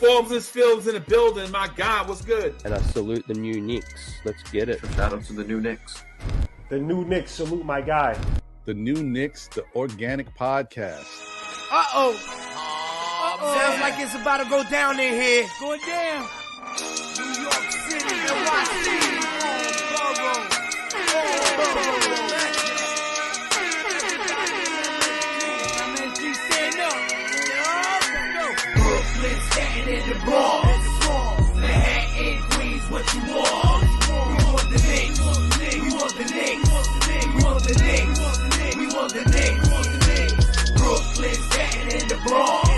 Forbes and Fields in the building. My God, what's good? And I salute the new Knicks. Let's get it. Shout out to the new Knicks. The new Knicks, salute my guy. The new Knicks, the organic podcast. Sounds like it's about to go down in here. Going down. New York City, NYC. Brooklyn, Staten in the Bronx. Manhattan, Queens, what you want? We want the Knicks. We want the Knicks. We want the Knicks. We want the Knicks. Brooklyn, Staten in the Bronx.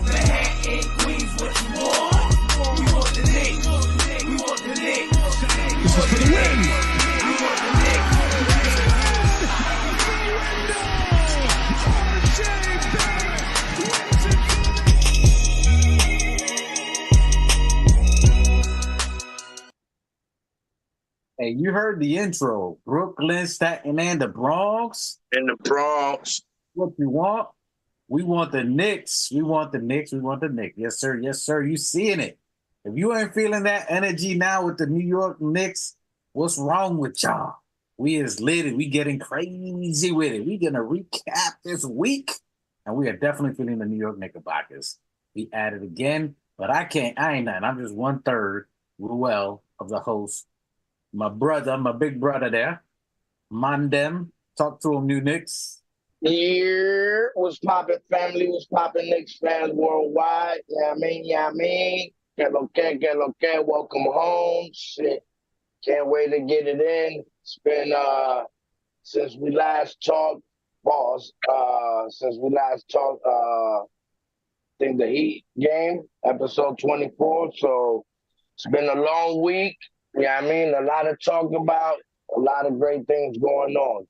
Manhattan, Queens, what you want? We want the Knicks. We want the Knicks. This is for the win. We want the Knicks. Hey, you heard the intro. Brooklyn, Staten, and the Bronx. In the Bronx. What you want? We want the Knicks. We want the Knicks. We want the Knicks. Yes, sir. Yes, sir. You seeing it. If you ain't feeling that energy now with the New York Knicks, what's wrong with y'all? We is lit. We getting crazy with it. We going to recap this week, and we are definitely feeling the New York Knickerbockers. We added again, but I ain't nothing. I'm just 1/3 of the host. My brother, my big brother there, Mandem, talk to him, New Knicks. Here, what's poppin', family? What's poppin', Knicks fans worldwide? Yeah, I mean. Que lo que, welcome home. Shit, can't wait to get it in. It's been, since we last talked, I think the Heat game, episode 24. So it's been a long week. Yeah, I mean, a lot to talk about, a lot of great things going on.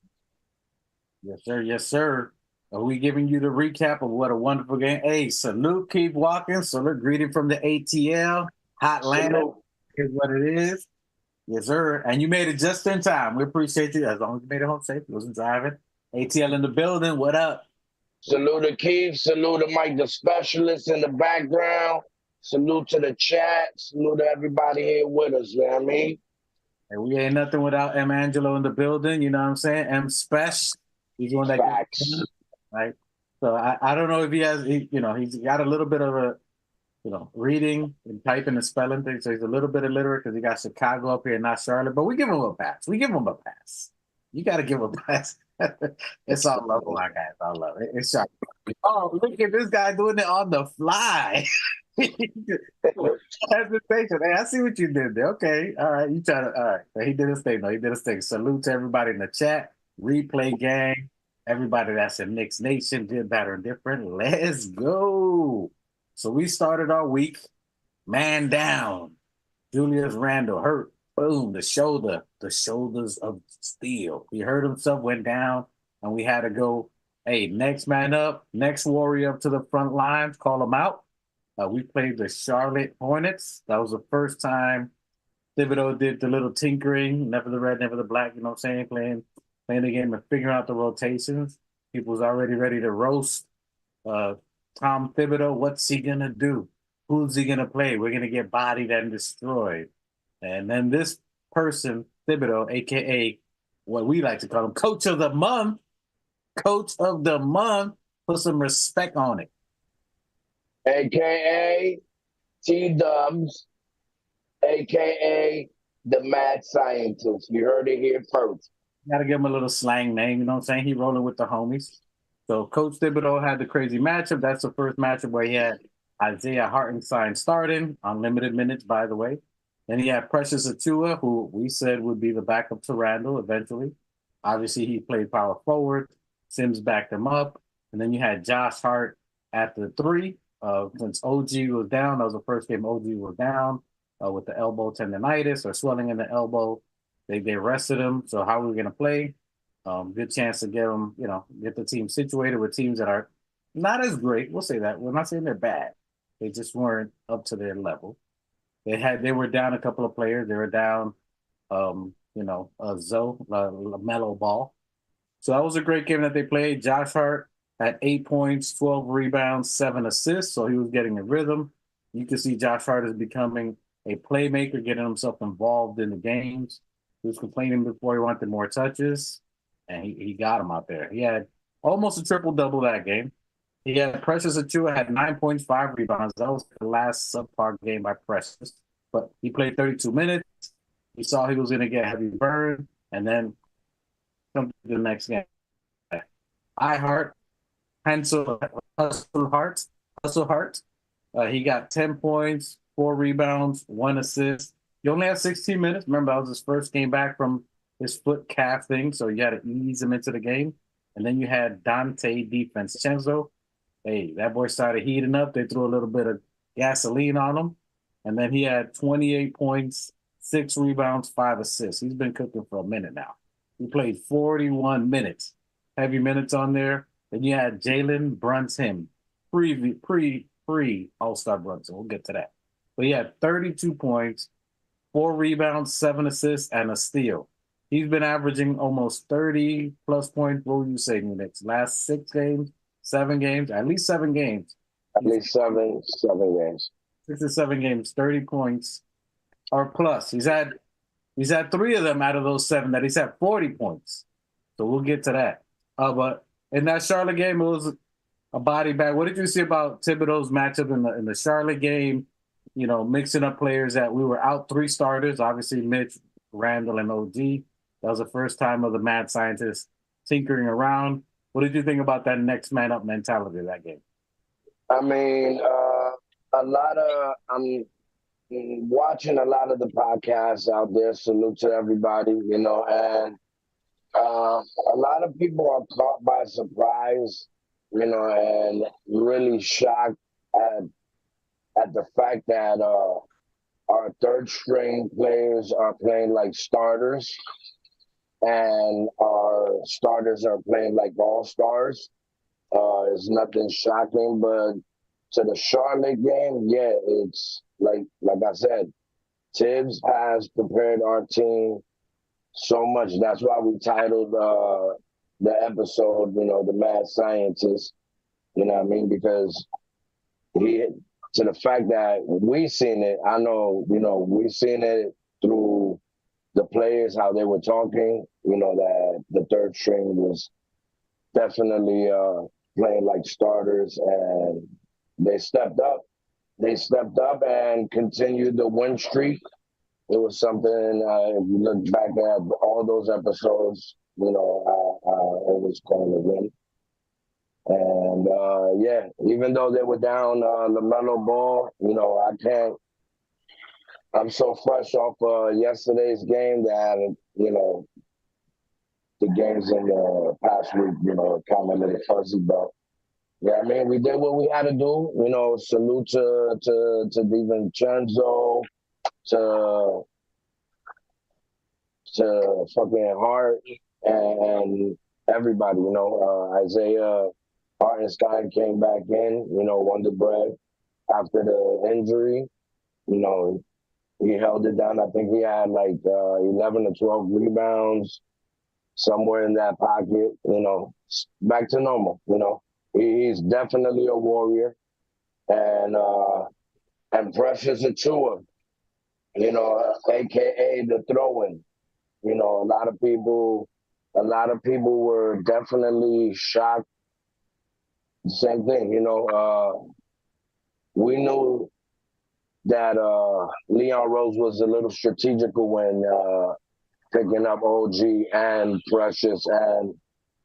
Yes, sir. Yes, sir. Are we giving you the recap of what a wonderful game? Hey, salute, keep walking. Salute, greeting from the ATL. Hotlanta is what it is. Yes, sir. And you made it just in time. We appreciate you. As long as you made it home safe, you wasn't driving. ATL in the building. What up? Salute to Keith. Salute to Mike, the specialist in the background. Salute to the chat. Salute to everybody here with us, you know what I mean? And we ain't nothing without M. Angelo in the building, you know what I'm saying? M. Special. He's one that Facts. Right? So I don't know if he's got a little bit of a, reading and typing and spelling things. So he's a little bit illiterate because he got Chicago up here, not Charlotte. But we give him a pass. You got to give him a pass. It's all love, my guys. I love it. It's shocking. Oh, look at this guy doing it on the fly. Hesitation. Hey, I see what you did there. Okay. All right. All right. So he did his thing, though. He did his thing. Salute to everybody in the chat. Replay gang. Everybody that's in Knicks Nation, did better and different. Let's go. So we started our week. Man down. Julius Randle hurt. Boom. The shoulders of steel. He hurt himself, went down, and we had to go, hey, next man up, next warrior up to the front lines, call him out. We played the Charlotte Hornets. That was the first time Thibodeau did the little tinkering, never the red, never the black, you know what I'm saying, playing the game and figuring out the rotations. People was already ready to roast Tom Thibodeau. What's he going to do? Who's he going to play? We're going to get bodied and destroyed. And then this person, Thibodeau, a.k.a. what we like to call him, Coach of the Month, put some respect on it. A.K.A. T-Dubs, A.K.A. the Mad Scientist. You heard it here first. Got to give him a little slang name, you know what I'm saying? He rolling with the homies. So Coach Thibodeau had the crazy matchup. That's the first matchup where he had Isaiah Hartenstein starting on limited minutes, by the way. Then he had Precious Achiuwa, who we said would be the backup to Randle eventually. Obviously, he played power forward. Sims backed him up. And then you had Josh Hart at the 3. Since OG was down, that was the first game OG was down with the elbow tendonitis or swelling in the elbow. They rested him. So how are we going to play? Good chance to get them, get the team situated with teams that are not as great. We'll say that. We're not saying they're bad. They just weren't up to their level. They were down a couple of players. They were down, LaMelo Ball. So that was a great game that they played. Josh Hart had 8 points, 12 rebounds, 7 assists. So he was getting a rhythm. You can see Josh Hart is becoming a playmaker, getting himself involved in the games. He was complaining before he wanted more touches, and he got him out there. He had almost a triple-double that game. He had Precious Achiuwa had 9 points, 5 rebounds. That was the last subpar game by Precious. But he played 32 minutes. He saw he was going to get heavy burn, and then come to the next game. Hustle Hart. He got 10 points, 4 rebounds, 1 assist. He only had 16 minutes. Remember, that was his first game back from his foot calf thing, so you had to ease him into the game. And then you had Dante DiVincenzo. Hey, that boy started heating up. They threw a little bit of gasoline on him. And then he had 28 points, 6 rebounds, 5 assists. He's been cooking for a minute now. He played 41 minutes. Heavy minutes on there. Then you had Jalen Brunson, pre All-Star Brunson. We'll get to that. But he had 32 points, 4 rebounds, 7 assists, and a steal. He's been averaging almost 30-plus points. What would you say, Knicks? Last 6 games, 7 games, at least 7 games. At least seven games. 6 or 7 games, 30 points or plus. He's had 3 of them out of those 7 that he's had 40 points. So we'll get to that. But in that Charlotte game, it was a body bag. What did you see about Thibodeau's matchup in the Charlotte game? You know, mixing up players that we were out 3 starters, obviously Mitch, Randall, and OG. That was the first time of the mad scientist tinkering around. What did you think about that next man up mentality of that game? I mean, I'm watching a lot of the podcasts out there. Salute to everybody, you know, and a lot of people are caught by surprise, you know, and really shocked at the fact that our third string players are playing like starters and our starters are playing like all-stars. It's nothing shocking, but to the Charlotte game, yeah, it's like I said, Tibbs has prepared our team so much. That's why we titled the episode, you know, The Mad Scientist. You know what I mean? Because to the fact that we seen it, I know, you know, we seen it through the players, how they were talking, you know, that the third string was definitely playing like starters, and they stepped up. They stepped up and continued the win streak. It was something, if you look back at all those episodes, you know, I always call it a win. And, yeah, even though they were down LaMelo Ball, you know, I'm so fresh off yesterday's game that, you know, the games in the past week, you know, kind of a little fuzzy, but yeah, I mean, we did what we had to do. You know, salute to DiVincenzo, to fucking Hart and everybody. You know, Isaiah Hartenstein came back in. You know, Wonder Bread after the injury. You know, he held it down. I think he had like 11 or 12 rebounds, somewhere in that pocket. You know, back to normal. You know. He's definitely a warrior, and Precious Achiuwa, you know, AKA the throw-in. You know, a lot of people were definitely shocked. Same thing, you know. We knew that Leon Rose was a little strategical when picking up OG and Precious and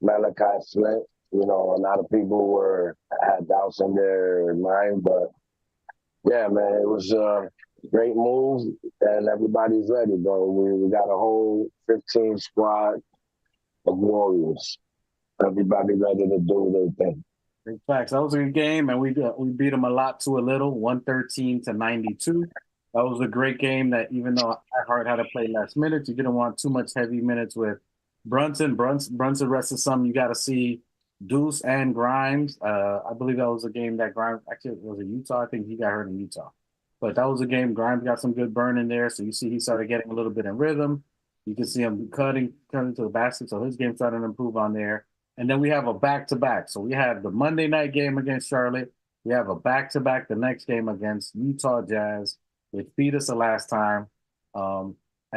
Malachi Flint. You know, a lot of people had doubts in their mind, but yeah, man, it was a great move, and everybody's ready, bro. We got a whole 15 squad of Warriors. Everybody ready to do their thing. Big facts. That was a good game, and we beat them a lot to a little, 113-92. That was a great game. That even though Hart had to play last minutes, you didn't want too much heavy minutes with Brunson. Brunson rested some. You got to see Deuce and Grimes. I believe that was a game that Grimes actually was in Utah. I think he got hurt in Utah. But that was a game. Grimes got some good burn in there. So you see he started getting a little bit in rhythm. You can see him cutting to the basket. So his game started to improve on there. And then we have a back-to-back. So we had the Monday night game against Charlotte. We have a back-to-back the next game against Utah Jazz, which beat us the last time. And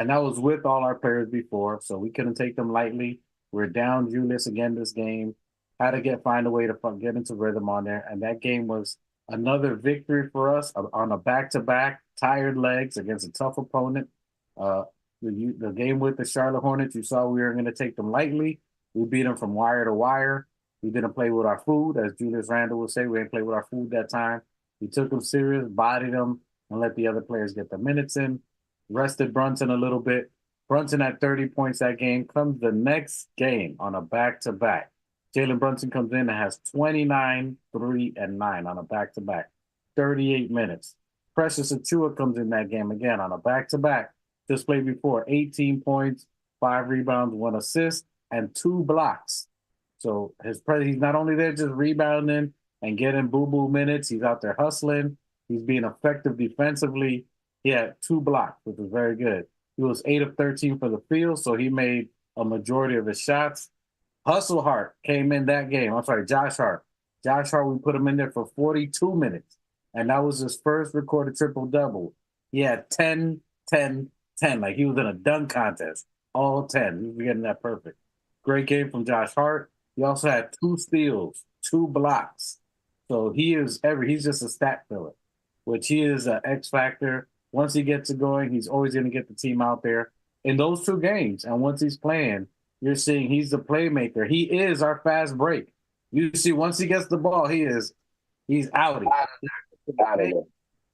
that was with all our players before, so we couldn't take them lightly. We're down Julius again this game. Had to find a way to get into rhythm on there. And that game was another victory for us on a back-to-back, tired legs against a tough opponent. The game with the Charlotte Hornets, you saw we were going to take them lightly. We beat them from wire to wire. We didn't play with our food, as Julius Randle would say. We didn't play with our food that time. We took them serious, bodied them, and let the other players get the minutes in. Rested Brunson a little bit. Brunson had 30 points that game. Comes the next game on a back-to-back. Jalen Brunson comes in and has 29, 3, and 9 on a back-to-back. 38 minutes. Precious Achiuwa comes in that game again on a back-to-back. Just played before. 18 points, 5 rebounds, 1 assist, and 2 blocks. So he's not only there just rebounding and getting boo-boo minutes, he's out there hustling. He's being effective defensively. He had 2 blocks, which was very good. He was 8 of 13 for the field, so he made a majority of his shots. Hustle Hart came in that game. I'm sorry, Josh Hart. Josh Hart, we put him in there for 42 minutes, and that was his first recorded triple-double. He had 10, 10, 10, like he was in a dunk contest, all 10. He was getting that perfect. Great game from Josh Hart. He also had 2 steals, 2 blocks. So he's just a stat filler, which he is an X factor. Once he gets it going, he's always going to get the team out there in those 2 games. And once he's playing, you're seeing he's the playmaker. He is our fast break. You see, once he gets the ball, he's out.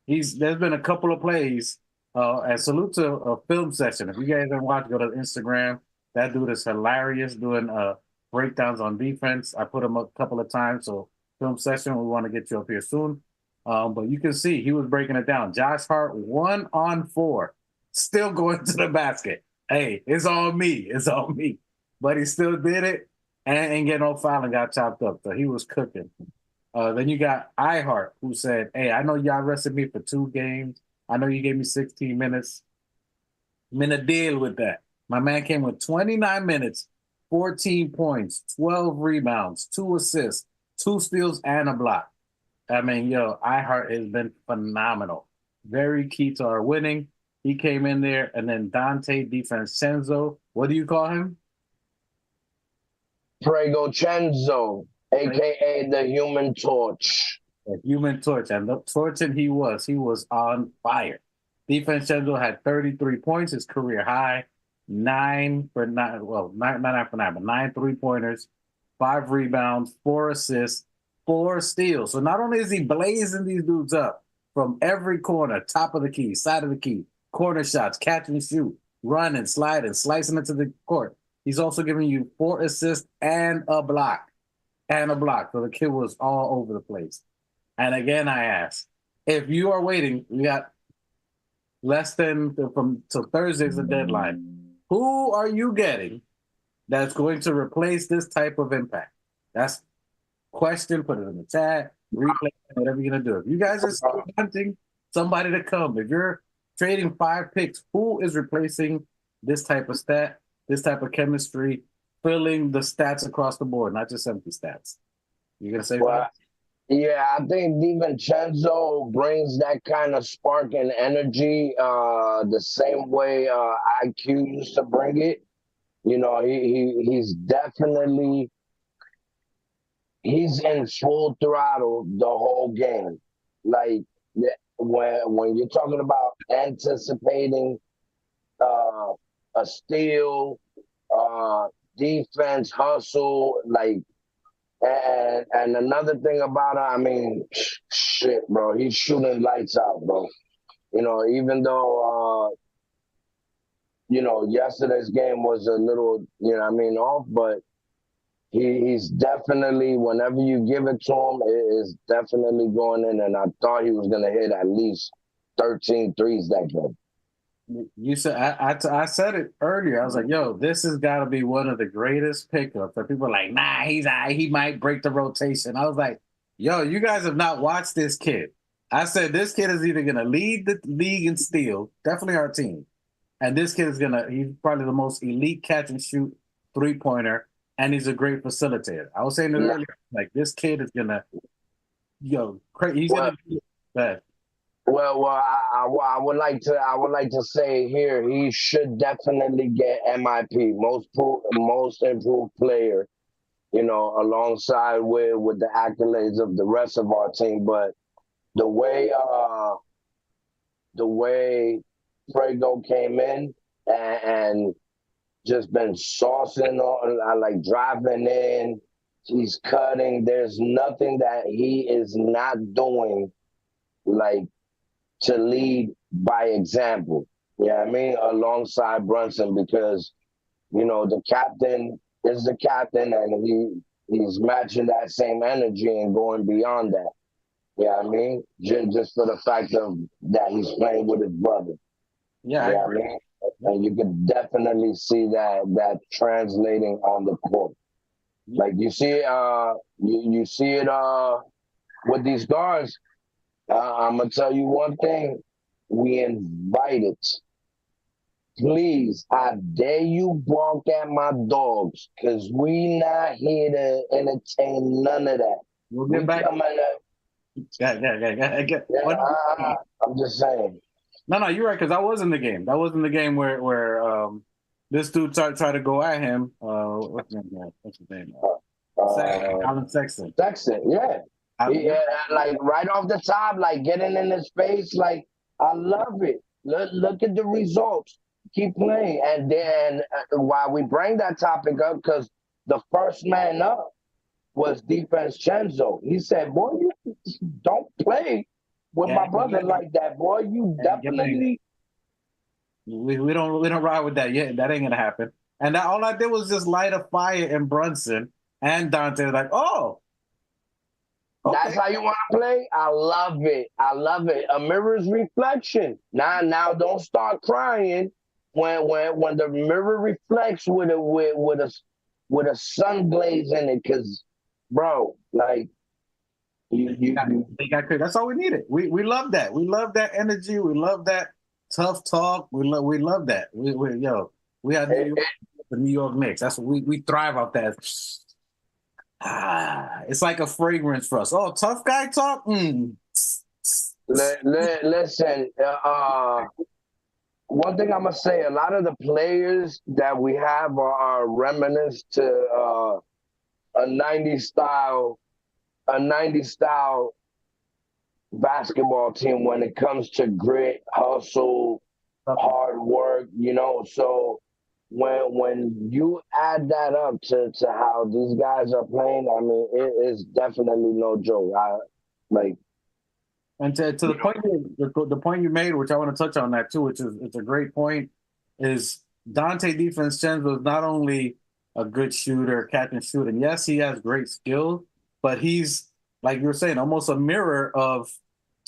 There's been a couple of plays. And salute to a film session. If you guys haven't watched, go to Instagram. That dude is hilarious doing breakdowns on defense. I put him up a couple of times. So film session, we want to get you up here soon. But you can see he was breaking it down. Josh Hart 1-on-4, still going to the basket. Hey, it's all me. It's all me. But he still did it and ain't get no foul and got chopped up. So he was cooking. Then you got iHeart, who said, hey, I know y'all rested me for 2 games. I know you gave me 16 minutes. I'm in a deal with that. My man came with 29 minutes, 14 points, 12 rebounds, 2 assists, 2 steals, and a block. I mean, iHeart has been phenomenal. Very key to our winning. He came in there, and then Dante DiFrancesco. What do you call him? Pregocenzo, a.k.a. the Human Torch. The Human Torch. And the torching he was on fire. DiFrancesco had 33 points, his career high. 9 for 9, well, not 9 for 9, but 9 3-pointers, 5 rebounds, 4 assists, 4 steals. So not only is he blazing these dudes up from every corner, top of the key, side of the key, corner shots, catch and shoot, running, sliding, slicing into the court. He's also giving you 4 assists and a block. So the kid was all over the place. And again, I ask, if you are waiting, we got less than till Thursday's the deadline. Who are you getting that's going to replace this type of impact? That's question. Put it in the chat. Replay, whatever you're gonna do. If you guys are still hunting somebody to come, if you're trading 5 picks, who is replacing this type of stat, this type of chemistry, filling the stats across the board, not just empty stats? You gonna say that? Yeah, I think DiVincenzo brings that kind of spark and energy the same way IQ used to bring it. He's definitely in full throttle the whole game. Like when you're talking about anticipating a steal, defense, hustle, like. And another thing about it, I mean, shit, bro, he's shooting lights out, bro. Even though, yesterday's game was a little, off, but he's definitely, whenever you give it to him, it is definitely going in. And I thought he was going to hit at least 13 threes that game. You said I said it earlier. I was like, "Yo, this has got to be one of the greatest pickups." But people are like, "Nah, he might break the rotation." I was like, "Yo, you guys have not watched this kid." I said this kid is either gonna lead the league in steal, definitely our team, and this kid is he's probably the most elite catch and shoot 3-pointer, and he's a great facilitator. I was saying it earlier, like this kid is gonna He's Well, gonna do that. I would like to say here he should definitely get MIP, most improved player. You know, alongside with the accolades of the rest of our team, but the way the way Prego came in and just been saucing on, like driving in. He's cutting. There's nothing that he is not doing, like to lead by example. Yeah, I mean, alongside Brunson, because the captain is the captain, and he's matching that same energy and going beyond that. Yeah, I mean, just for the fact of that he's playing with his brother. Yeah, Yeah, I mean, and you could definitely see that translating on the court. Like you see, you see it with these guards. I'm gonna tell you one thing: we invited. Please, I dare you bark at my dogs, cause we not here to entertain none of that. we'll get back. I'm just saying. No, you're right, because that was in the game. That was in the game where this dude tried to go at him. What's his name? Colin Sexton. Sexton, yeah. Like right off the top, like getting in his face, like I love it. Look at the results. Keep playing, and then while we bring that topic up, because the first man up was Defense Chenzo. He said, "Boy, you don't play with my brother like that, boy. You definitely." We don't ride with that yet. That ain't gonna happen. And all I did was just light a fire in Brunson and Dante. Like, oh, okay. That's how you want to play. I love it. I love it. A mirror's reflection. Now, don't start crying when the mirror reflects with a sun glaze in it. Cause, bro, like you got that's all we needed. We love that. We love that energy. We love that tough talk. We love that. We have the New York Knicks. That's what we thrive off that. It's like a fragrance for us. Oh, tough guy talk. Listen. One thing I'm gonna say: a lot of the players that we have are reminiscent to a '90s style basketball team when it comes to grit, hustle, hard work. So when you add that up to how these guys are playing, I mean, it is definitely no joke. And to the point you made, which I want to touch on that too, which is it's a great point, is Dante DiVincenzo is not only a good shooter, catch and shoot, and yes, he has great skill, but he's, like you were saying, almost a mirror of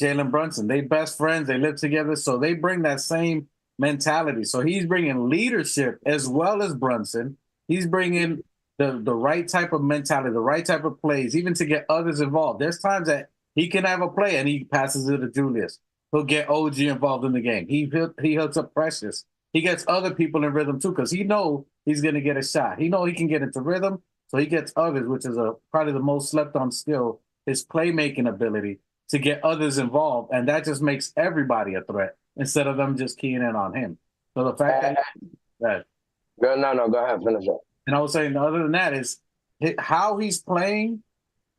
Jalen Brunson. They best friends, they live together, so they bring that same mentality. So he's bringing leadership as well as Brunson. He's bringing the right type of mentality, the right type of plays, even to get others involved. There's times that he can have a play and he passes it to Julius. He'll get OG involved in the game. He hooks up Precious. He gets other people in rhythm too, because he know he's going to get a shot. He know he can get into rhythm, so he gets others, which is probably the most slept on skill, his playmaking ability to get others involved, and that just makes everybody a threat instead of them just keying in on him. So the fact that go ahead, finish up. And I was saying, other than that, is how he's playing.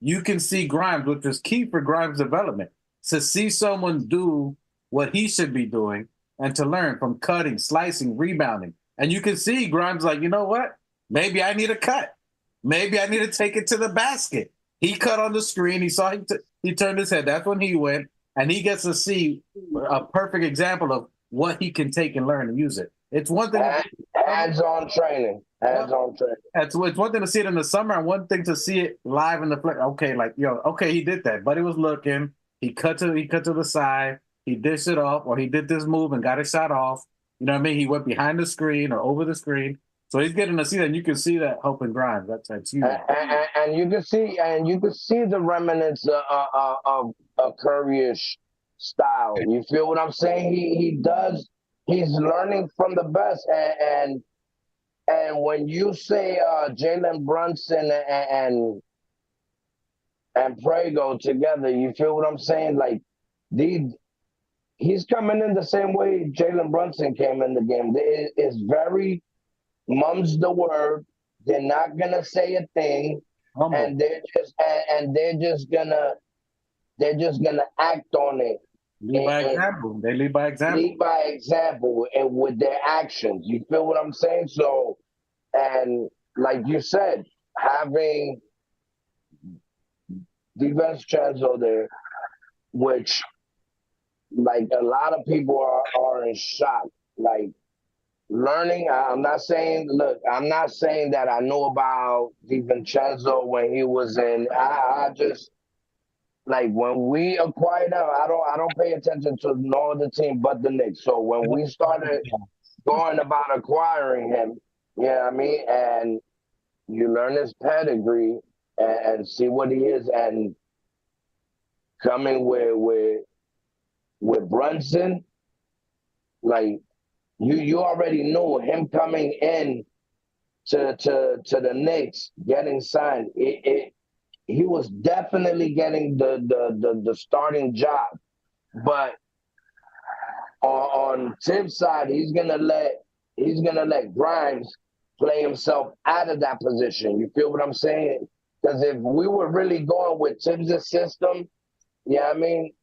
You can see Grimes, which is key for Grimes' development, to see someone do what he should be doing and to learn from cutting, slicing, rebounding. And you can see Grimes like, you know what? Maybe I need a cut. Maybe I need to take it to the basket. He cut on the screen. He saw he turned his head. That's when he went. And he gets to see a perfect example of what he can take and learn and use it. It's one thing. Hands-on training. It's one thing to see it in the summer and one thing to see it live in the play. Okay, he did that. Buddy was looking. He cut to the side. He dished it off, or he did this move and got a shot off. You know what I mean? He went behind the screen or over the screen. So he's getting to see that. And you can see that helping Grimes. That's huge. And you can see the remnants of a Curry-ish style. You feel what I'm saying? He does. He's learning from the best, and when you say Jalen Brunson and Prego together. You feel what I'm saying? Like, he's coming in the same way Jalen Brunson came in the game. It's very mum's the word. They're not gonna say a thing, Humble. and they're just gonna act on it. Lead by example. They lead by example. Lead by example and with their actions. You feel what I'm saying? So, and like you said, having DiVincenzo there, which like a lot of people are in shock. Like learning, I'm not saying that I know about DiVincenzo when he was in. I just like when we acquired him, I don't pay attention to no other team but the Knicks. So when we started going about acquiring him, yeah, I mean, and you learn his pedigree and see what he is, and coming with Brunson, like you already knew him coming in to the Knicks, getting signed. He was definitely getting the starting job, but on Tibbs' side, he's gonna let Grimes play himself out of that position. You feel what I'm saying? Because if we were really going with Tibbs' system, yeah, I mean,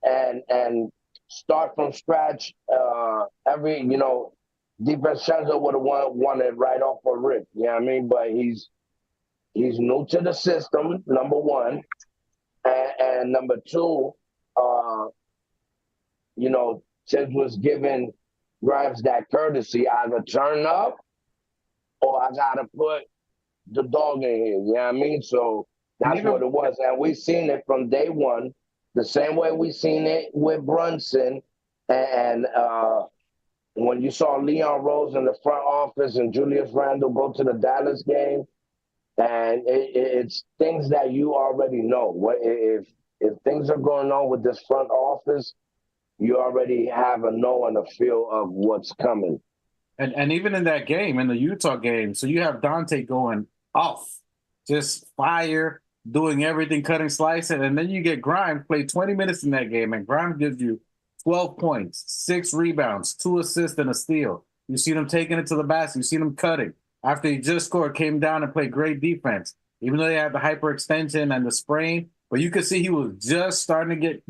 and start from scratch, DiVincenzo would have won it right off a rip. You know what I mean? But he's new to the system, number one, and number two, Tibbs was giving Grimes that courtesy, either turn up or I gotta put the dog in here. You know what I mean? So that's what it was, and we seen it from day one, the same way we seen it with Brunson, and when you saw Leon Rose in the front office and Julius Randle go to the Dallas game, and it's things that you already know. If things are going on with this front office, you already have a know and a feel of what's coming. And even in that game, in the Utah game, so you have Dante going off, just fire, doing everything, cutting, slicing, and then you get Grimes play 20 minutes in that game, and Grimes gives you 12 points, 6 rebounds, 2 assists, and a steal. You see them taking it to the basket. You see them cutting. After he just scored, came down and played great defense, even though they had the hyperextension and the sprain. But you could see he was just starting to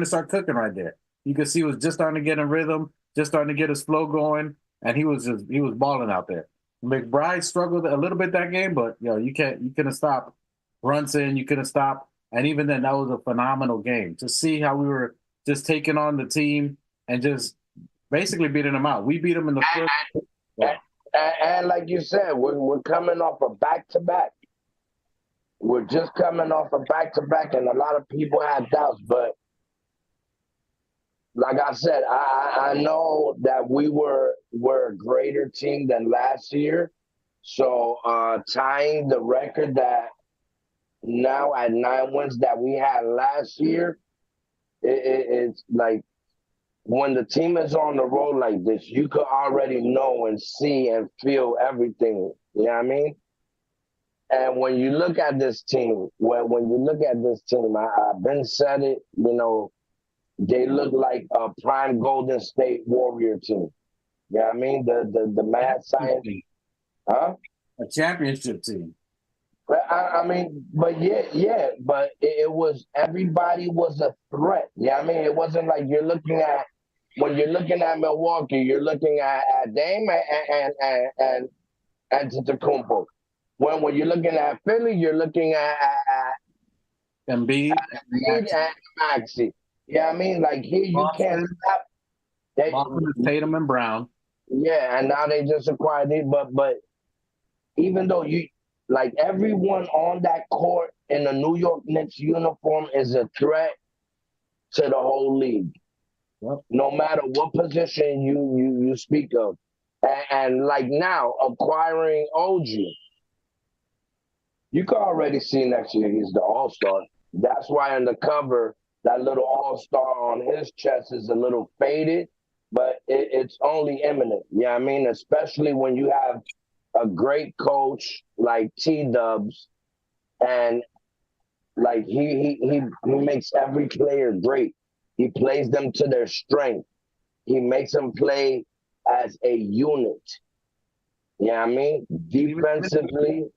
start cooking right there. You could see he was just starting to get in rhythm, just starting to get his flow going, and he was balling out there. McBride struggled a little bit that game, but you couldn't stop Brunson, you couldn't stop, and even then that was a phenomenal game to see how we were just taking on the team and just basically beating them out. We beat them in the first. And like you said, we're coming off a back-to-back. We're just coming off a back-to-back, and a lot of people had doubts. But like I said, I know that we're a greater team than last year. So tying the record that now at 9 wins that we had last year, it's like, when the team is on the road like this, you could already know and see and feel everything. You know what I mean? And when you look at this team, I've been said it, they look like a prime Golden State Warrior team. You know what I mean? The mad science. Huh? A championship team. But but it was, everybody was a threat. You know what I mean? It wasn't like when you're looking at Milwaukee, you're looking at Dame and Antetokounmpo. When you're looking at Philly, you're looking at Embiid and Maxey. Yeah, I mean, like here you can't stop. Tatum and Brown. Yeah, and now they just acquired it, but even though everyone on that court in the New York Knicks uniform is a threat to the whole league. Yep. No matter what position you speak of. And like now, acquiring OG, you can already see next year he's the all-star. That's why on the cover, that little all-star on his chest is a little faded, but it's only imminent. You know what I mean? Especially when you have a great coach like T-Dubs and Like he makes every player great. He plays them to their strength. He makes them play as a unit. You know what I mean? Defensively,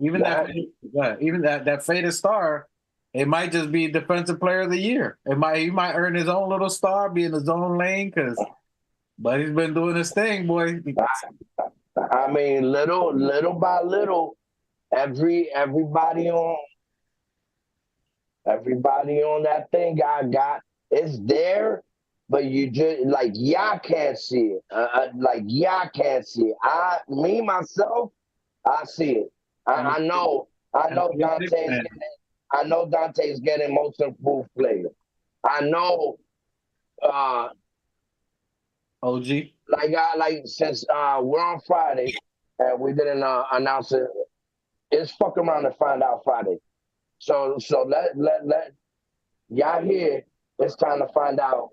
Even that faded star, it might just be defensive player of the year. He might earn his own little star, be in his own lane, but he's been doing his thing, boy. I mean, little by little, everybody on that thing I got it's there, but you just like y'all can't see it. Like y'all can't see it. Me myself, I see it. I know Dante's getting most improved player. I know OG. Like since we're on Friday and we didn't announce it, it's fuck around and find out Friday. So let y'all here. It's time to find out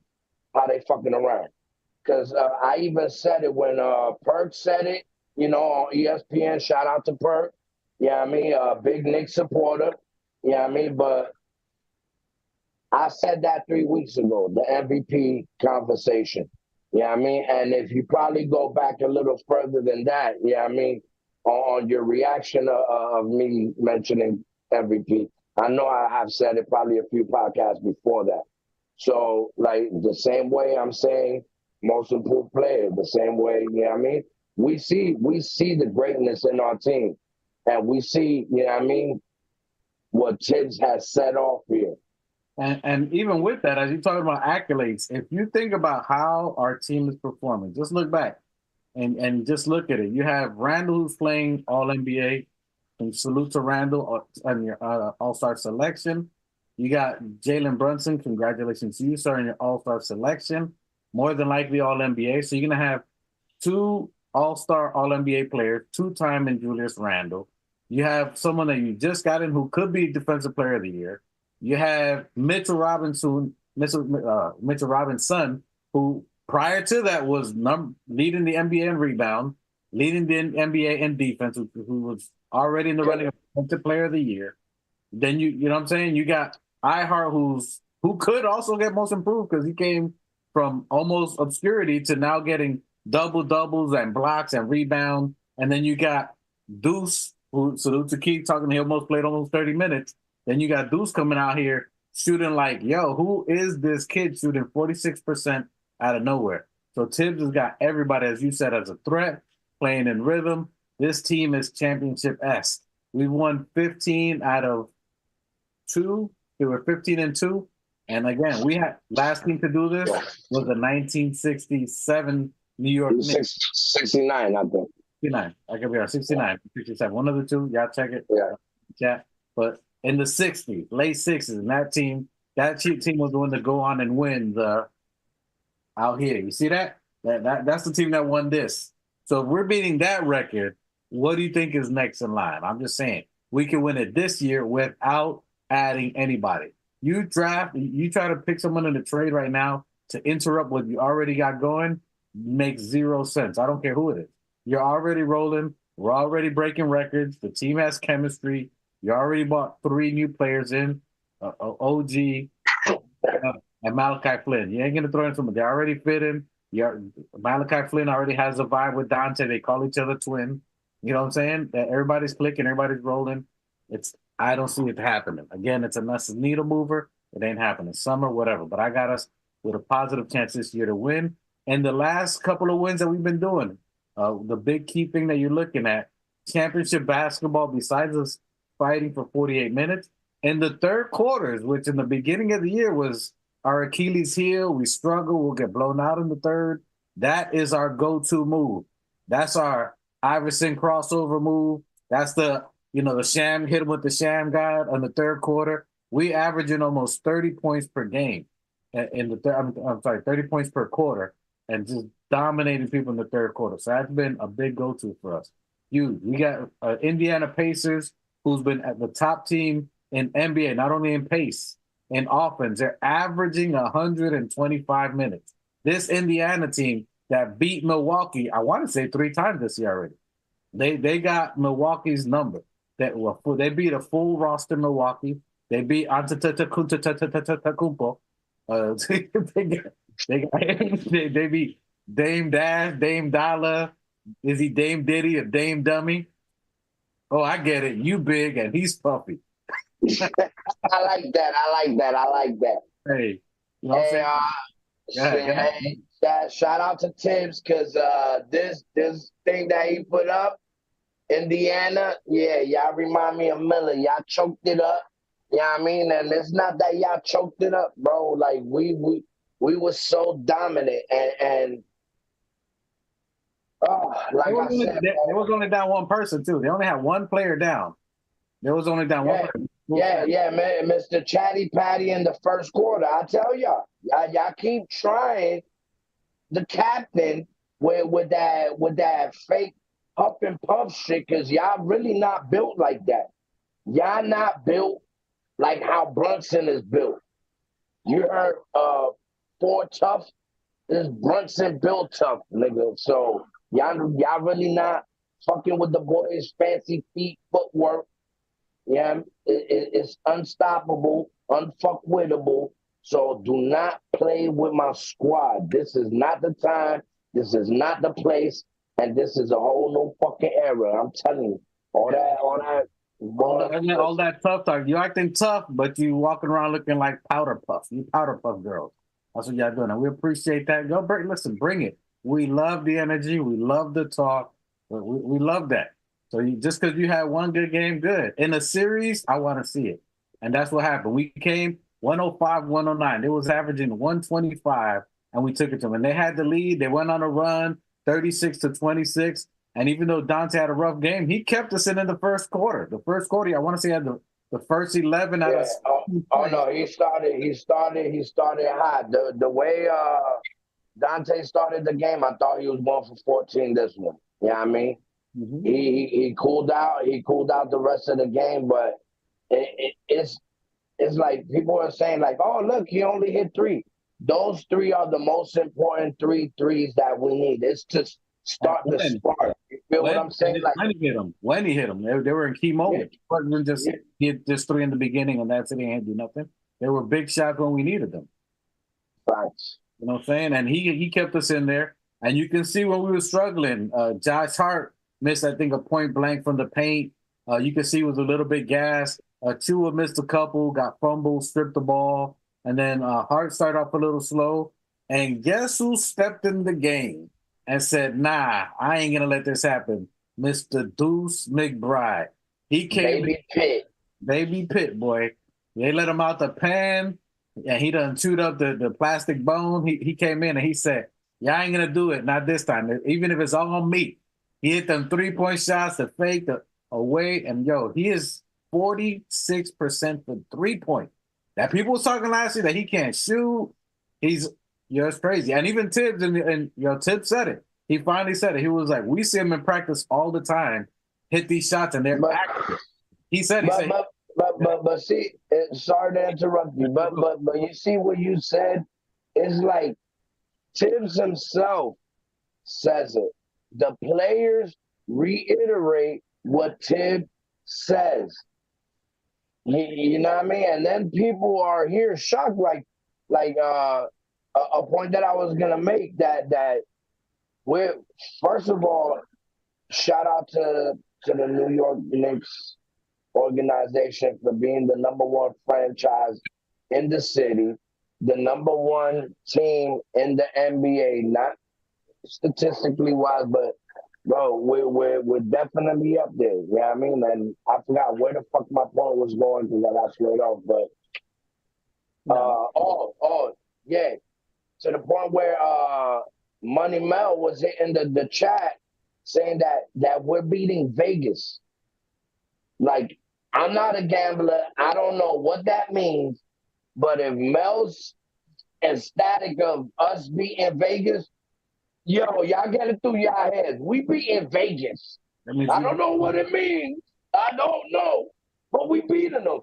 how they fucking around. Cause I even said it when Perk said it, on ESPN. Shout out to Perk. Yeah, I mean, big Knicks supporter. Yeah, I mean, but I said that 3 weeks ago, the MVP conversation. Yeah, I mean, and if you probably go back a little further than that, yeah, I mean, on your reaction of me mentioning MVP, I know I have said it probably a few podcasts before that. So, like, the same way I'm saying most improved player, the same way, you know what I mean? We see the greatness in our team. And we see, you know what I mean, what Tibbs has set off here. And even with that, as you talk about accolades, if you think about how our team is performing, just look back and just look at it. You have Randall who's playing All NBA, and salute to Randall on your All-Star selection. You got Jalen Brunson. Congratulations to you, sir, in your All-Star selection. More than likely All NBA. So you're gonna have 2 All-Star All NBA players, 2-time in Julius Randle. You have someone that you just got in who could be Defensive Player of the Year. You have Mitchell Robinson, who prior to that was leading the NBA in rebound, leading the NBA in defense, who was already in the running of Defensive Player of the Year. Then you know what I'm saying? You got Ihart, who could also get most improved because he came from almost obscurity to now getting doubles and blocks and rebound. And then you got Deuce, who salute to Keith, talking he almost played almost 30 minutes. Then you got Deuce coming out here shooting like, yo, who is this kid shooting 46% out of nowhere? So Tibbs has got everybody, as you said, as a threat, playing in rhythm. This team is championship-esque. We won 15 out of 2. We were 15-2. And again, we had last team to do this was the 1967 New York Knicks. 69, I think. 69. I could be right. 69, 67. One of the two. Y'all check it. Yeah. Chat. But in the 60s, late 60s, and that team was the one to go on and win the out here. You see that? That's the team that won this. So if we're beating that record, what do you think is next in line? I'm just saying we can win it this year without adding anybody. You try to pick someone in the trade right now to interrupt what you already got going, makes zero sense. I don't care who it is. You're already rolling. We're already breaking records. The team has chemistry. You already bought 3 new players in, OG and Malachi Flynn. You ain't going to throw in someone. They already fit in. Malachi Flynn already has a vibe with Dante. They call each other twin. You know what I'm saying? That everybody's clicking, everybody's rolling. I don't see it happening. Again, it's a needle mover. It ain't happening. Summer, whatever. But I got us with a positive chance this year to win. And the last couple of wins that we've been doing, the big key thing that you're looking at, championship basketball, besides us fighting for 48 minutes, in the third quarters, which in the beginning of the year was our Achilles heel, we struggle, we'll get blown out in the third. That is our go-to move. That's our Iverson crossover move. That's the sham, hit him with the sham guard in the third quarter. We averaging almost 30 points per game in the 30 points per quarter, and just dominating people in the third quarter. So that's been a big go-to for us. We got Indiana Pacers, who's been at the top team in NBA, not only in pace, in offense. They're averaging 125 minutes. This Indiana team that beat Milwaukee, I want to say 3 times this year already. They got Milwaukee's number. They beat a full roster Milwaukee. They beat Antetokounmpo. They beat Dame Dash, Dame Dollar. Is he Dame Diddy or Dame Dummy? Oh, I get it. You big and he's puffy. I like that. Hey, you know what I'm saying? Hey, shout out to Tibbs because this thing that he put up, Indiana, yeah, y'all remind me of Miller. Y'all choked it up. You know what I mean? And it's not that y'all choked it up, bro. Like we were so dominant and like I said, they was only down one person too. They only had one player down. There was only down one person. Yeah, man, Mr. Chatty Patty in the first quarter. I tell y'all keep trying the captain with that fake huff and puff shit because y'all really not built like that. Y'all not built like how Brunson is built. You heard Four Tough? This Brunson built tough, nigga. So y'all really not fucking with the boys' fancy feet, footwork. Yeah, it's unstoppable, unfuckwittable. So do not play with my squad. This is not the time. This is not the place. And this is a whole new fucking era. I'm telling you. All that tough talk. You acting tough, but you walking around looking like powder puff. You powder puff girls. That's what y'all doing. And we appreciate that. Bring it. We love the energy. We love the talk. We love that. So just because you had one good game, good. In a series, I want to see it. And that's what happened. We came 105, 109. It was averaging 125, and we took it to them. And they had the lead. They went on a run, 36-26. And even though Dante had a rough game, he kept us in the first quarter. The first quarter, I want to say, had the first 11 out of. Oh no, he started hot. The way Dante started the game, I thought he was going for 14 this one. You know what I mean? Mm-hmm. He cooled out. He cooled out the rest of the game, but it's like people are saying like, oh look, he only hit 3. Those 3 are the most important 3 threes that we need. It's to start the spark. You feel what I'm saying? Like when he hit them, they were in key moments. It wasn't just hit just 3 in the beginning and that's it. He ain't do nothing. They were big shots when we needed them. Thanks. You know what I'm saying? And he kept us in there. And you can see when we were struggling, Josh Hart missed, I think, a point blank from the paint. You can see he was a little bit gassed. Chua missed a couple, got fumbled, stripped the ball. And then Hart started off a little slow. And guess who stepped in the game and said, nah, I ain't going to let this happen? Mr. Deuce McBride. He came. Baby Pitt, boy. They let him out the pan, and he done chewed up the plastic bone. He came in and he said, yeah, I ain't going to do it. Not this time. Even if it's all on me. He hit them 3-point shots to fake the away. And, he is 46% for 3-point. That people was talking last year that he can't shoot. It's crazy. And even Tibbs, and Tibbs said it. He finally said it. He was like, we see him in practice all the time, hit these shots, and they're accurate. He said. But see, sorry to interrupt you, but you see what you said? It's like Tibbs himself says it. The players reiterate what Tibbs says. You know what I mean? And then people are here shocked, like a point that I was gonna make that we're, first of all, shout out to the New York Knicks organization for being the #1 franchise in the city, the #1 team in the NBA, not statistically wise, but bro, we're definitely up there. You know what I mean? And I forgot where the fuck my point was going because I got straight off. But yeah, to the point where Money Mel was in the chat saying that we're beating Vegas. Like, I'm not a gambler. I don't know what that means. But if Mel's ecstatic of us beating Vegas, yo, y'all get it through y'all heads. We beating Vegas. I don't know what it means. I don't know. But we beating them.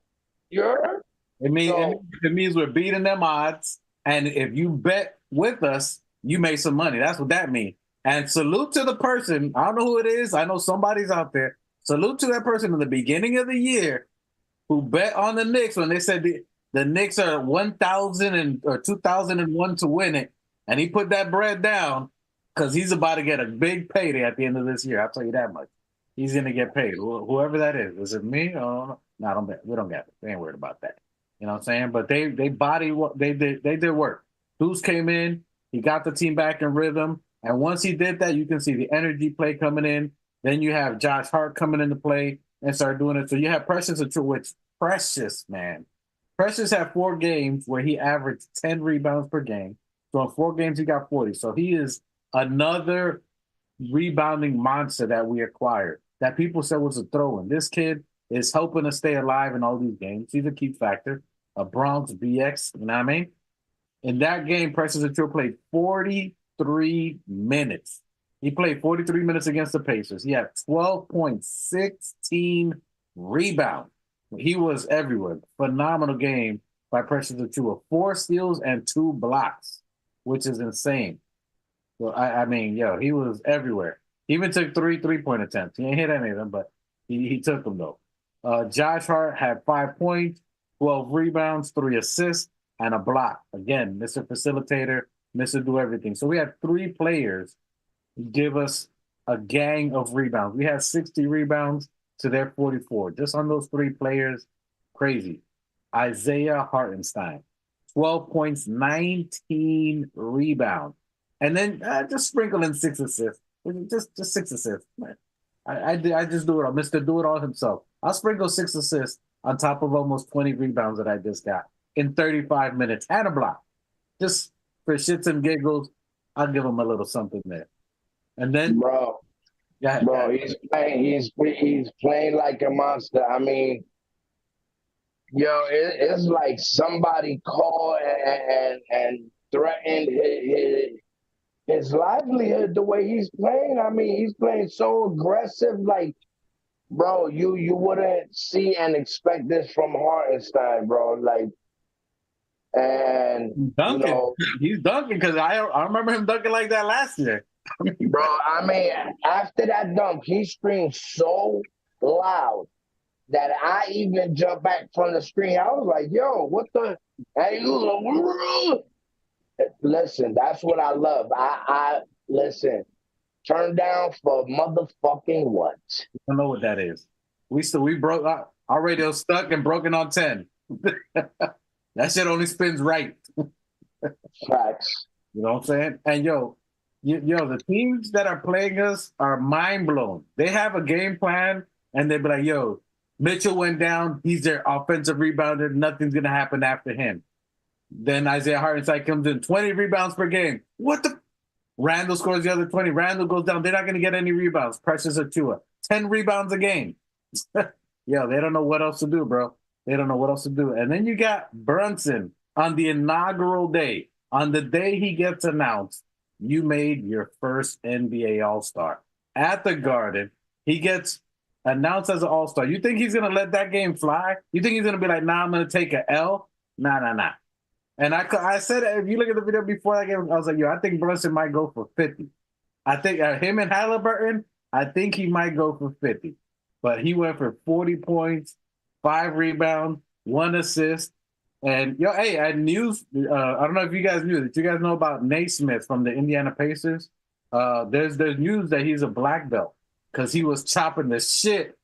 You heard? It means we're beating them odds. And if you bet with us, you make some money. That's what that means. And salute to the person. I don't know who it is. I know somebody's out there. Salute to that person in the beginning of the year who bet on the Knicks when they said the Knicks are 1,000 or 2,001 to win it, and he put that bread down because he's about to get a big payday at the end of this year. I'll tell you that much. He's gonna get paid. Whoever that is. Is it me? Oh, no, I don't bet. We don't get it. We ain't worried about that. You know what I'm saying? But they did work. Deuce came in. He got the team back in rhythm. And once he did that, you can see the energy play coming in. Then you have Josh Hart coming into play and start doing it. So you have Precious, which Precious, man. Precious had 4 games where he averaged 10 rebounds per game. So in 4 games, he got 40. So he is another rebounding monster that we acquired that people said was a throw-in. This kid is helping us stay alive in all these games. He's a key factor. A Bronx BX, you know what I mean? In that game, Precious Achiuwa played 43 minutes. He played 43 minutes against the Pacers. He had 12 points, 16 rebounds. He was everywhere. Phenomenal game by Precious Achiuwa. 4 steals and 2 blocks, which is insane. So, I mean, he was everywhere. He even took 3 3-point attempts. He ain't hit any of them, but he took them, though. Josh Hart had 5 points, 12 rebounds, 3 assists, and a block. Again, Mr. Facilitator, Mr. Do Everything. So we had 3 players give us a gang of rebounds. We had 60 rebounds to their 44. Just on those 3 players, crazy. Isaiah Hartenstein, 12 points, 19 rebounds. And then just sprinkle in 6 assists. Just 6 assists. Man. I just do it all. Mr. Do It All himself. I'll sprinkle 6 assists on top of almost 20 rebounds that I just got in 35 minutes and a block. Just for shits and giggles, I'll give him a little something there. And then, he's playing like a monster. I mean, it's like somebody called and threatened his livelihood the way he's playing. I mean, he's playing so aggressive. Like, bro, you wouldn't see and expect this from Hartenstein, bro. Like, and dunking. He's dunking because I remember him dunking like that last year. Bro, I mean, after that dunk, he screamed so loud that I even jumped back from the screen. I was like, yo, what the? And he was like, listen, that's what I love. I listen, turn down for motherfucking what? I don't know what that is. We broke our radio stuck and broken on 10. That shit only spins right. Facts. You know what I'm saying? And the teams that are playing us are mind blown. They have a game plan and they be like, yo, Mitchell went down. He's their offensive rebounder. Nothing's going to happen after him. Then Isaiah Hartenstein comes in, 20 rebounds per game. What the? Randall scores the other 20. Randall goes down. They're not going to get any rebounds. Precious Achiuwa, 10 rebounds a game. They don't know what else to do, bro. They don't know what else to do. And then you got Brunson on the inaugural day. On the day he gets announced, you made your first NBA All-Star. At the Garden, he gets announced as an All-Star. You think he's going to let that game fly? You think he's going to be like, nah, I'm going to take an L? Nah. And I said, if you look at the video before that game, I was like, I think Brunson might go for 50. I think him and Halliburton, I think he might go for 50. But he went for 40 points, 5 rebounds, 1 assist. And news, I don't know if you guys knew that. You guys know about Naismith from the Indiana Pacers? There's news that he's a black belt because he was chopping the shit.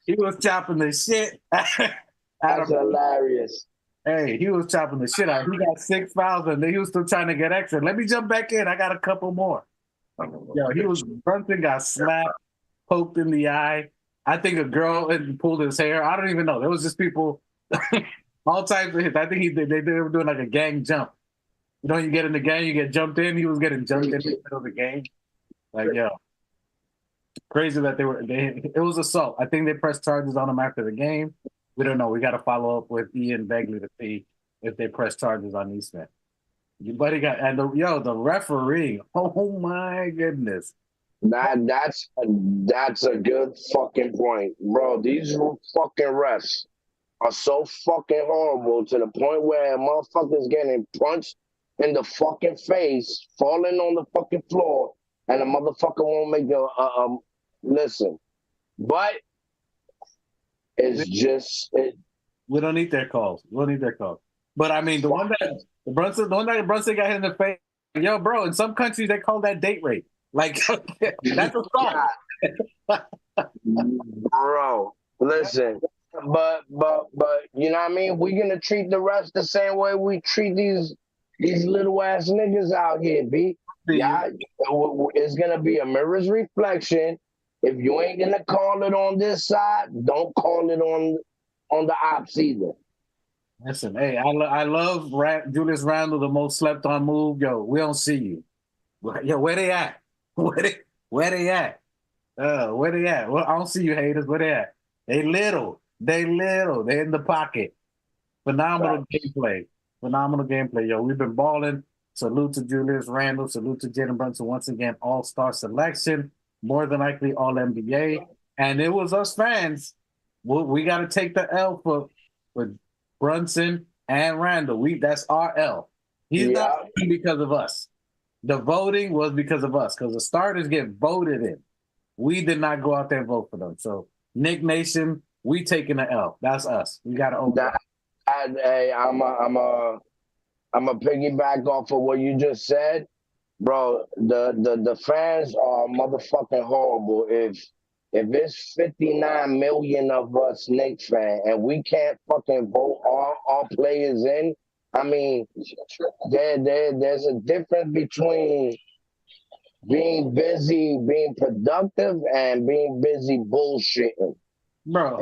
He was chopping the shit. That's hilarious. Hey, he was chopping the shit out. He got 6 fouls and he was still trying to get extra. Let me jump back in. I got a couple more. Brunson got slapped, poked in the eye. I think a girl pulled his hair. I don't even know. There was just people, all types of hits. I think they were doing like a gang jump. You get in the gang, you get jumped in. He was getting jumped in the middle of the game. Like, crazy that it was assault. I think they pressed charges on him after the game. We don't know. We got to follow up with Ian Begley to see if they press charges on Eastman. But the referee. Oh my goodness. That's a good fucking point, bro. These fucking refs are so fucking horrible to the point where a motherfucker's getting punched in the fucking face, falling on the fucking floor, and a motherfucker won't make listen. But It's just We don't need their calls. We don't need their calls. But I mean, the one that Brunson got hit in the face. Yo, bro, in some countries they call that date rape. Like that's assault. bro. Listen, but you know what I mean? We're gonna treat the refs the same way we treat these little ass niggas out here, B. Yeah, it's gonna be a mirror's reflection. If you ain't gonna call it on this side, don't call it on the ops either. Listen, hey, I love Julius Randle, the most slept on move. Yo, we don't see you. Yo, where they at? Where they at? Where they at? Well, I don't see you haters. Where they at? They little. They in the pocket. Phenomenal gameplay. Yo, we've been balling. Salute to Julius Randle. Salute to Jalen Brunson. Once again, all-star selection. More than likely all-NBA. And it was us fans. We got to take the L for Brunson and Randle. That's our L. He's not because of us. The voting was because of us, because the starters get voted in. We did not go out there and vote for them. So, Nick Nation, we taking the L. That's us. We got to own that. Hey, I'm a piggyback off of what you just said, bro. The fans are motherfucking horrible. If it's 59 million of us Knicks fans and we can't fucking vote all players in, I mean, there's a difference between being busy, being productive, and being busy bullshitting. Bro,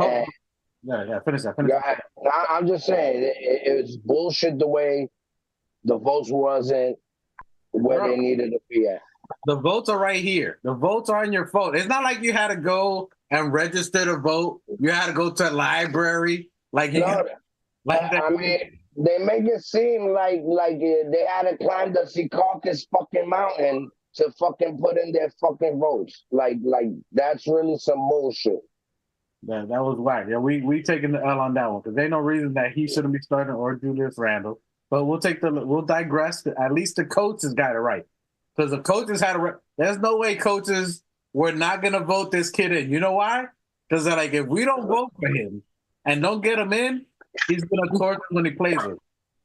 finish that. I'm just saying, it's bullshit the way the votes wasn't where they needed to be at. The votes are right here. The votes are on your phone. It's not like you had to go and register to vote. You had to go to a library. I mean, they make it seem like they had to climb the Secaucus fucking mountain to fucking put in their fucking votes. Like that's really some bullshit. Yeah, that was whack. Yeah, we taking the L on that one because there's no reason that he shouldn't be starting or Julius Randle. But we'll digress. At least the coaches got it right. Because the coaches there's no way coaches were not going to vote this kid in. You know why? Because they're like, if we don't vote for him and don't get him in, he's going to torture when he plays it.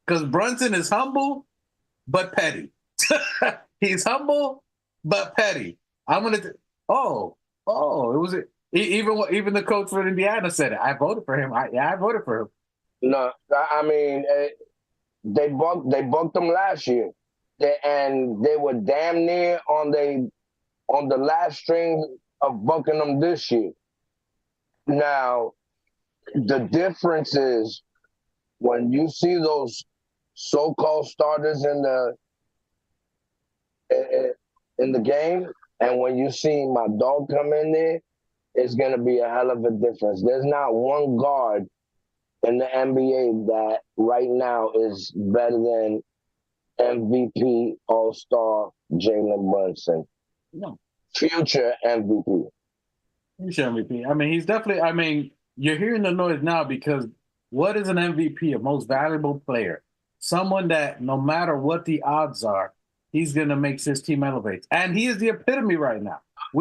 Because Brunson is humble, but petty. He's humble, but petty. I'm going to, it was it. Even the coach for Indiana said it. I voted for him. I voted for him. No, I mean, they bucked them last year. And they were damn near on the last string of bucking them this year. Now, the difference is when you see those so-called starters in the game, and when you see my dog come in there, it's gonna be a hell of a difference. There's not one guard in the NBA that right now is better than MVP All-Star Jalen Brunson. No. Future MVP. Future MVP. I mean, he's definitely, you're hearing the noise now because what is an MVP, a most valuable player? Someone that no matter what the odds are, he's going to make his team elevate. And he is the epitome right now. A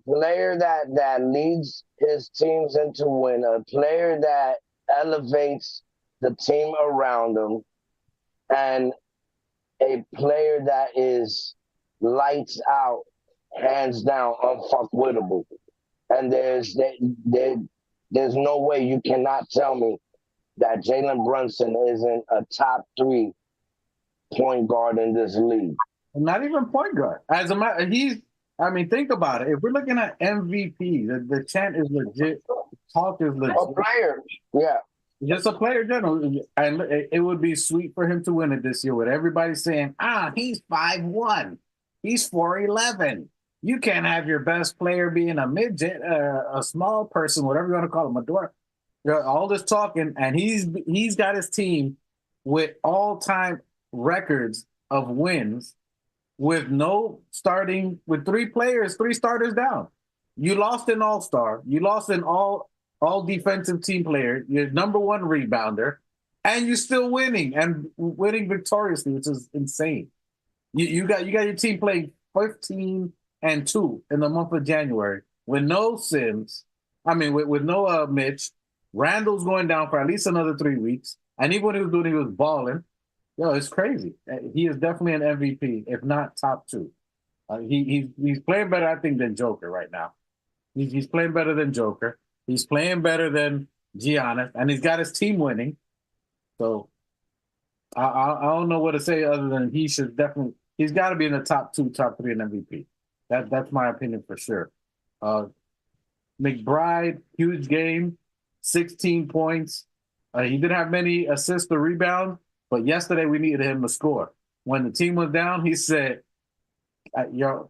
player that leads his teams into win, a player that elevates the team around him, and a player that is lights out, hands down, unfuckwittable. And there's no way you cannot tell me that Jalen Brunson isn't a top 3 point guard in this league. Not even point guard. As a matter, think about it. If we're looking at MVP, the chant is legit. Talk is legit. A player, yeah. Just a player general. And it would be sweet for him to win it this year with everybody saying, he's 5'1". He's 4'11". You can't have your best player being a midget, a small person, whatever you want to call him, a dwarf. All this talking, and he's got his team with all-time records of wins with with 3 starters down. You lost an all-star. You lost an all defensive team player, your number 1 rebounder, and you're still winning and winning victoriously, which is insane. You got your team playing 15-2 in the month of January with no Sims, I mean, with no Mitch, Randall's going down for at least another 3 weeks. And even when he was doing, he was balling. Yo, it's crazy. He is definitely an MVP, if not top two. He's playing better, I think, than Joker right now. He's playing better than Joker. He's playing better than Giannis, and he's got his team winning. So I don't know what to say other than he's got to be in the top two, top three in MVP. That's my opinion for sure. McBride, huge game, 16 points. He didn't have many assists or rebounds, but yesterday we needed him to score. When the team was down, he said, "Yo,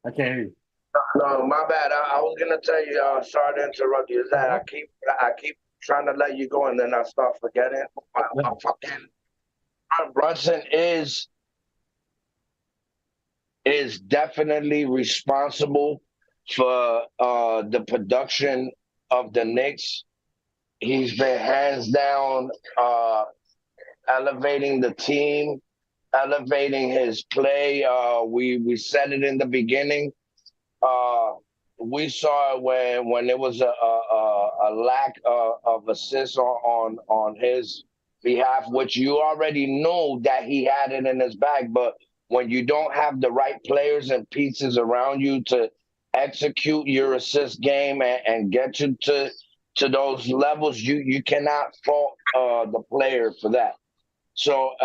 I can't hear you." No, my bad. I was gonna tell you. Sorry to interrupt you. Is that I keep trying to let you go, and then I start forgetting. Fucking Brunson is definitely responsible for the production of the Knicks. He's been hands down elevating the team, elevating his play. We said it in the beginning. We saw it when there was a lack of assists on his behalf, which you already know that he had it in his bag. But when you don't have the right players and pieces around you to execute your assist game and get you to those levels, you cannot fault the player for that. So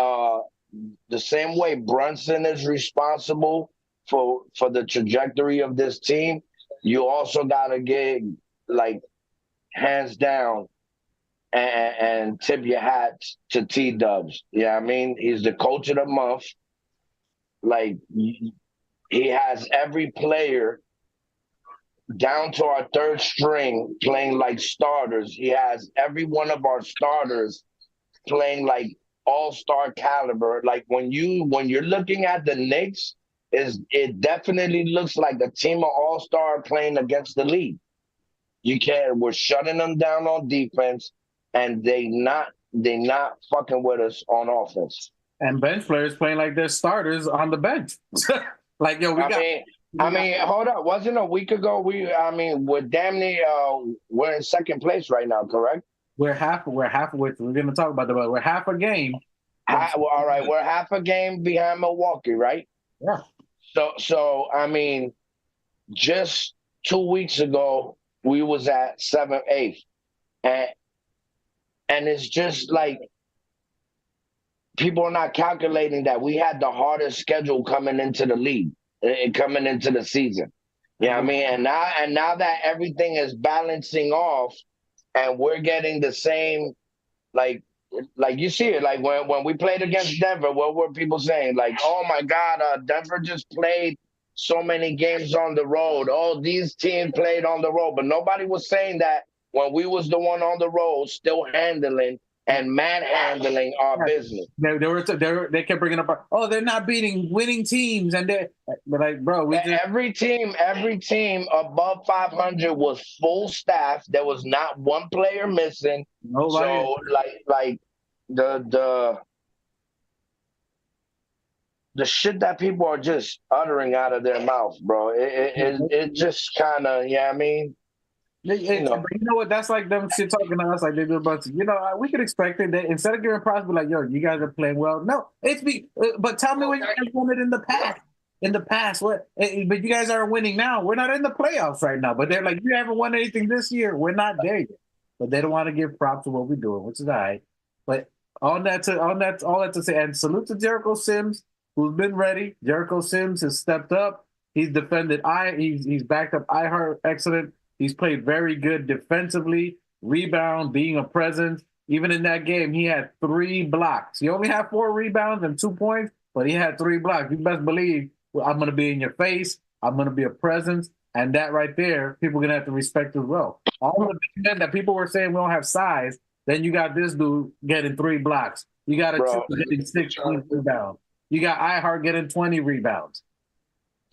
the same way Brunson is responsible for the trajectory of this team, you also gotta get like hands down and tip your hat to T Dubs. Yeah, I mean, he's the coach of the month. Like he has every player down to our third string playing like starters. He has every one of our starters playing like all-star caliber. Like when you're looking at the Knicks, it definitely looks like a team of all-star playing against the league. We're shutting them down on defense, and they not fucking with us on offense. And bench players playing like they're starters on the bench. Like, yo, I mean, hold up. Wasn't a week ago we're damn near we're in second place right now, correct? We're half we're gonna talk about we're half a game. All right, we're half a game behind Milwaukee, right? Yeah. So I mean, just 2 weeks ago we was at 7th, 8th. And it's just like people are not calculating that we had the hardest schedule coming into the league and coming into the season. You know what I mean? And now that everything is balancing off and we're getting the same, like you see it, like when we played against Denver, what were people saying? Like, oh my God, Denver just played so many games on the road. Oh, these teams played on the road. But nobody was saying that when we was the one on the road still handling and manhandling our business. They kept bringing up, oh, they're not beating winning teams, and but like, bro, every team above 500 was full staff. There was not one player missing. Nobody. So like the shit that people are just uttering out of their mouth, bro. It just kind of, yeah, I mean. You know what? That's like them shit talking to us like they do a bunch of, we could expect it. That instead of giving props, be like, yo, you guys are playing well. No, it's me. But tell me what you guys wanted in the past. In the past, what? But you guys aren't winning now. We're not in the playoffs right now. But they're like, you haven't won anything this year. We're not there yet. But they don't want to give props to what we're doing, which is all right. But all that to say, and salute to Jericho Sims, who's been ready. Jericho Sims has stepped up. He's defended. He's backed up iHeart. Excellent. He's played very good defensively, rebound, being a presence. Even in that game, he had 3 blocks. He only had 4 rebounds and 2 points, but he had 3 blocks. You best believe, I'm going to be in your face. I'm going to be a presence. And that right there, people are going to have to respect as well. All the men that people were saying we don't have size, then you got this dude getting 3 blocks. You got a Chip getting 16 rebounds. You got iHeart getting 20 rebounds.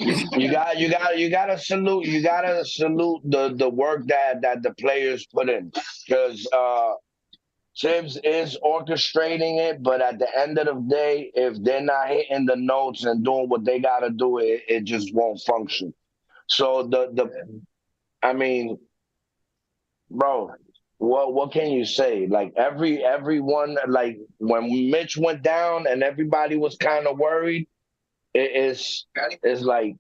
You gotta salute the work that the players put in, because Tibbs is orchestrating it, but at the end of the day, if they're not hitting the notes and doing what they gotta do, it just won't function. So I mean, bro. What can you say? Like everyone, like when Mitch went down and everybody was kind of worried. It's like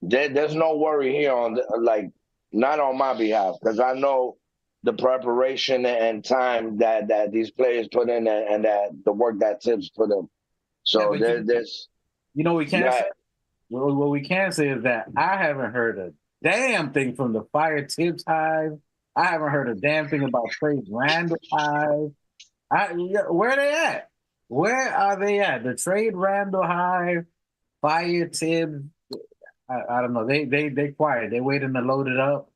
there's no worry here on like not on my behalf because I know the preparation and time that these players put in and that the work that Tibbs put in. So but there's we can't yeah, say. Well, what we can say is that I haven't heard a damn thing from the Fire Tips Hive. I haven't heard a damn thing about Trade Randall Hive. Where are they at? Where are they at? The Trade Randall Hive, Fire Tibbs. I don't know. They quiet. They waiting to load it up.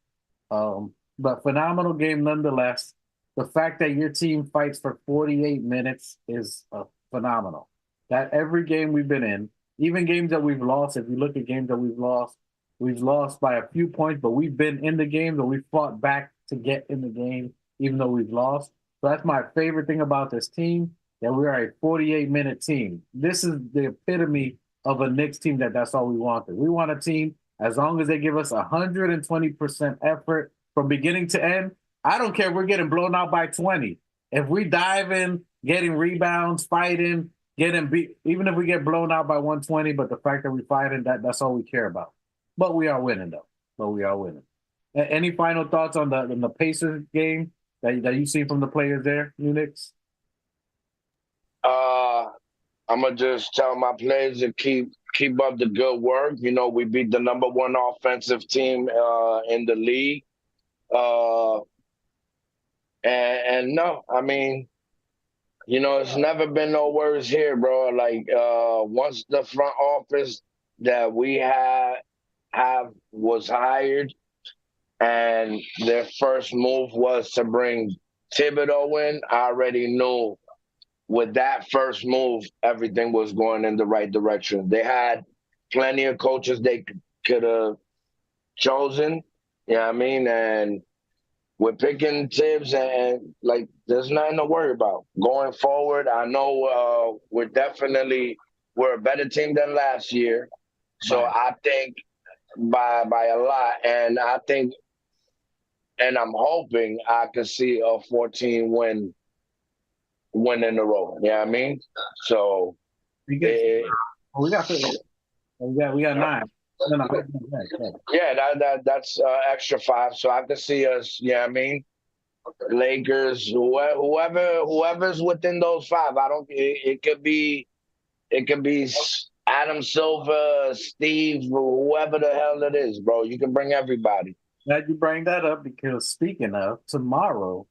But phenomenal game nonetheless. The fact that your team fights for 48 minutes is phenomenal. That every game we've been in, even games that we've lost, if you look at games that we've lost by a few points, but we've been in the game and we fought back to get in the game, even though we've lost. So that's my favorite thing about this team, that we are a 48-minute team. This is the epitome of a Knicks team that's all we wanted. We want a team, as long as they give us 120% effort from beginning to end. I don't care if we're getting blown out by 20. If we dive in, getting rebounds, fighting, getting beat, even if we get blown out by 120, but the fact that we fighting, that's all we care about. But we are winning, though. Any final thoughts on the Pacers game that you see from the players there, Knicks? I'm gonna just tell my players to keep up the good work. You know, we beat the number one offensive team in the league. Uh, and no, I mean, you know, it's never been no worries here, bro. Like once the front office that we have was hired, and their first move was to bring Thibodeau in, I already knew with that first move, everything was going in the right direction. They had plenty of coaches they could have chosen. You know what I mean? And we're picking Tibbs, and like, there's nothing to worry about going forward. I know we're a better team than last year, so Right. I think by a lot, and I think, and I'm hoping I could see a 14 win in a row. You know what I mean? So We got we got nine. No, yeah, that's extra five. So I could see us. Yeah, I mean, Lakers, whoever's within those five. I don't. It could be Adam Silver, Steve, whoever the hell it is, bro. You can bring everybody. Glad you bring that up because speaking of tomorrow,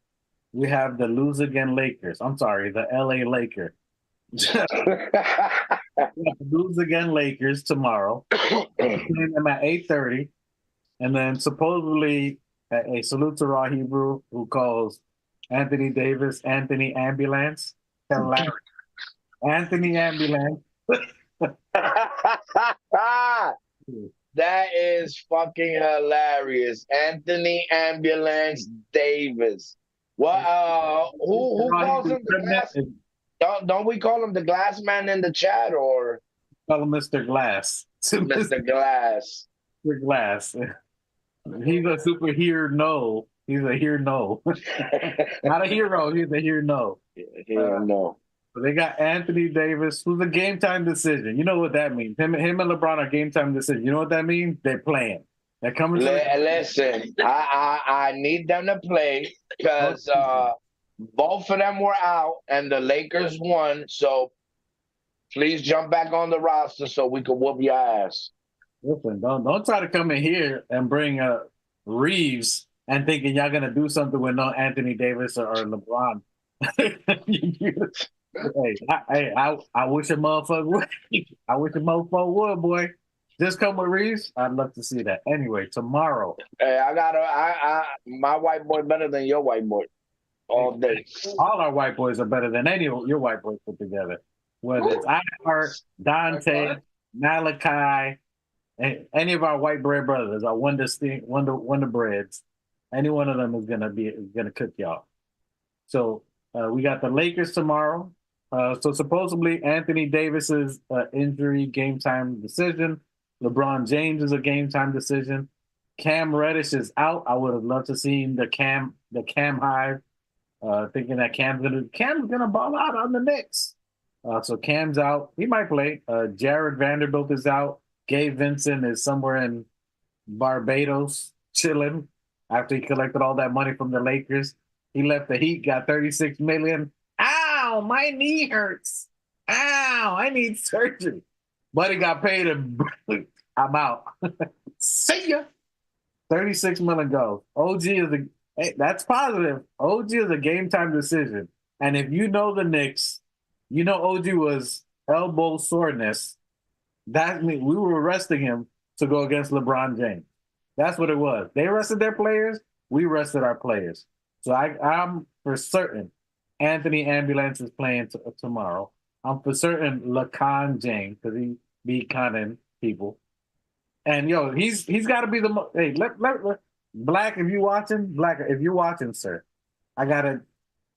we have the lose again Lakers. I'm sorry, the LA Lakers. Lose again Lakers tomorrow. Playing them at 8:30, and then supposedly a salute to Raw Hebrew who calls Anthony Davis Anthony Ambulance. Hilarious. Anthony Ambulance. That is fucking hilarious. Anthony Ambulance Davis. What who calls him the glass? Don't we call him the glass man in the chat, or Call him Mr. Glass. Mr. Glass? Mr. Glass. He's a superhero. No, he's a hero. No, not a hero. He's a hero. No. No. So they got Anthony Davis, who's a game time decision. You know what that means? Him and LeBron are game time decision. You know what that means? They're playing. They're coming. Listen, I need them to play because both of them were out and the Lakers won. So please jump back on the roster so we can whoop your ass. Listen, don't try to come in here and bring Reeves and thinking y'all gonna do something with no Anthony Davis or LeBron. Hey, I wish a motherfucker would. I wish a motherfucker would, boy. Just come with Reeves. I'd love to see that. Anyway, tomorrow. Hey, my white boy better than your white boy all day. All our white boys are better than any of your white boys put together. Whether it's Iheart, Dante, Malachi, any of our white bread brothers, our Wonder Breads, any one of them is gonna cook y'all. So we got the Lakers tomorrow. So supposedly Anthony Davis's injury game time decision. LeBron James is a game time decision. Cam Reddish is out. I would have loved to see the Cam Hive, thinking that Cam's gonna ball out on the Knicks. So Cam's out. He might play. Jared Vanderbilt is out. Gabe Vincent is somewhere in Barbados chilling after he collected all that money from the Lakers. He left the Heat, got $36 million. Ow, my knee hurts. Ow, I need surgery. But he got paid and I'm out. See ya. 36 million goes. That's positive. OG is a game time decision. And if you know the Knicks, you know OG was elbow soreness. That means we were arresting him to go against LeBron James. That's what it was. They arrested their players. We arrested our players. So I'm for certain Anthony Ambulance is playing tomorrow. I'm for certain Lacan James because he be conning people. And he's got to be the most. Hey, let Black, if you watching, sir, I gotta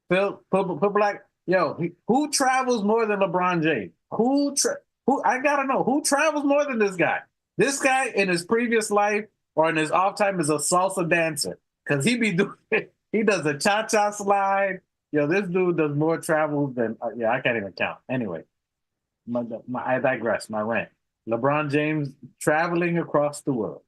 put Black. Who travels more than LeBron James? Who I gotta know who travels more than this guy. This guy in his previous life or in his off time is a salsa dancer because he does a cha-cha slide. This dude does more travels than I can't even count. Anyway, I digress. My rant. LeBron James traveling across the world.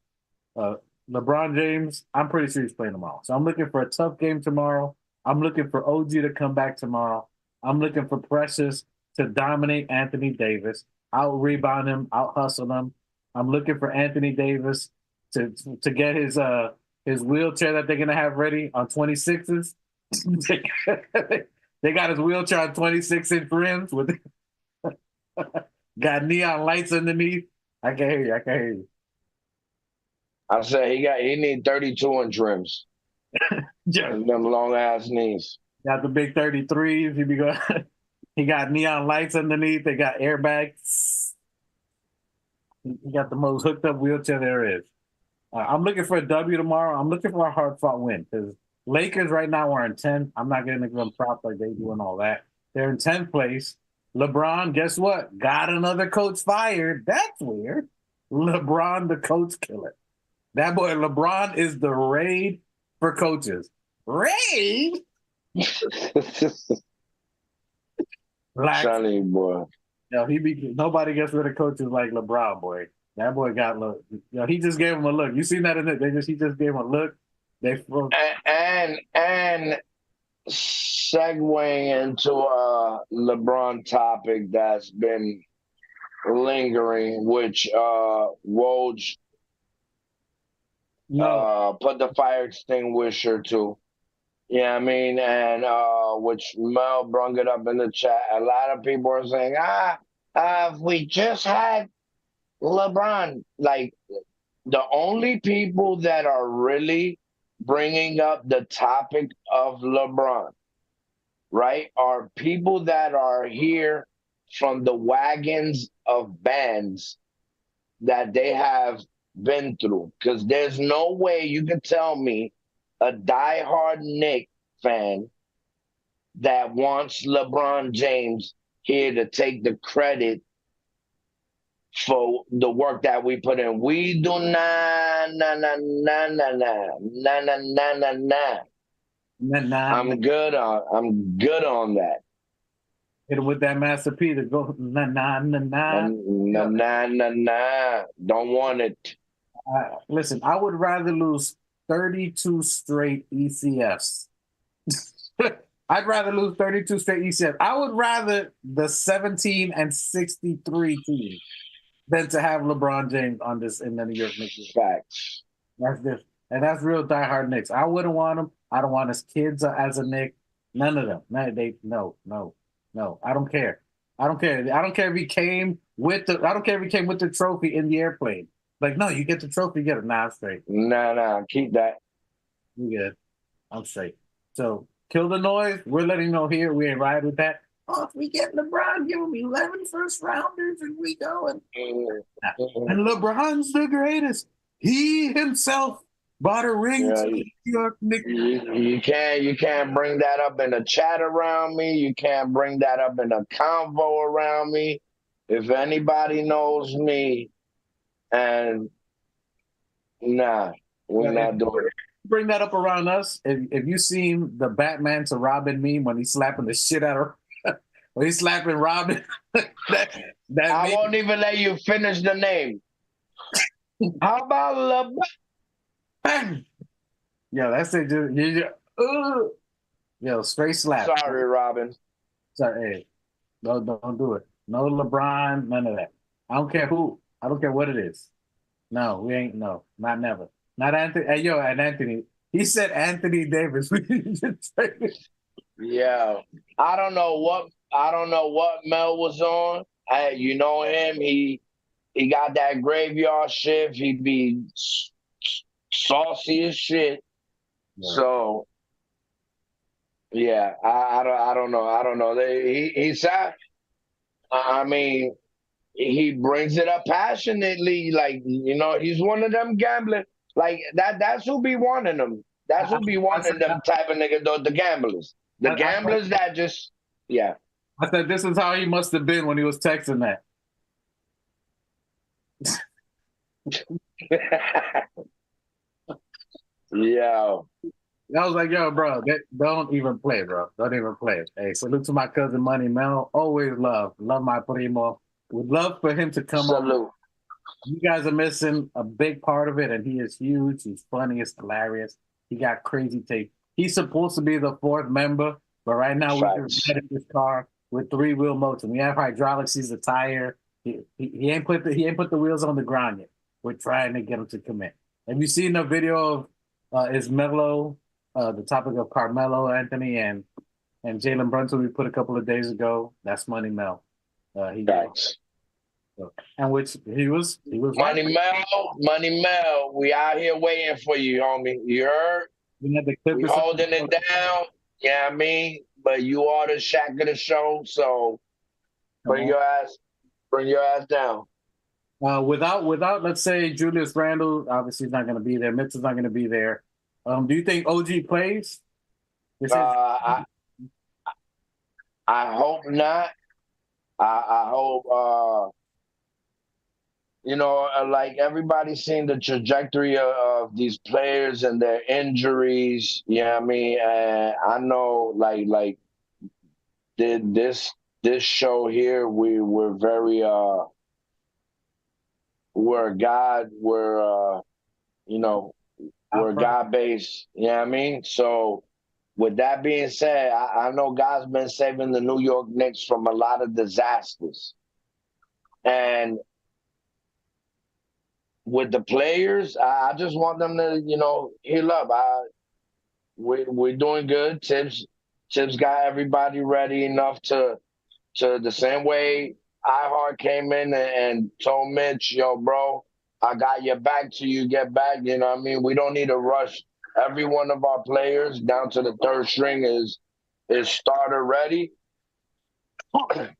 LeBron James, I'm pretty sure he's playing tomorrow. So I'm looking for a tough game tomorrow. I'm looking for OG to come back tomorrow. I'm looking for Precious to dominate Anthony Davis, out rebound him, out hustle him. I'm looking for Anthony Davis to get his wheelchair that they're gonna have ready on 26s. They got his wheelchair on 26-inch rims with got neon lights underneath. I can hear you. I said he need 32-inch rims. Yeah. Them long ass knees. Got the big 33s. He got neon lights underneath. They got airbags. He got the most hooked up wheelchair there is. I'm looking for a W tomorrow. I'm looking for a hard fought win because Lakers right now are in 10th. I'm not going to give them props like they do and all that. They're in 10th place. LeBron, guess what? Got another coach fired. That's weird. LeBron, the coach killer. That boy, LeBron is the raid for coaches. Raid? Johnny boy. Nobody gets rid of coaches like LeBron, boy. That boy got look. He just gave him a look. You seen that in it? He just gave him a look. And segueing into a LeBron topic that's been lingering, which Woj put the fire extinguisher to. Yeah, I mean, and which Mel brung it up in the chat. A lot of people are saying, if we just had LeBron, like the only people that are really bringing up the topic of LeBron, right, are people that are here from the wagons of bands that they have been through. Because there's no way you can tell me a diehard Knicks fan that wants LeBron James here to take the credit for the work that we put in. We do nah. I'm good on that. Hit him with that Master P to go nah. Don't want it. Listen, I would rather lose 32 straight ECFs. I'd rather lose 32 straight ECFs. I would rather the 17-63 team than to have LeBron James on this in the New York Knicks. Facts. That's different. And that's real diehard Knicks. I wouldn't want him. I don't want his kids as a Knick. None of them. No. I don't care. I don't care if he came with the trophy in the airplane. Like, no, you get the trophy, you get it. Nah, I'm straight. Nah, keep that. You good. I'm straight. So kill the noise. We're letting you know here. We ain't ride with that. Oh, if we get LeBron, give him 11 first rounders and we go. And LeBron's the greatest. He himself bought a ring to the New York Knicks. You can't bring that up in a chat around me. You can't bring that up in a convo around me. If anybody knows me, and nah, We're not doing it. Bring that up around us. If you seen the Batman to Robin meme when he's slapping the shit out of when he's slapping Robin, that I meme, won't even let you finish the name. How about bang! Yo, that's it. Yo, straight slap. Sorry, Robin. Sorry, hey, don't do it. No LeBron, none of that. I don't care who. I don't care what it is. No, we ain't. No, not never. Not Anthony. Hey, yo, and Anthony. He said Anthony Davis. Yeah, I don't know what Mel was on. You know him. He got that graveyard shift. He be saucy as shit. Yeah. So yeah, I don't know. He said. I mean, he brings it up passionately. Like, he's one of them gambling. Like that's who be wanting them. That's who be wanting them type of nigga, the gamblers. The gamblers that just, yeah. I said this is how he must have been when he was texting that. Yeah. I was like, yo, bro, don't even play, bro. Don't even play. Hey, salute to my cousin Money Mel. Always love my primo. Would love for him to come on. Salute. You guys are missing a big part of it, and he is huge. He's funny. He's hilarious. He got crazy tape. He's supposed to be the fourth member, but right now we're just getting this car with 3-wheel motor. We have hydraulics. He's a tire. He ain't put the wheels on the ground yet. We're trying to get him to commit. Have you seen the video of is Melo? The topic of Carmelo Anthony and Jalen Brunson we put a couple of days ago. That's Money Mel. Thanks. And which he was Money Mel. We out here waiting for you, homie. You heard? We holding it down. Yeah, I mean, but you are the Shaq of the show, so bring your ass down. Without let's say Julius Randle, obviously he's not going to be there. Mitchell's not going to be there. Do you think OG plays? I hope not. I hope like everybody's seen the trajectory of these players and their injuries. You know what I mean? And I know like this show here, we're very we're God based, you know what I mean? So with that being said, I know God's been saving the New York Knicks from a lot of disasters. And with the players, I just want them to, heal up. We're doing good. Tibbs got everybody ready enough to the same way iHeart came in and told Mitch, yo, bro, I got your back till you get back. You know what I mean? We don't need to rush. Every one of our players down to the third string is starter ready. I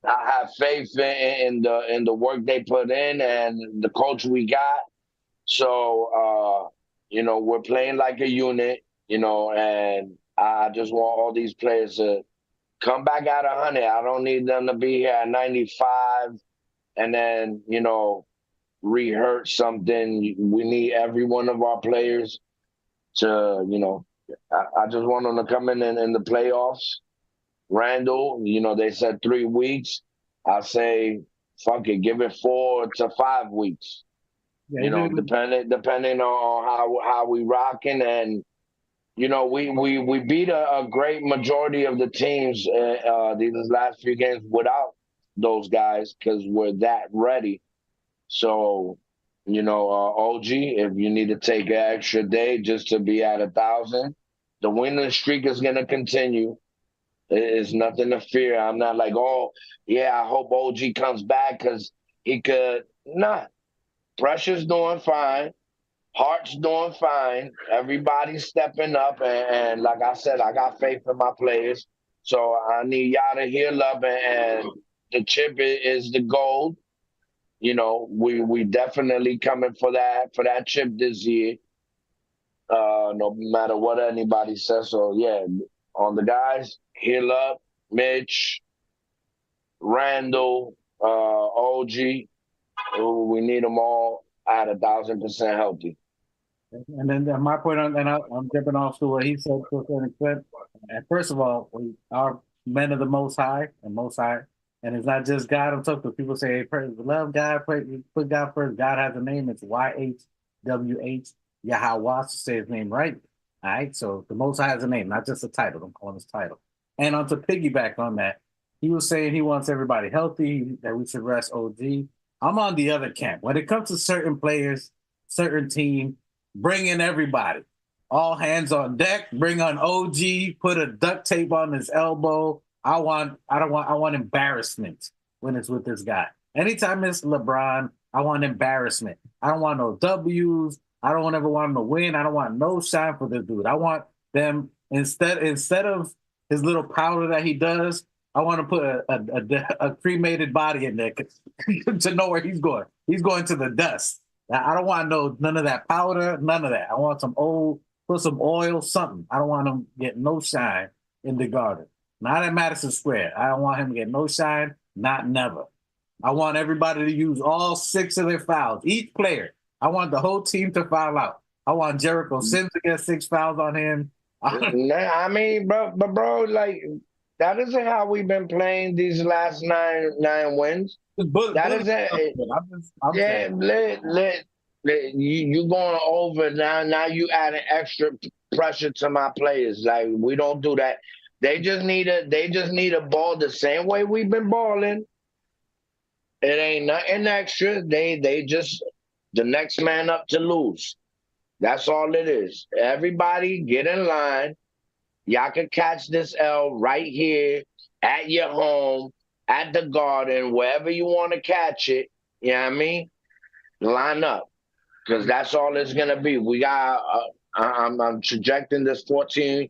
have faith in the work they put in and the coach we got. So we're playing like a unit, and I just want all these players to come back at 100. I don't need them to be here at 95 and then, re-hurt something. We need every one of our players to, I just want them to come in the playoffs. Randall, they said 3 weeks. I say, fuck it, give it 4 to 5 weeks. Yeah, depending on how we rocking. And we beat a great majority of the teams these last few games without those guys because we're that ready. So, OG, if you need to take an extra day just to be at 1,000, the winning streak is going to continue. It's nothing to fear. I'm not like, oh, yeah, I hope OG comes back because he could. Nah. Pressure's doing fine. Hart's doing fine. Everybody's stepping up. And like I said, I got faith in my players. So I need y'all to heal up. And the chip is the gold. We definitely coming for that chip this year. No matter what anybody says. So, yeah, on the guys, heal up. Mitch, Randall, OG. We need them all at 1,000% healthy. And then my point on, and I'm jumping off to what he said to a certain extent. And first of all, we are men of the Most High and Most High, and it's not just God. I'm talking to people say, hey, love God, put God first. God has a name. It's YHWH Yahweh. Say his name right. All right. So the Most High has a name, not just a title. I'm calling his title. And on to piggyback on that, he was saying he wants everybody healthy, that we should rest OG. I'm on the other camp. When it comes to certain players, certain team, bring in everybody. All hands on deck. Bring on OG. Put a duct tape on his elbow. I want embarrassment when it's with this guy. Anytime it's LeBron, I want embarrassment. I don't want no W's. I don't ever want him to win. I don't want no shine for this dude. I want them instead of his little powder that he does. I want to put a cremated body in there to know where he's going. He's going to the dust. I don't want none of that powder, none of that. I want put some oil, something. I don't want him get no shine in the Garden. Not at Madison Square. I don't want him to get no shine, not never. I want everybody to use all 6 of their fouls, each player. I want the whole team to foul out. I want Jericho Sims to get 6 fouls on him. I mean, bro, like that isn't how we've been playing these last nine wins. That isn't. You going over now. Now you adding extra pressure to my players. Like we don't do that. They just need a ball the same way we've been balling. It ain't nothing extra. They just the next man up to lose. That's all it is. Everybody get in line. Y'all can catch this L right here at your home, at the Garden, wherever you want to catch it. You know what I mean? Line up. Because that's all it's going to be. We got, I'm projecting this 14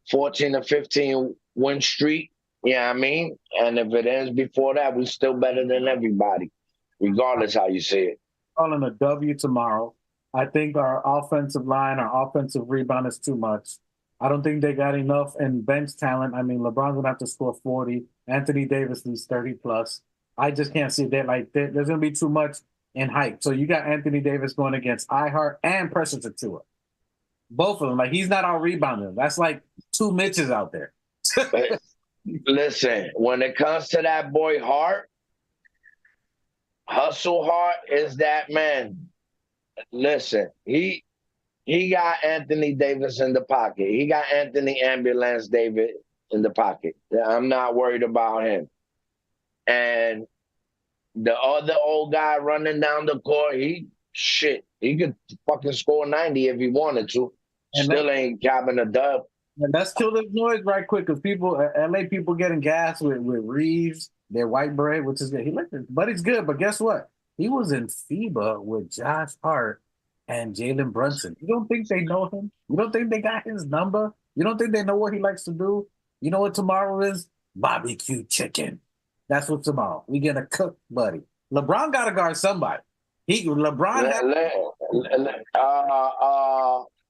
to 15 win streak. You know what I mean? And if it ends before that, we're still better than everybody, regardless how you see it. Calling a W tomorrow. I think our offensive line, our offensive rebound is too much. I don't think they got enough in bench talent. I mean, LeBron's going to have to score 40. Anthony Davis needs 30 plus. I just can't see that. Like, there's going to be too much in hype. So you got Anthony Davis going against iHeart and Precious Atua. Both of them. Like, he's not out rebounding. That's like 2 Mitches out there. Listen, when it comes to that boy Hart, Hustle Hart is that man. Listen, he got Anthony Davis in the pocket. He got Anthony Ambulance Davis in the pocket. I'm not worried about him. And the other old guy running down the court, he could fucking score 90 if he wanted to. And still ain't capping a dub. And let's kill this noise right quick, because LA people getting gas with Reeves, their white bread, which is good. But he's good. But guess what? He was in FIBA with Josh Hart and Jalen Brunson. You don't think they know him? You don't think they got his number? You don't think they know what he likes to do? You know what tomorrow is? Barbecue chicken. That's what tomorrow. We gonna cook, buddy. LeBron got to guard somebody.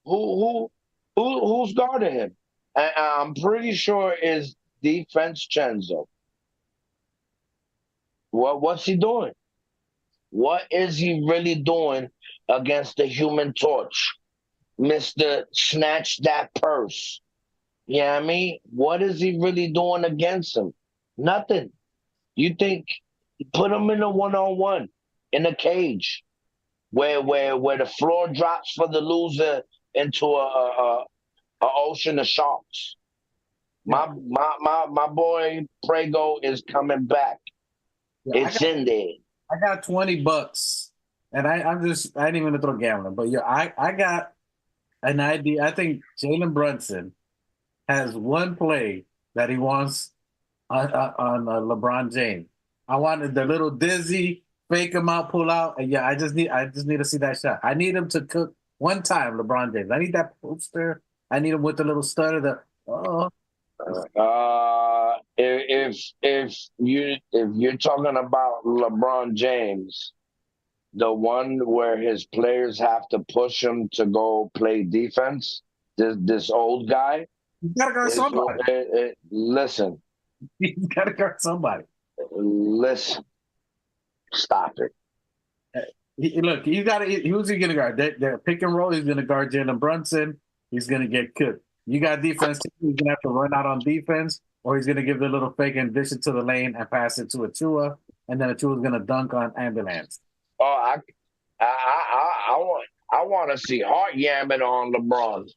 Who's guarding him? I'm pretty sure it's defense Chenzo. What's he doing? What is he really doing against the Human Torch? Mr. Snatch That Purse. You know what I mean? What is he really doing against him? Nothing. You think, put him in a one-on-one, in a cage, where the floor drops for the loser into a ocean of sharks. My boy Prego is coming back. Yeah, it's in there. I got $20, and I ain't even gonna throw gambling, but I got an idea. I think Jalen Brunson has one play that he wants on LeBron James. I wanted the little dizzy, fake him out, pull out, and I just need to see that shot. I need him to cook one time, LeBron James. I need that poster. I need him with the little stutter. If you're talking about LeBron James, the one where his players have to push him to go play defense, this old guy. He's got to guard somebody. Listen. He's got to guard somebody. Listen. Stop it. Look, you got to. Who's he going to guard? That pick and roll. He's going to guard Jalen Brunson. He's going to get cooked. You got defense. He's going to have to run out on defense, or he's going to give the little fake and dish it to the lane and pass it to Achua, and then Achua's going to dunk on Ambulance. Oh, I want to see Hart yamming on LeBron.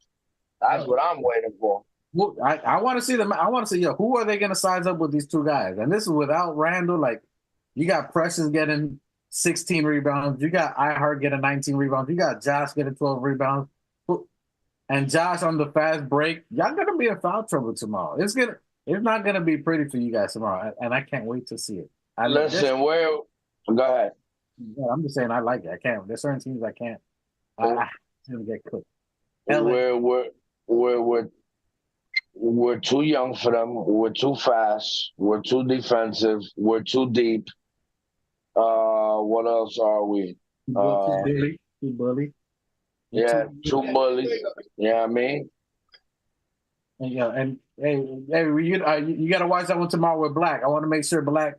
That's what I'm waiting for. Well, I want to see them. I want to see, who are they going to size up with these two guys? And this is without Randall. Like, you got Precious getting 16 rebounds. You got iHeart getting 19 rebounds. You got Josh getting 12 rebounds. And Josh on the fast break. Y'all going to be in foul trouble tomorrow. It's not going to be pretty for you guys tomorrow. And I can't wait to see it. Go ahead. Yeah, I'm just saying I like it. I can't. There's certain teams I can't. I'm going to get cooked. We're too young for them. We're too fast. We're too defensive. We're too deep. What else are we? Too bully. Yeah, too bully. Yeah, I mean. And hey, you got to watch that one tomorrow with Black. I want to make sure Black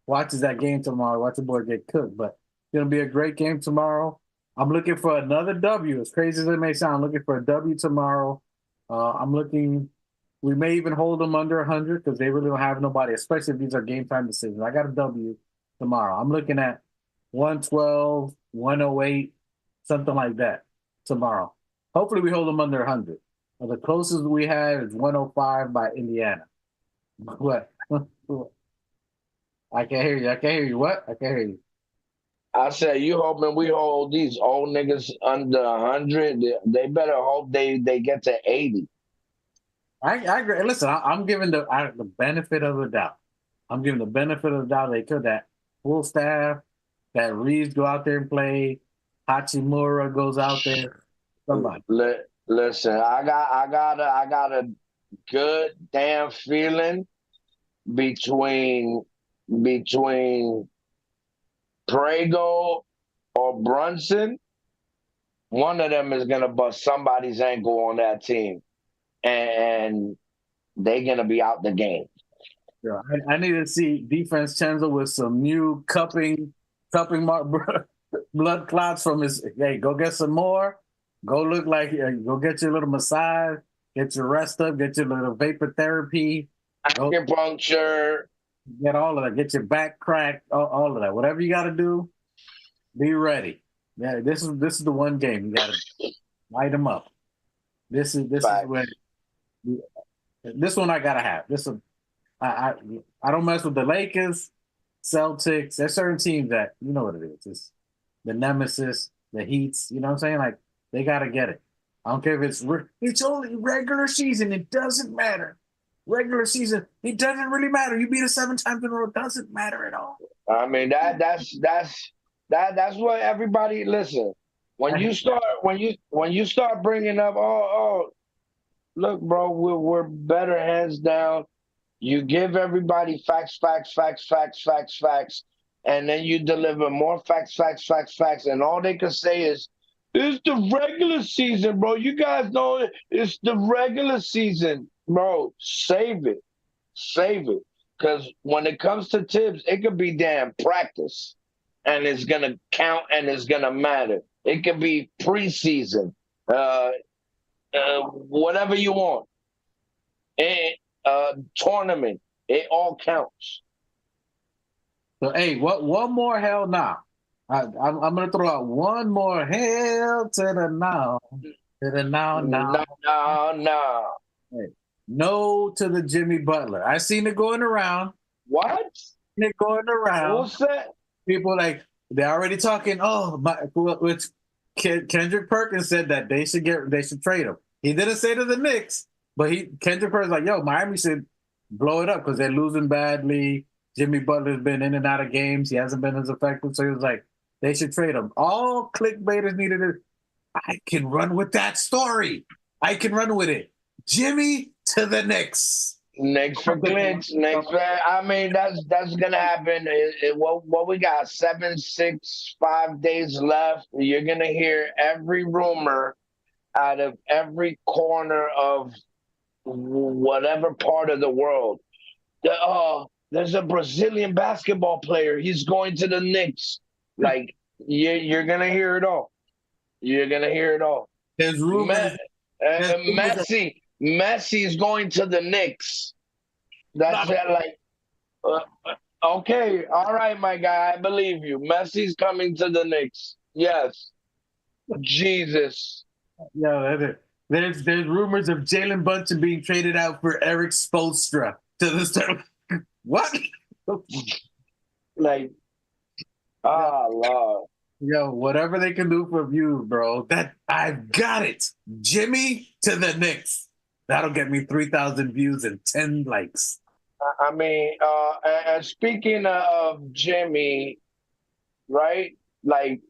watches that game tomorrow. Watch the boy get cooked. But it's going to be a great game tomorrow. I'm looking for another W. As crazy as it may sound, I'm looking for a W tomorrow. We may even hold them under 100 because they really don't have nobody, especially if these are game time decisions. I got a W tomorrow. I'm looking at 112, 108, something like that tomorrow. Hopefully we hold them under 100. The closest we have is 105 by Indiana. What? I can't hear you. What? I can't hear you. I said, you hoping we hold these old niggas under 100? They better hope they get to 80. I agree. Listen, I'm giving the benefit of the doubt. I'm giving the benefit of the doubt they could. That full staff, that Reeves go out there and play, Hachimura goes out there. Somebody. Listen, I got a good damn feeling between Prego or Brunson. One of them is gonna bust somebody's ankle on that team, and they're gonna be out the game. Yeah, I need to see defense Chenzo with some new cupping blood clots from his. Hey, go get some more. Go look like go get your little massage. Get your rest up. Get your little vapor therapy. Acupuncture. Get all of that. Get your back cracked. All of that. Whatever you got to do, be ready. Yeah, this is the one game you got to light them up. This is where this one I gotta have. I don't mess with the Lakers, Celtics. There's certain teams that you know what it is. It's the nemesis, the Heats. You know what I'm saying? Like they gotta get it. I don't care if it's only regular season. It doesn't matter. Regular season, it doesn't really matter. You beat us 7 times in a row. It doesn't matter at all. I mean that's what everybody listen. When you start bringing up, look, bro, we're better hands down. You give everybody facts, and then you deliver more facts, and all they can say is, it's the regular season, bro. You guys know it's the regular season, bro. Save it. Because when it comes to Tibbs, it could be damn practice, and it's going to count, and it's going to matter. It could be preseason, whatever you want. Tournament, it all counts. So, hey, one more hell now. I'm going to throw out one more hell to the now. To the now. No. Hey, no to the Jimmy Butler. I seen it going around. What? It going around. What's that? People they're already talking. Which Kendrick Perkins said that they should trade him. He didn't say to the Knicks, but Kendrick Perkins like, yo, Miami should blow it up because they're losing badly. Jimmy Butler's been in and out of games. He hasn't been as effective. So he was like, they should trade him. All clickbaiters needed it. I can run with that story. I can run with it. Jimmy to the Knicks. Knicks for clicks. I mean, that's gonna happen. What we got? 7, 6, 5 days left. You're gonna hear every rumor out of every corner of whatever part of the world. There's a Brazilian basketball player. He's going to the Knicks. Like You're gonna hear it all. You're gonna hear it all. There's rumors. Messi is going to the Knicks. That's it. Like, okay, all right, my guy, I believe you. Messi's coming to the Knicks. Yes. Jesus. Yeah, there's rumors of Jalen Brunson being traded out for Eric Spoelstra to this time. What? Like, Lord. Yo, whatever they can do for views, bro. That I've got it. Jimmy to the Knicks. That'll get me 3,000 views and 10 likes. I mean, and speaking of Jimmy, right? Like,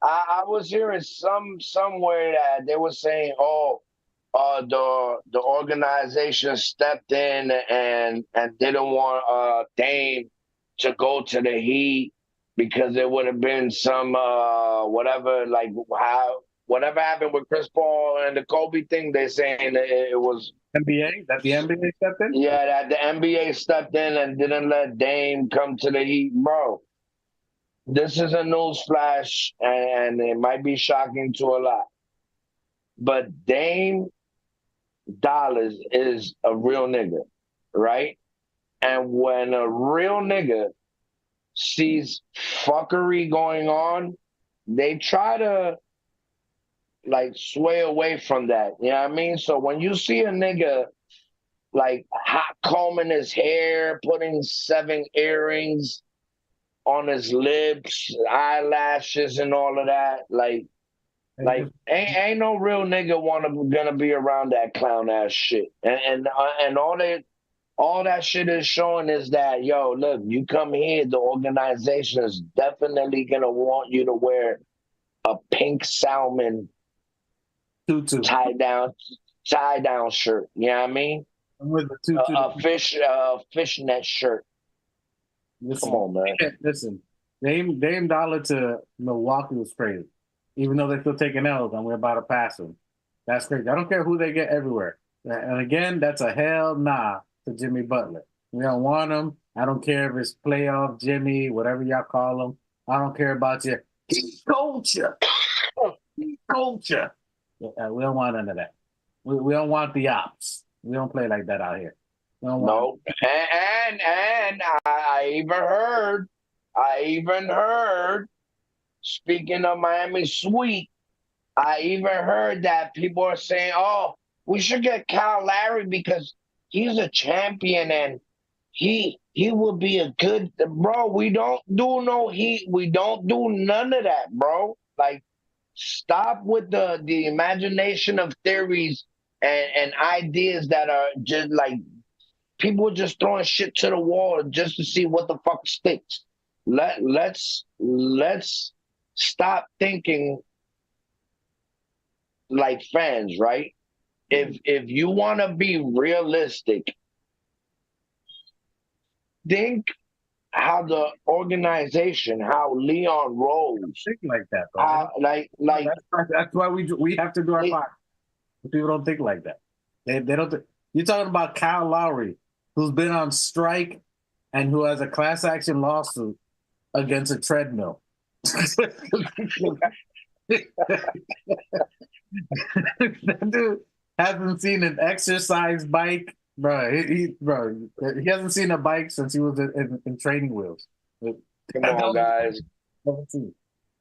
I was hearing somewhere that they were saying, the organization stepped in and didn't want Dame to go to the Heat because there would have been some whatever happened with Chris Paul and the Kobe thing. They're saying that it was NBA? That the NBA stepped in? Yeah, that the NBA stepped in and didn't let Dame come to the Heat, bro. This is a news flash, and it might be shocking to a lot. But Dame Dollars is a real nigga, right? And when a real nigga sees fuckery going on, they try to like sway away from that. You know what I mean? So when you see a nigga like hot combing his hair, putting 7 earrings on his lips, eyelashes, and all of that, like ain't no real nigga gonna be around that clown ass shit. And all that shit is showing is that, yo, look, you come here, the organization is definitely gonna want you to wear a pink salmon Tutu. tie down shirt. You know what I mean? With the tutu. A fishnet shirt. Listen, Come on, man. Listen, Dame Dollar to Milwaukee was crazy. Even though they're still taking L's and we're about to pass them. That's crazy. I don't care who they get everywhere. And again, that's a hell nah to Jimmy Butler. We don't want him. I don't care if it's playoff Jimmy, whatever y'all call him. I don't care about your culture. Culture. We don't want none of that. We don't want the ops. We don't play like that out here. No. And I even heard, speaking of Miami Sweet, I even heard that people are saying, oh, we should get Kyle Lowry because he's a champion and he will be a good bro. We don't do no Heat. We don't do none of that, bro. Like, stop with the imagination of theories and ideas that are just like people just throwing shit to the wall just to see what the fuck sticks. Let's stop thinking like fans, right? If you want to be realistic, think how the organization, how Leon rolls, think like that, bro. That's why we have to do our part. People don't think like that. They don't. You're talking about Kyle Lowry, who's been on strike and who has a class action lawsuit against a treadmill. That dude hasn't seen an exercise bike, bro. He hasn't seen a bike since he was in training wheels. Come on, guys.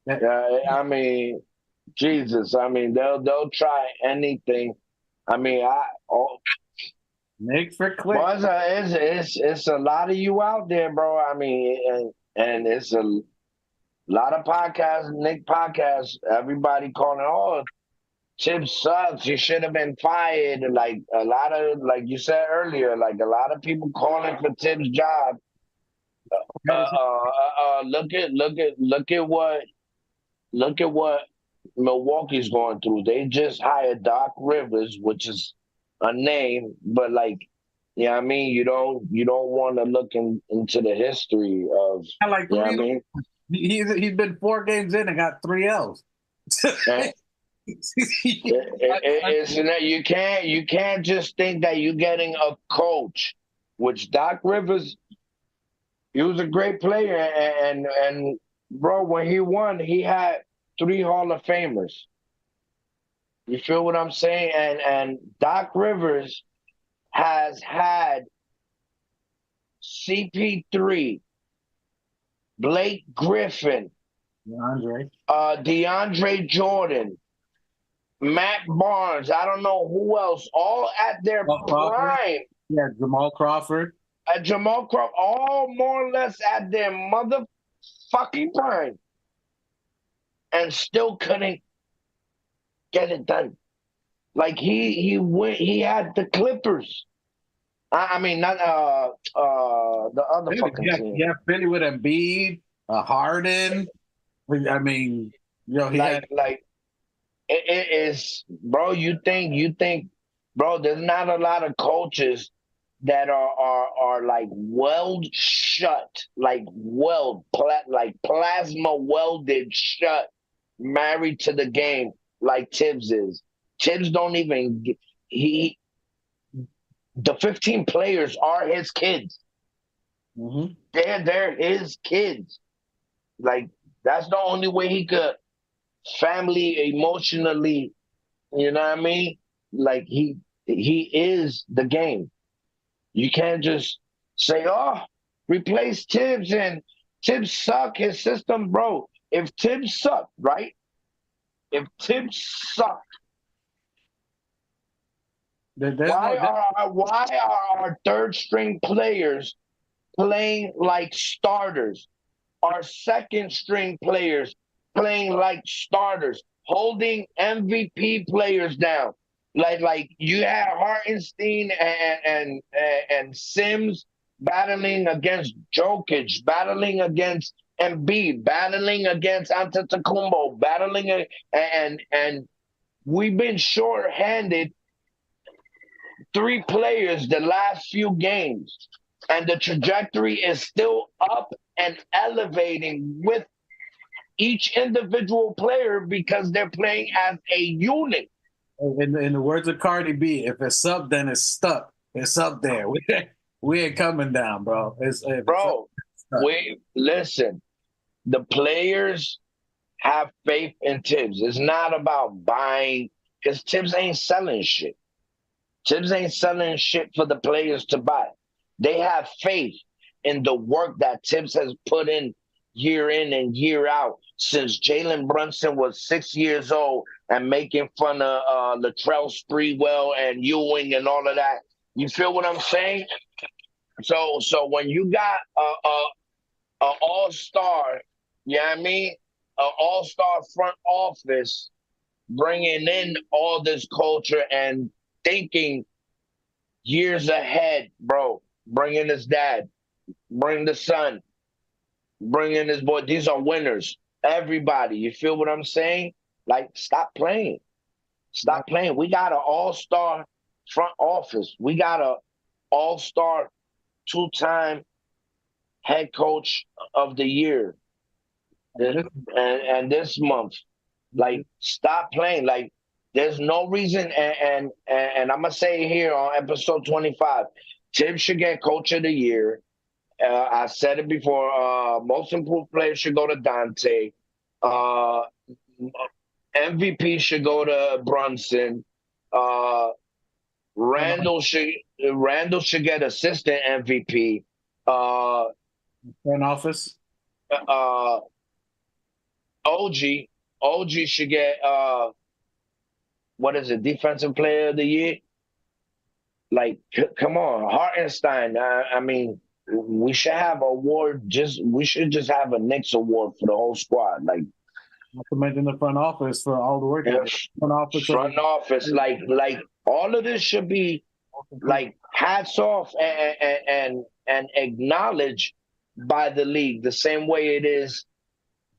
Yeah, I mean, Jesus. I mean, they'll try anything. I mean, Nick for click. Well, it's a lot of you out there, bro. I mean, and it's a lot of podcasts, Nick podcasts. Everybody calling, oh, Tibbs sucks. He should have been fired. Like a lot of, like you said earlier, like a lot of people calling for Tibbs' job. Look at what Milwaukee's going through. They just hired Doc Rivers, which is a name, but like, you know what I mean? You don't want to look into the history of, like, you know what I mean? He's been 4 games in and got 3 L's. You can't just think that you're getting a coach, which Doc Rivers, he was a great player, and bro, when he won, he had 3 Hall of Famers. You feel what I'm saying? And Doc Rivers has had CP3, Blake Griffin, DeAndre Jordan, Matt Barnes. I don't know who else. All at their prime. Yeah, Jamal Crawford. Jamal Crawford. All more or less at their motherfucking prime, and still couldn't get it done. Like he went. He had the Clippers. I mean, not the other fucking team. Yeah, Philly with Embiid, Harden. I mean, he had it is, bro. You think, bro? There's not a lot of coaches that are like weld shut, like plasma welded shut, married to the game like Tibbs is. Tibbs don't even the 15 players are his kids. Mm-hmm. They're his kids. Like, that's the only way he could family emotionally, you know what I mean? Like, he is the game. You can't just say, oh, replace Tibbs and Tibbs suck, his system, bro. If Tibbs sucked, right? If Tibbs sucked, why are our third string players playing like starters? Our second string players playing like starters, holding MVP players down. Like you had Hartenstein and Sims battling against Jokic, battling against Embiid, battling against Antetokounmpo, battling and we've been short-handed 3 players the last few games, and the trajectory is still up and elevating with each individual player because they're playing as a unit. In the words of Cardi B, if it's up, then it's stuck. It's up there. We ain't coming down, bro. Listen. The players have faith in Tibbs. It's not about buying, because Tibbs ain't selling shit. Tibbs ain't selling shit for the players to buy. They have faith in the work that Tibbs has put in and year out since Jalen Brunson was 6 years old and making fun of Latrell Sprewell and Ewing and all of that. You feel what I'm saying? So when you got a all-star, you know what I mean? An all-star front office bringing in all this culture and thinking years ahead, bro. Bringing his dad, bring the son, bring in his boy. These are winners. Everybody, you feel what I'm saying? Like, stop playing. Stop playing. We got an all-star front office. We got an all-star 2-time head coach of the year. And this month, like, stop playing. Like, there's no reason. And I'm going to say here on episode 25, Tibbs should get coach of the year. I said it before. Most improved player should go to Dante. MVP should go to Brunson. Randall should get assistant MVP. Front office. OG should get what is it? Defensive player of the year. Like, come on, Hartenstein. I mean, we should have award. We should just have a Knicks award for the whole squad. Like, not to mention the front office for all the work. Front office, like all of this should be like hats off and acknowledged by the league the same way it is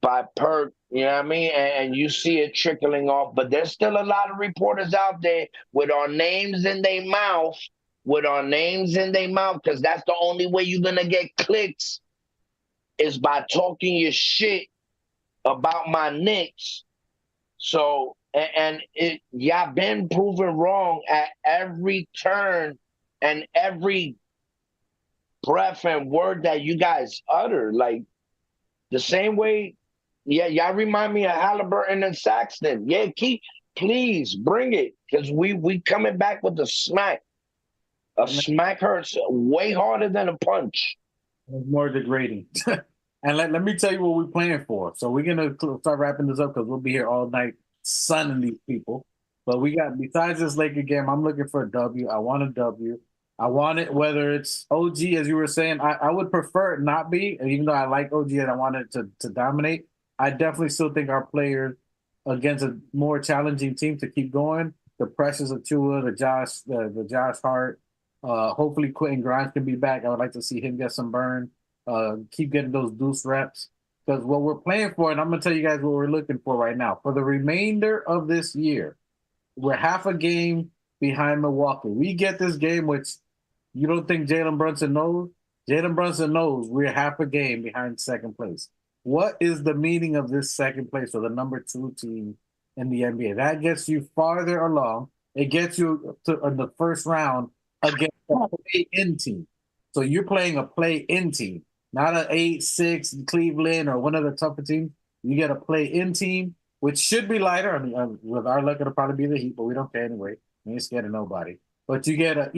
by Perk. You know what I mean? And you see it trickling off, but there's still a lot of reporters out there with our names in their mouth, because that's the only way you're gonna get clicks is by talking your shit about my Knicks. So, y'all been proven wrong at every turn and every breath and word that you guys utter. Like, the same way Yeah, y'all remind me of Halliburton and Saxton. Yeah, please bring it because we coming back with the smack. A smack hurts way harder than a punch. It's more degrading. And let me tell you what we're playing for. So we're gonna start wrapping this up because we'll be here all night sunning these people. But we got, besides this Laker game, I'm looking for a W. I want a W. I want it whether it's OG, as you were saying. I would prefer it not be, and even though I like OG and I want it to dominate. I definitely still think our players against a more challenging team to keep going. The pressures of Tua, the Josh Hart. Hopefully Quentin Grimes can be back. I would like to see him get some burn. Keep getting those deuce reps. Because what we're playing for, and I'm going to tell you guys what we're looking for right now. For the remainder of this year, we're half a game behind Milwaukee. We get this game, which you don't think Jalen Brunson knows? Jalen Brunson knows we're half a game behind second place. What is the meaning of this second place or the number 2 team in the NBA? That gets you farther along. It gets you to the first round against a play-in team. So you're playing a play-in team, not an 8-6 Cleveland or one of the tougher teams. You get a play-in team, which should be lighter. I mean, with our luck, it'll probably be the Heat, but we don't care anyway. We ain't scared of nobody. But you get a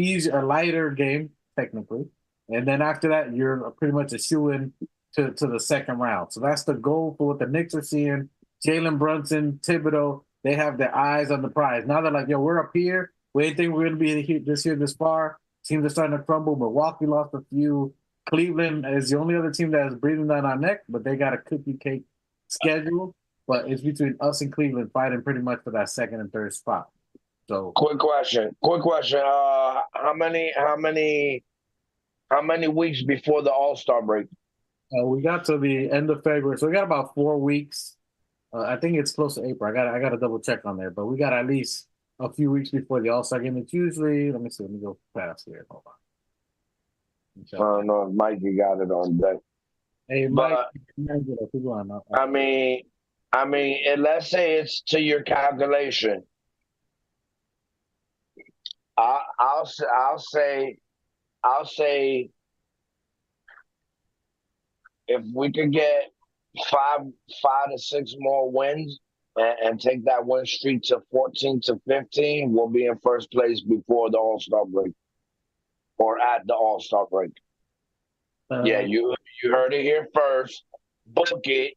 lighter game, technically. And then after that, you're pretty much a shoo-in to the second round. So that's the goal for what the Knicks are seeing. Jalen Brunson, Thibodeau, they have their eyes on the prize. Now they're like, yo, we're up here. We didn't think we were going to be this year this far. Teams are starting to crumble. Milwaukee lost a few. Cleveland is the only other team that is breathing down our neck, but they got a cookie cake schedule. But it's between us and Cleveland fighting pretty much for that second and third spot. So quick question. How many weeks before the All-Star break? We got to the end of February, so we got about 4 weeks. I think it's close to April. I got to double check on there, but we got at least a few weeks before the All-Star game. It's usually, let me go fast here. Hold on. I don't know if Mikey got it on deck. Hey, Mike, I mean, and let's say it's to your calculation. I'll say if we could get five to 6 more wins and take that win streak to 14 to 15, we'll be in first place before the All-Star break or at the All-Star break. Yeah, you heard it here first. Book it,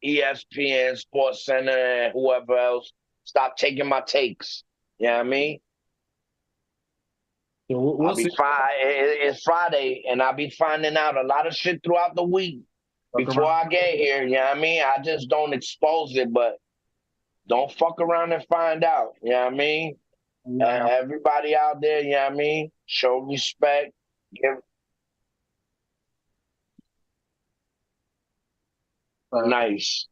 ESPN, Sports Center, and whoever else. Stop taking my takes. You know what I mean? Yeah, we'll see. It's Friday, and I'll be finding out a lot of shit throughout the week before I get here. You know what I mean? I just don't expose it, but don't fuck around and find out. You know what I mean? Yeah. Everybody out there, you know what I mean? Show respect. Nice.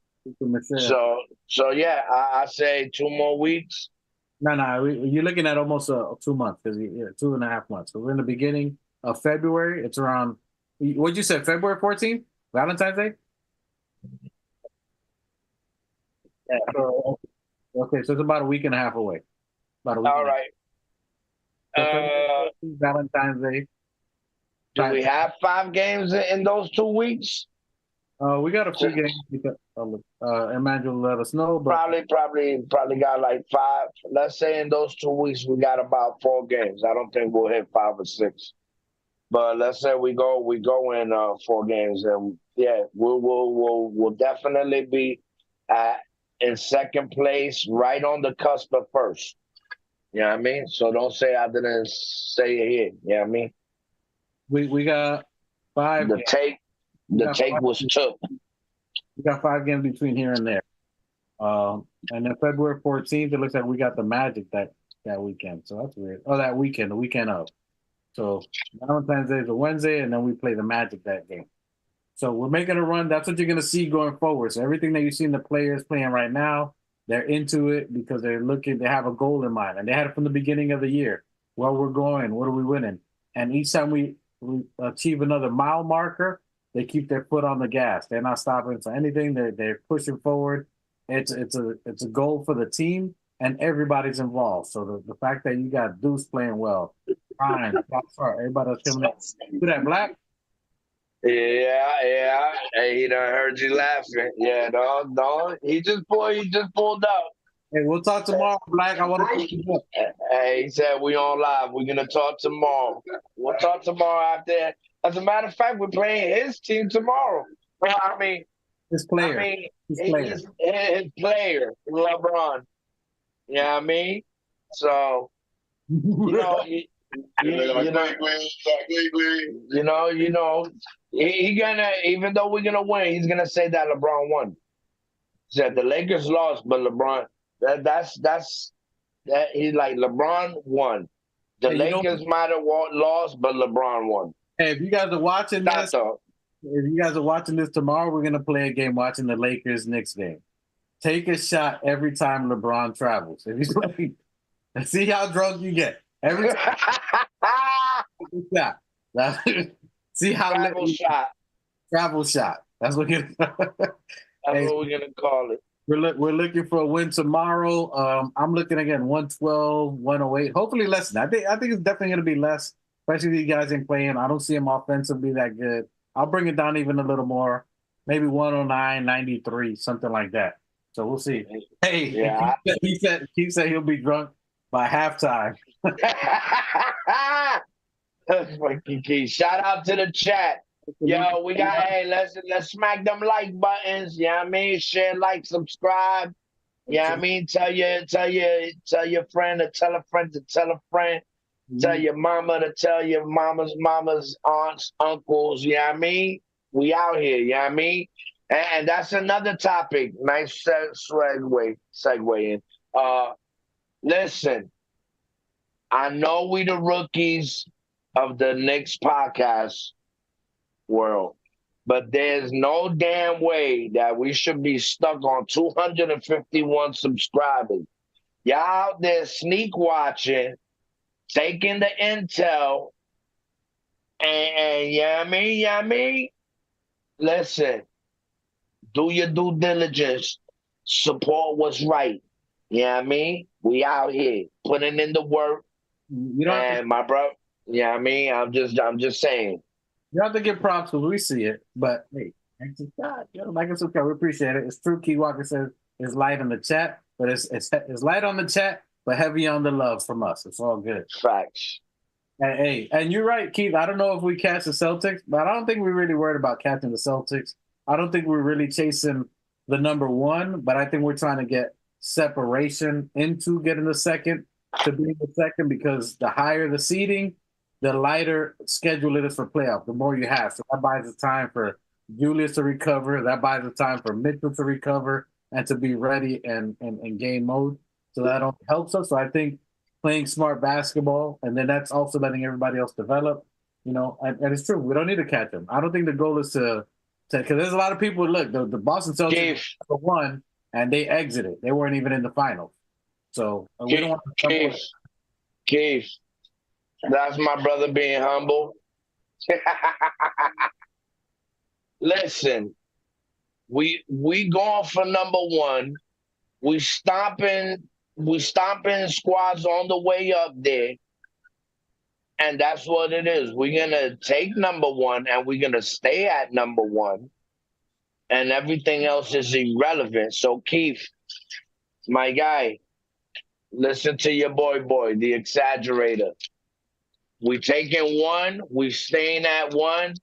So yeah, I say 2 more weeks. No, you're looking at almost 2 months, because 2.5 months. So we're in the beginning of February. It's around, what'd you say, February 14th? Valentine's Day? Yeah. Okay, so it's about a week and a half away. All right. Valentine's Day. Do we have 5 games in those 2 weeks? We got a few games because Emmanuel let us know. But probably got like 5. Let's say in those 2 weeks we got about 4 games. I don't think we'll hit 5 or 6. But let's say we go in 4 games, and yeah, we'll definitely be in second place, right on the cusp of first. You know what I mean? So don't say I didn't say it here. You know what I mean? We got 5. The take was took. We got 5 games between here and there. And then February 14th, it looks like we got the Magic that weekend. So that's weird. Oh, that weekend, the weekend of. So Valentine's Day is a Wednesday, and then we play the Magic that game. So we're making a run. That's what you're going to see going forward. So everything that you see in the players playing right now, they're into it because they have a goal in mind. And they had it from the beginning of the year. Where we're going, what are we winning? And each time we achieve another mile marker, they keep their foot on the gas. They're not stopping for anything. They're pushing forward. It's a goal for the team, and everybody's involved. So the fact that you got Deuce playing well, Ryan, everybody else coming up. Who that, Black? Yeah. Hey, he done heard you laughing. Yeah, no. He just pulled up. Hey, we'll talk tomorrow, Black. I want to pick you up. Hey, he said we on live. We're gonna talk tomorrow. We'll talk tomorrow after. As a matter of fact, we're playing his team tomorrow. Well, His player. his player, LeBron. You know what I mean? So, you know, he gonna, even though we're gonna win, he's gonna say that LeBron won. He said the Lakers lost, but LeBron, that he's like LeBron won. The Lakers might have lost, but LeBron won. Hey, if you guys are watching this, tomorrow, we're gonna play a game watching the Lakers Knicks game. Take a shot every time LeBron travels. If he's playing, see how drunk you get every time. shot. See how travel shot. That's what we're gonna call it. We're looking for a win tomorrow. I'm looking again 112, 108. Hopefully less than that. I think it's definitely gonna be less, especially if you guys ain't playing. I don't see him offensively that good. I'll bring it down even a little more, maybe 109, 93, something like that. So we'll see. Hey, yeah. He said he'll be drunk by halftime. Shout out to the chat. Yo, we got, hey, let's smack them like buttons. You know what I mean? Share, like, subscribe. You know what I mean? Tell your friend to tell a friend to tell a friend. Tell your mama to tell your mama's aunts, uncles. You know what I mean? We out here. You know what I mean? And that's another topic. Nice segue in. Listen, I know we the rookies of the Knicks podcast world, but there's no damn way that we should be stuck on 251 subscribers. Y'all out there sneak watching, taking the intel, and you know what I mean? Listen, do your due diligence, support what's right. You know what I mean? We out here putting in the work. My bro, you know what I mean? I'm just saying. You don't have to give props because we see it, but hey, thanks to God, like it's okay. We appreciate it. It's true. Key Walker says it's light on the chat, but it's light on the chat, but heavy on the love from us. It's all good. Facts. Hey, and you're right, Keith. I don't know if we catch the Celtics, but I don't think we're really worried about catching the Celtics. I don't think we're really chasing the number one, but I think we're trying to get separation into getting the second to being the second, because the higher the seeding, the lighter schedule it is for playoff, the more you have. So that buys the time for Julius to recover. That buys the time for Mitchell to recover and to be ready and in game mode. So that helps us. So I think playing smart basketball, and then that's also letting everybody else develop, and it's true. We don't need to catch them. I don't think the goal is to because there's a lot of people, look, the Boston Celtics were one, and they exited. They weren't even in the finals. So we don't want to Keith. That's my brother being humble. Listen, we going for number one. We stomping squads on the way up there. And that's what it is. We're gonna take number one and we're gonna stay at number one. And everything else is irrelevant. So Keith, my guy, listen to your boy, the exaggerator. We taking one, we staying at one,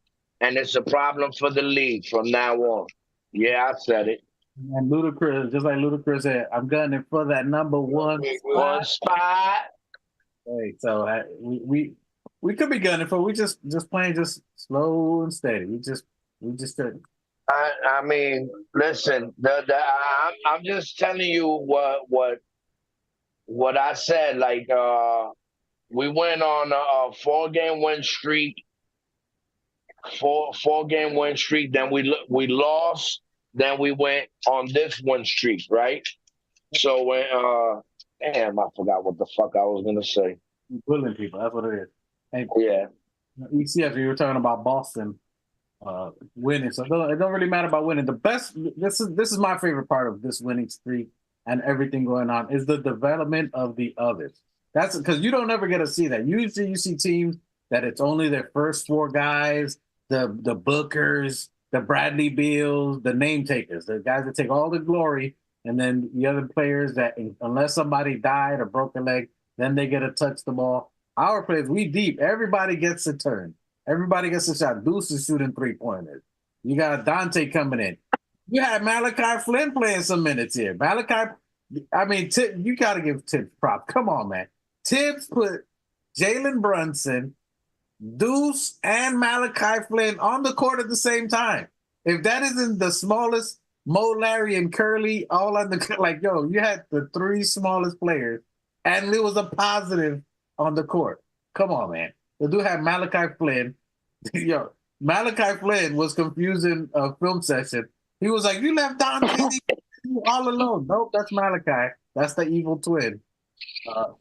and it's a problem for the league from now on. Yeah, I said it. And Ludacris, just like Ludacris said, I'm gunning for that number one spot. Hey, so we could be gunning for. We just playing just slow and steady. We just couldn't. I mean, listen. I'm just telling you what I said. Like, we went on a 4-game win streak. Four-game win streak. Then we lost. Then we went on this win streak, right? So when damn, I forgot what the fuck I was gonna say. Bullying people. That's what it is. Hey, yeah. ECF, you were talking about Boston winning, so it don't really matter about winning. The best. This is my favorite part of this winning streak and everything going on is the development of the others. That's because you don't ever get to see that. Usually you see teams that it's only their first 4 guys the Bookers, the Bradley Beals, the name takers, the guys that take all the glory, and then the other players that, unless somebody died or broke a leg, then they get to touch the ball. Our players, we deep. Everybody gets a turn. Everybody gets a shot. Deuce is shooting 3-pointers. You got Dante coming in. You had Malachi Flynn playing some minutes here. Malachi, I mean, you got to give Tibbs props. Come on, man. Tibbs put Jalen Brunson, Deuce, and Malachi Flynn on the court at the same time. If that isn't the smallest, Mo, Larry, and Curly all on the like, yo, you had the three smallest players, and it was a positive on the court. Come on, man. The dude had Malachi Flynn. Yo, Malachi Flynn was confusing a film session. He was like, "You left Dante all alone." Nope, that's Malachi. That's the evil twin.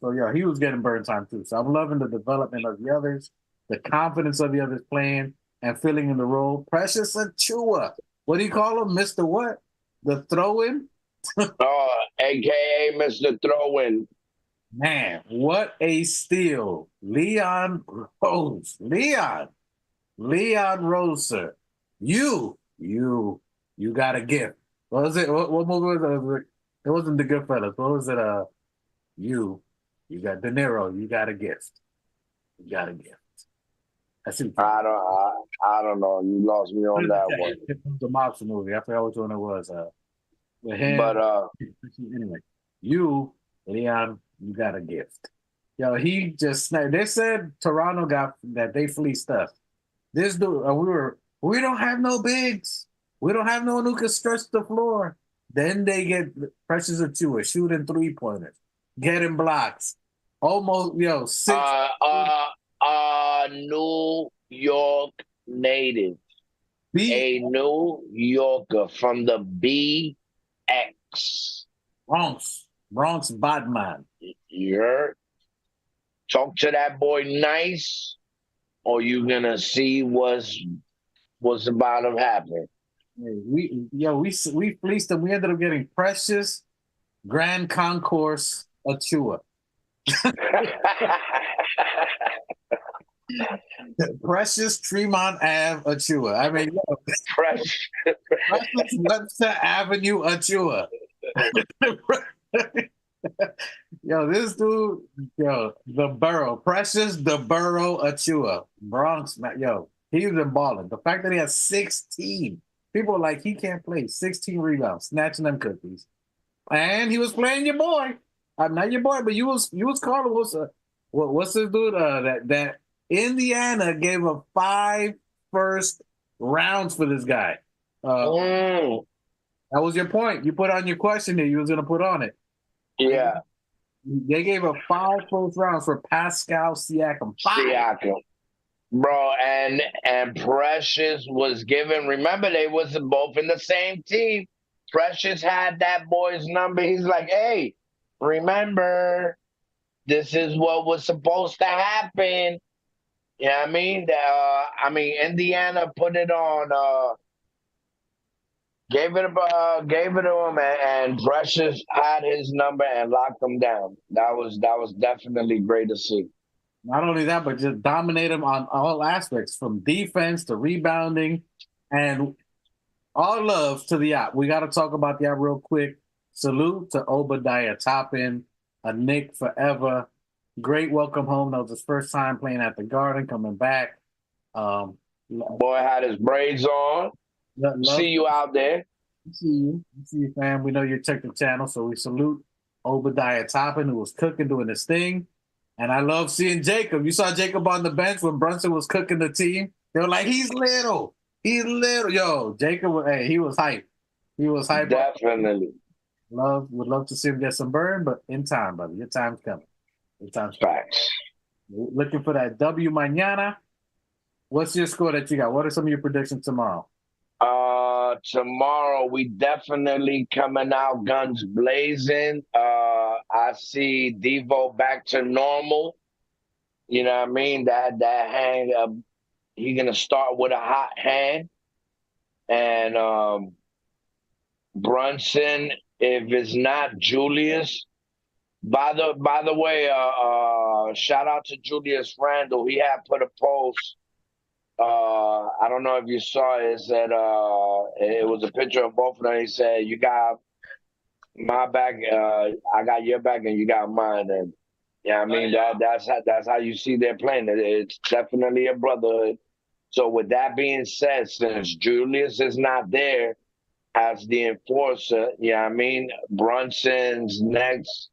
So yeah, he was getting burn time too. So I'm loving the development of the others, the confidence of the others playing and filling in the role. Precious Achua. What do you call him? Mr. What? The throw-in? AKA Mr. Throw-in. Man, what a steal. Leon Rose. Leon Rose. You got a gift. What was it? What movie was it? It wasn't The Goodfellas. What was it? You got De Niro. You got a gift. You got a gift. I don't know. You lost me on that one. It was the mobster movie. I forgot which one it was. With him. But anyway, Leon, you got a gift. Yo, he just snapped. They said Toronto got that they fleeced us. This dude, we don't have no bigs. We don't have no one who can stretch the floor. Then they get Precious Achua shooting 3-pointers, getting blocks. Almost, six. New York native. A New Yorker from the BX. Bronx Batman. You heard? Talk to that boy nice, or you gonna see what's about to happen. We fleeced them. We ended up getting Precious Grand Concourse Achua. Precious Tremont Ave Achua. I mean, Precious Webster Avenue Achua. This dude, the Borough. Precious the Borough Achua. Bronx, he's been balling. The fact that he has 16, people are like, he can't play. 16 rebounds, snatching them cookies. And he was playing your boy. I'm not your boy, but you was calling what's this dude that Indiana gave up 5 first rounds for this guy. That was your point. You put on your question that you was going to put on it. Yeah. They gave up 5 first rounds for Pascal Siakam. 5. Bro, and Precious was given, remember, they was both in the same team. Precious had that boy's number. He's like, hey, remember, this is what was supposed to happen. You know what I mean? Indiana put it on, gave it to him, and Precious had his number and locked him down. That was definitely great to see. Not only that, but just dominate him on all aspects, from defense to rebounding, and all love to the Yacht. We got to talk about the Yacht real quick. Salute to Obadiah Toppin, a Knick forever. Great welcome home. That was his first time playing at the Garden, coming back. Boy had his braids on. See you out there. See you, fam. We know you check the channel, so we salute Obadiah Toppin, who was cooking, doing his thing. And I love seeing Jacob. You saw Jacob on the bench when Brunson was cooking the team. They were like, he's little. Yo, Jacob, hey, he was hype. He was hype. Definitely. Would love to see him get some burn, but in time, brother. Your time's coming. Facts. Looking for that W mañana. What's your score that you got? What are some of your predictions tomorrow? Tomorrow we definitely coming out guns blazing. I see Devo back to normal. You know what I mean? That hand, he's gonna start with a hot hand, and Brunson, if it's not Julius. By the way, shout out to Julius Randle. He had put a post I don't know if you saw it. It said it was a picture of both of them. He said, "You got my back, I got your back, and you got mine." And yeah, I mean that's how you see they're playing. It's definitely a brotherhood. So with that being said, since Julius is not there as the enforcer, yeah, I mean Brunson's next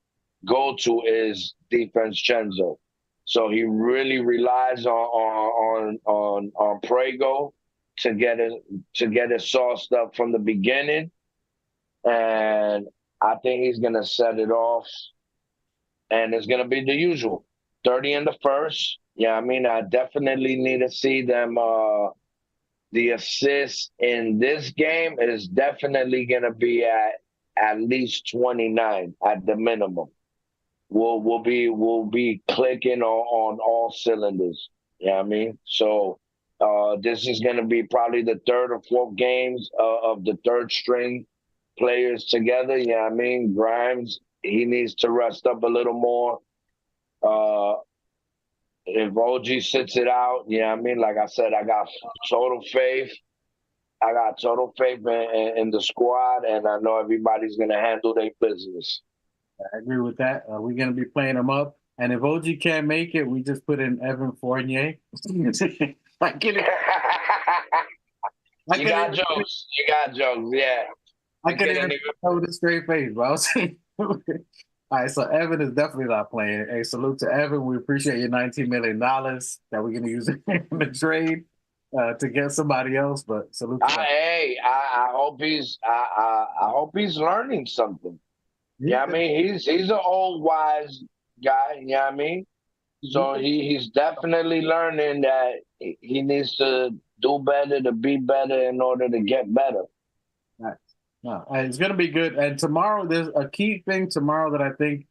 go-to is defense Chenzo. So he really relies on Prego to get it sauced up from the beginning, and I think he's gonna set it off, and it's gonna be the usual 30 in the first. Yeah, I mean I definitely need to see them. The assist in this game is definitely gonna be at least 29 at the minimum. We'll be clicking on all cylinders. Yeah, I mean, so this is going to be probably the third or fourth games of the third string players together. Yeah, I mean, Grimes, he needs to rest up a little more. Uh, if OG sits it out, yeah, I mean, like I said, I got total faith. I got total faith in the squad, and I know everybody's going to handle their business. I agree with that. We're going to be playing them up. And if OG can't make it, we just put in Evan Fournier. I get it. You got jokes. You got jokes. Yeah. I couldn't even know with a straight face, bro. All right, so Evan is definitely not playing. Hey, salute to Evan. We appreciate your $19 million that we're going to use in the trade to get somebody else. But salute to hey, I hope I hope he's learning something. Yeah, I mean, he's an old wise guy, you know what I mean? So he's definitely learning that he needs to do better to be better in order to get better. Nice. No, it's going to be good. And tomorrow, there's a key thing tomorrow that I think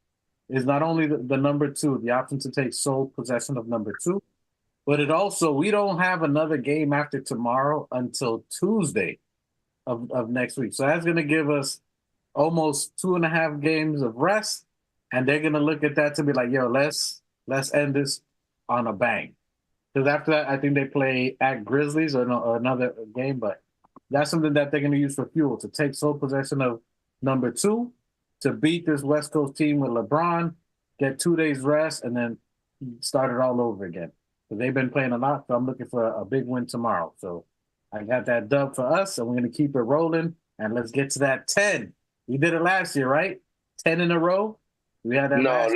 is not only the number two, the option to take sole possession of number two, but it also, we don't have another game after tomorrow until Tuesday of next week. So that's going to give us almost 2.5 games of rest, and they're gonna look at that to be like, yo, let's end this on a bang. Because after that, I think they play at Grizzlies or another game, but that's something that they're gonna use for fuel to take sole possession of number two, to beat this West Coast team with LeBron, get 2 days rest, and then start it all over again. Because they've been playing a lot, so I'm looking for a big win tomorrow. So I got that dub for us, and we're gonna keep it rolling, and let's get to that 10. We did it last year, right? 10 in a row. We had that. No,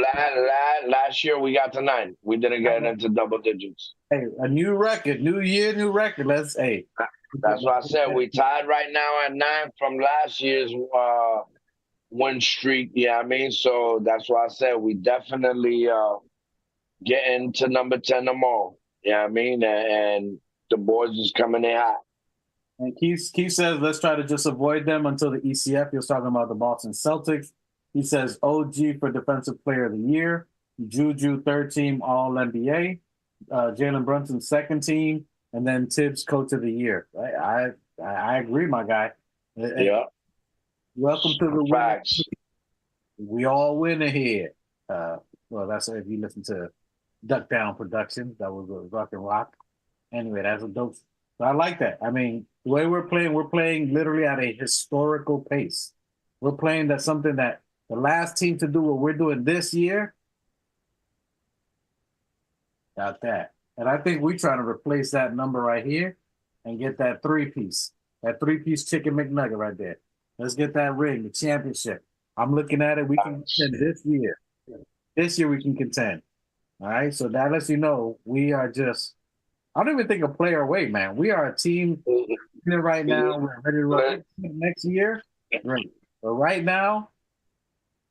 last year we got to 9. We didn't get into double digits. Hey, a new record, new year, new record. That's what I said. We tied right now at 9 from last year's win streak. Yeah, I mean, so that's why I said we definitely get into number 10 tomorrow. Yeah, I mean, and the boys is coming in hot. And Keith says, let's try to just avoid them until the ECF. He was talking about the Boston Celtics. He says, OG for Defensive Player of the Year. Juju, third team All-NBA. Jalen Brunson, second team. And then Tibbs, Coach of the Year. I agree, my guy. Yeah. Welcome to the Facts. We all win ahead. Well, that's if you listen to Duck Down Productions. That was a rock and rock. Anyway, that's a dope. So I like that. I mean, the way we're playing literally at a historical pace. We're playing that's something that the last team to do what we're doing this year got that. And I think we're trying to replace that number right here and get that three-piece chicken McNugget right there. Let's get that ring, the championship. I'm looking at it. We can contend this year. This year we can contend. All right? So that lets you know we are just – I don't even think a player away, man. We are a team right now. We're ready to run next year. Great. But right now,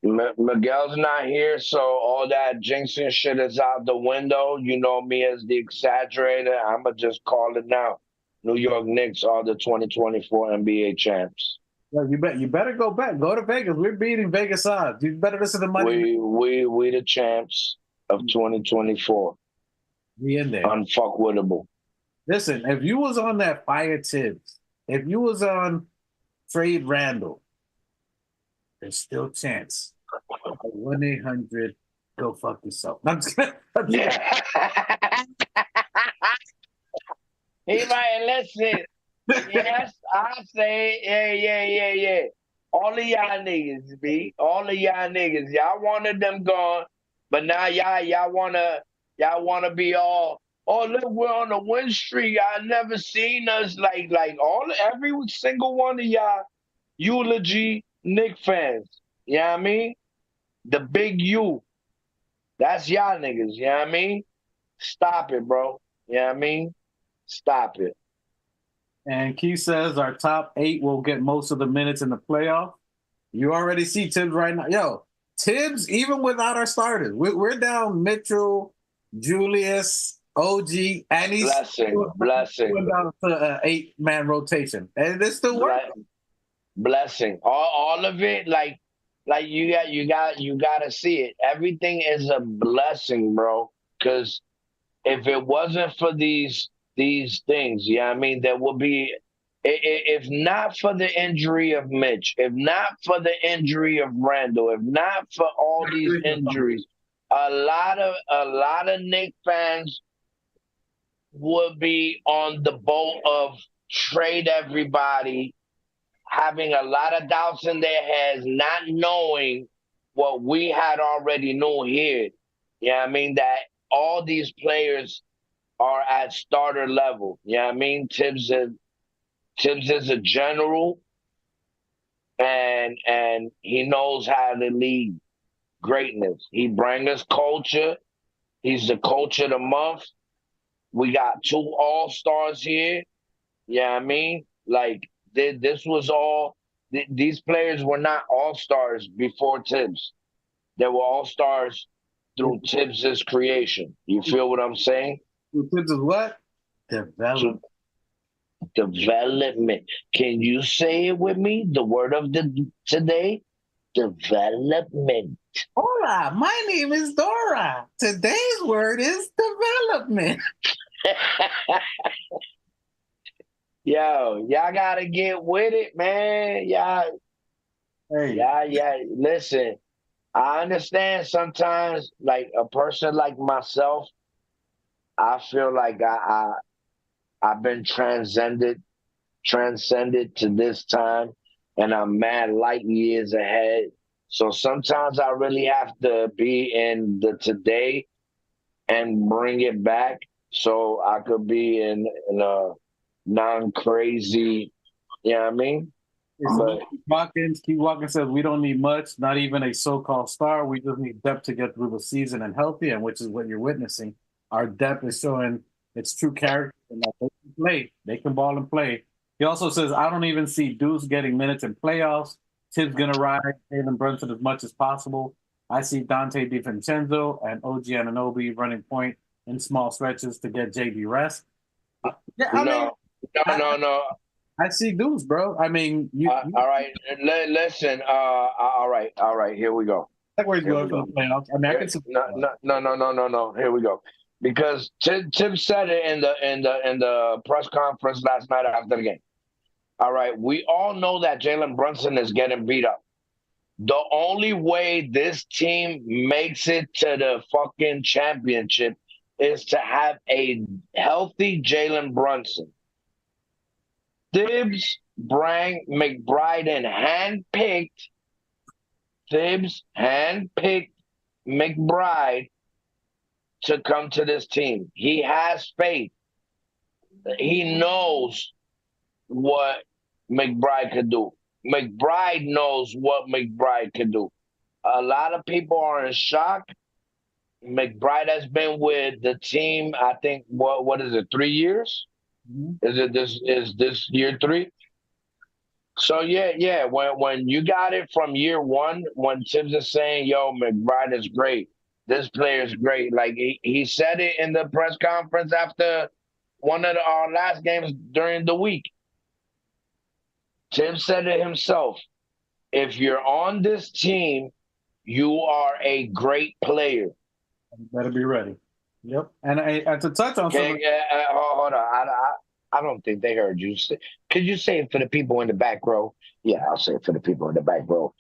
Miguel's not here, so all that jinxing shit is out the window. You know me as the exaggerator. I'm going to just call it now. New York Knicks are the 2024 NBA champs. Well, you better go back. Go to Vegas. We're beating Vegas odds. You better listen to money. We the champs of 2024. We in there. Unfuckwittable. Listen, if you was on that Fire Tibbs, if you was on Trade Randall, there's still a chance. 1-800, go fuck yourself. I'm just kidding. He right. Listen. Yes, I say, yeah. All of y'all niggas, B. All of y'all niggas. Y'all wanted them gone, but now y'all wanna be all. Oh look, we're on a win streak. I never seen us like every single one of y'all eulogy Nick fans. You know what I mean? The big U. That's y'all niggas. You know what I mean? Stop it, bro. You know what I mean? Stop it. And Keith says our top 8 will get most of the minutes in the playoff. You already see Tibbs right now. Yo, Tibbs, even without our starters, we're down Mitchell, Julius, OG, and he's Blessing. going down to an 8-man rotation. And it's still working. Blessing. All of it, like you gotta see it. Everything is a blessing, bro. Because if it wasn't for these things, yeah, I mean, there would be. If not for the injury of Mitch, if not for the injury of Randall, if not for all these injuries, a lot of Knicks fans would be on the boat of trade everybody, having a lot of doubts in their heads, not knowing what we had already knew here. Yeah, I mean that all these players are at starter level. Yeah, I mean Tibbs is a general, and he knows how to lead greatness. He brings us culture. He's the coach of the month. We got 2 all-stars here. Yeah, I mean, like this was all. These players were not all-stars before Tibbs. They were all-stars through Tibbs's creation. You feel what I'm saying? Tibbs is what? Development. Can you say it with me? The word of the today? Development. Hola, my name is Dora. Today's word is development. Yo, y'all gotta get with it, man. Y'all, listen, I understand sometimes, like a person like myself, I feel like I've been transcended to this time, and I'm mad light years ahead. So sometimes I really have to be in the today and bring it back so I could be in a non-crazy, you know what I mean? Keith Watkins says we don't need much, not even a so-called star. We just need depth to get through the season and healthy, and which is what you're witnessing. Our depth is showing its true character, and that they can play. They can ball and play. He also says, I don't even see Deuce getting minutes in playoffs. Tibbs going to ride Jalen Brunson as much as possible. I see Dante DiVincenzo and OG Anunoby running point in small stretches to get JB rest. No. I see Deuce, bro. I mean, all right. Listen. All right. Here we go. That's where he's going for the playoffs. I mean, I can see. No. Here we go. Because Tim said it in the press conference last night after the game. All right. We all know that Jalen Brunson is getting beat up. The only way this team makes it to the fucking championship is to have a healthy Jalen Brunson. Thibs, Brang, McBride, and Thibs handpicked McBride to come to this team. He has faith. He knows what McBride could do. McBride knows what McBride can do. A lot of people are in shock. McBride has been with the team, I think, what is it, 3 years? Mm-hmm. Is this year 3? So yeah. When you got it from year 1, when Tibbs is saying, yo, McBride is great. This player is great. Like he said it in the press conference after one of our last games during the week. Tim said it himself. If you're on this team, you are a great player. You better be ready. Yep. And to touch on something. Hold on. I don't think they heard you. Could you say it for the people in the back row? Yeah, I'll say it for the people in the back row.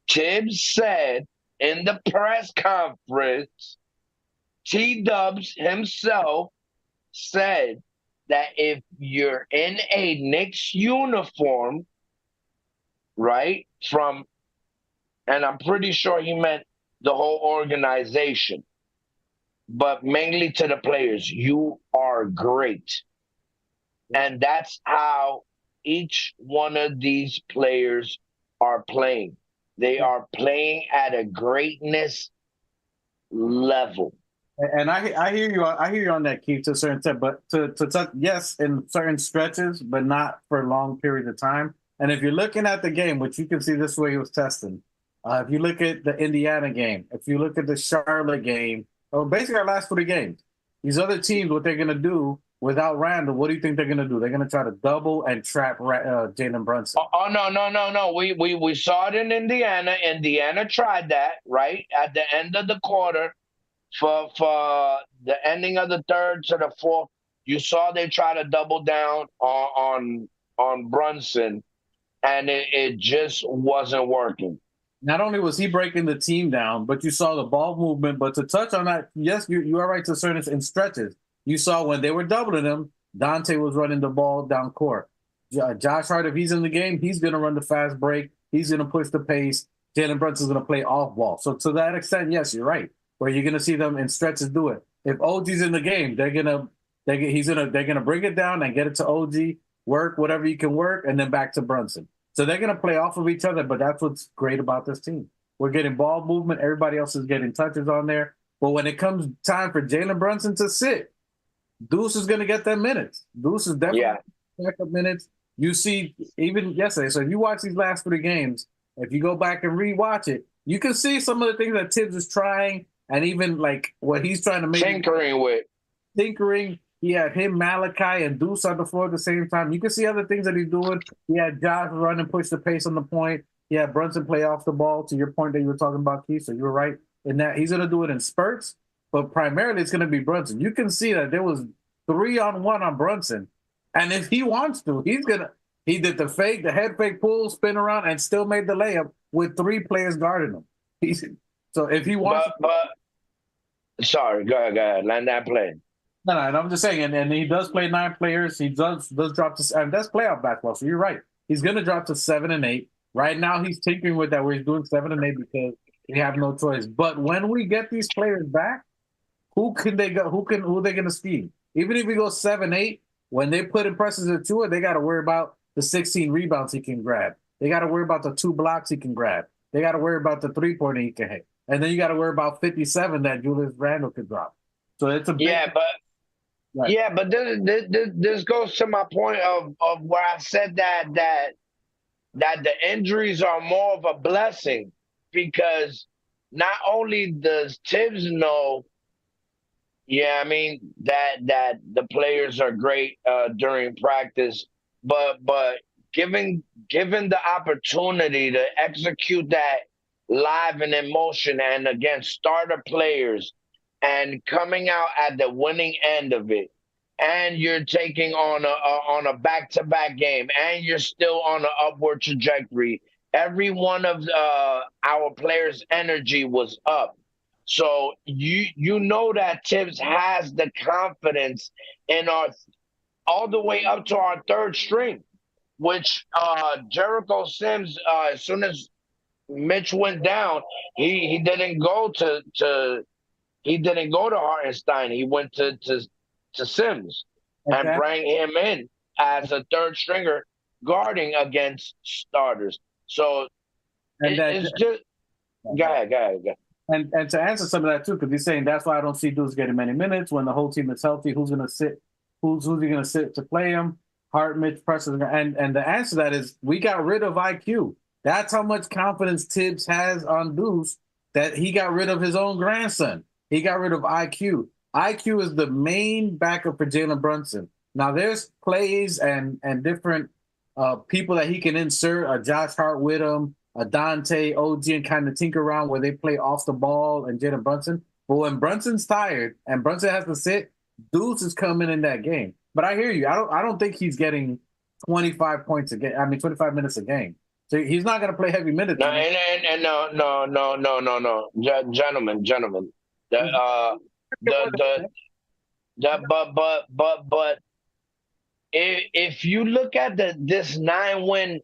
Tibbs said in the press conference, T-Dubs himself said that if you're in a Knicks uniform, right, and I'm pretty sure he meant the whole organization, but mainly to the players, you are great. And that's how each one of these players are playing. They are playing at a greatness level. And I hear you. I hear you on that, Keith, to a certain extent. But to touch, yes, in certain stretches, but not for long periods of time. And if you're looking at the game, which you can see this way he was testing. If you look at the Indiana game, if you look at the Charlotte game, or basically our last 3 games, these other teams, what they're going to do without Randall, what do you think they're going to do? They're going to try to double and trap Jalen Brunson. Oh, no. We saw it in Indiana. Indiana tried that, right? At the end of the quarter, for the ending of the third to the fourth, you saw they try to double down on Brunson, and it just wasn't working. Not only was he breaking the team down, but you saw the ball movement. But to touch on that, yes, you are right to certain in stretches. You saw when they were doubling him, Dante was running the ball down court. Josh Hart, if he's in the game, he's going to run the fast break. He's going to push the pace. Jalen Brunson's going to play off ball. So to that extent, yes, you're right. Where you're going to see them in stretches do it. If OG's in the game, they're gonna bring it down and get it to OG, work whatever you can work, and then back to Brunson. So they're going to play off of each other, but that's what's great about this team. We're getting ball movement. Everybody else is getting touches on there. But when it comes time for Jalen Brunson to sit, Deuce is going to get them minutes. Deuce is definitely backup minutes. You see, even yesterday, so if you watch these last 3 games, if you go back and rewatch it, you can see some of the things that Tibbs is trying, and even like what he's trying to make. Tinkering. He had him, Malachi, and Deuce on the floor at the same time. You can see other things that he's doing. He had Josh run and push the pace on the point. He had Brunson play off the ball, to your point that you were talking about, Keith. So you were right in that. He's going to do it in spurts, but primarily it's going to be Brunson. You can see that there was 3-on-1 on Brunson. And if he wants to, he did the head fake pull, spin around, and still made the layup with 3 players guarding him. So if he wants sorry, go ahead. Land that plane. No, and I'm just saying, and he does play 9 players. He does drop to, and that's playoff basketball. So you're right. He's going to drop to 7 and 8. Right now, he's tinkering with that, where he's doing 7 and 8 because they have no choice. But when we get these players back, who are they going to scheme? Even if we go 7-8, when they put in presses at 2, they got to worry about the 16 rebounds he can grab. They got to worry about the 2 blocks he can grab. They got to worry about the 3-pointer he can hit. And then you got to worry about 57 that Julius Randle could drop. So it's a big Right. Yeah, but this goes to my point of where I said that the injuries are more of a blessing, because not only does Tibbs know, that the players are great during practice, but given the opportunity to execute that live and in motion and against starter players, and coming out at the winning end of it, and you're taking on a back-to-back game, and you're still on an upward trajectory. Every one of our players' energy was up. So you know that Tibbs has the confidence in all the way up to our 3rd string, which Jericho Sims, as soon as Mitch went down, he didn't go to Hartenstein. He went to Sims and bring him in as a 3rd stringer guarding against starters. So it's just go ahead. And to answer some of that too, because he's saying that's why I don't see Deuce getting many minutes when the whole team is healthy. Who's going to sit? Who's he going to sit to play him? Hart, Mitch, Preston, and the answer to that is we got rid of IQ. That's how much confidence Tibbs has on Deuce, that he got rid of his own grandson. He got rid of IQ. IQ is the main backup for Jalen Brunson. Now, there's plays and different people that he can insert, a Josh Hart with him, a Dante, OG, and kind of tinker around where they play off the ball and Jalen Brunson. But when Brunson's tired and Brunson has to sit, Deuce is coming in that game. But I hear you. I don't think he's getting 25 points a game. 25 minutes a game. So he's not going to play heavy minutes. No, gentlemen. But if you look at this 9-win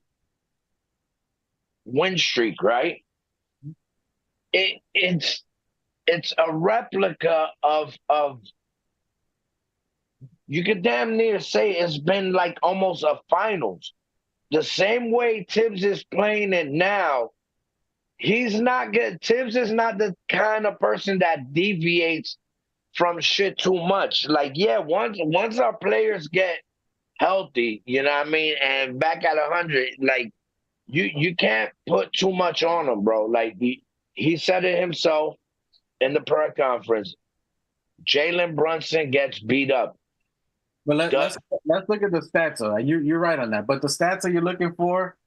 streak, right? It's a replica of you could damn near say it's been like almost a finals. The same way Tibbs is playing it now, he's not good. Tibbs is not the kind of person that deviates from shit too much. Like, yeah, once our players get healthy, you know what I mean, and back at 100, like you can't put too much on him, bro. Like he said it himself in the press conference. Jalen Brunson gets beat up. But let's look at the stats. Though. You're right on that. But the stats that you're looking for,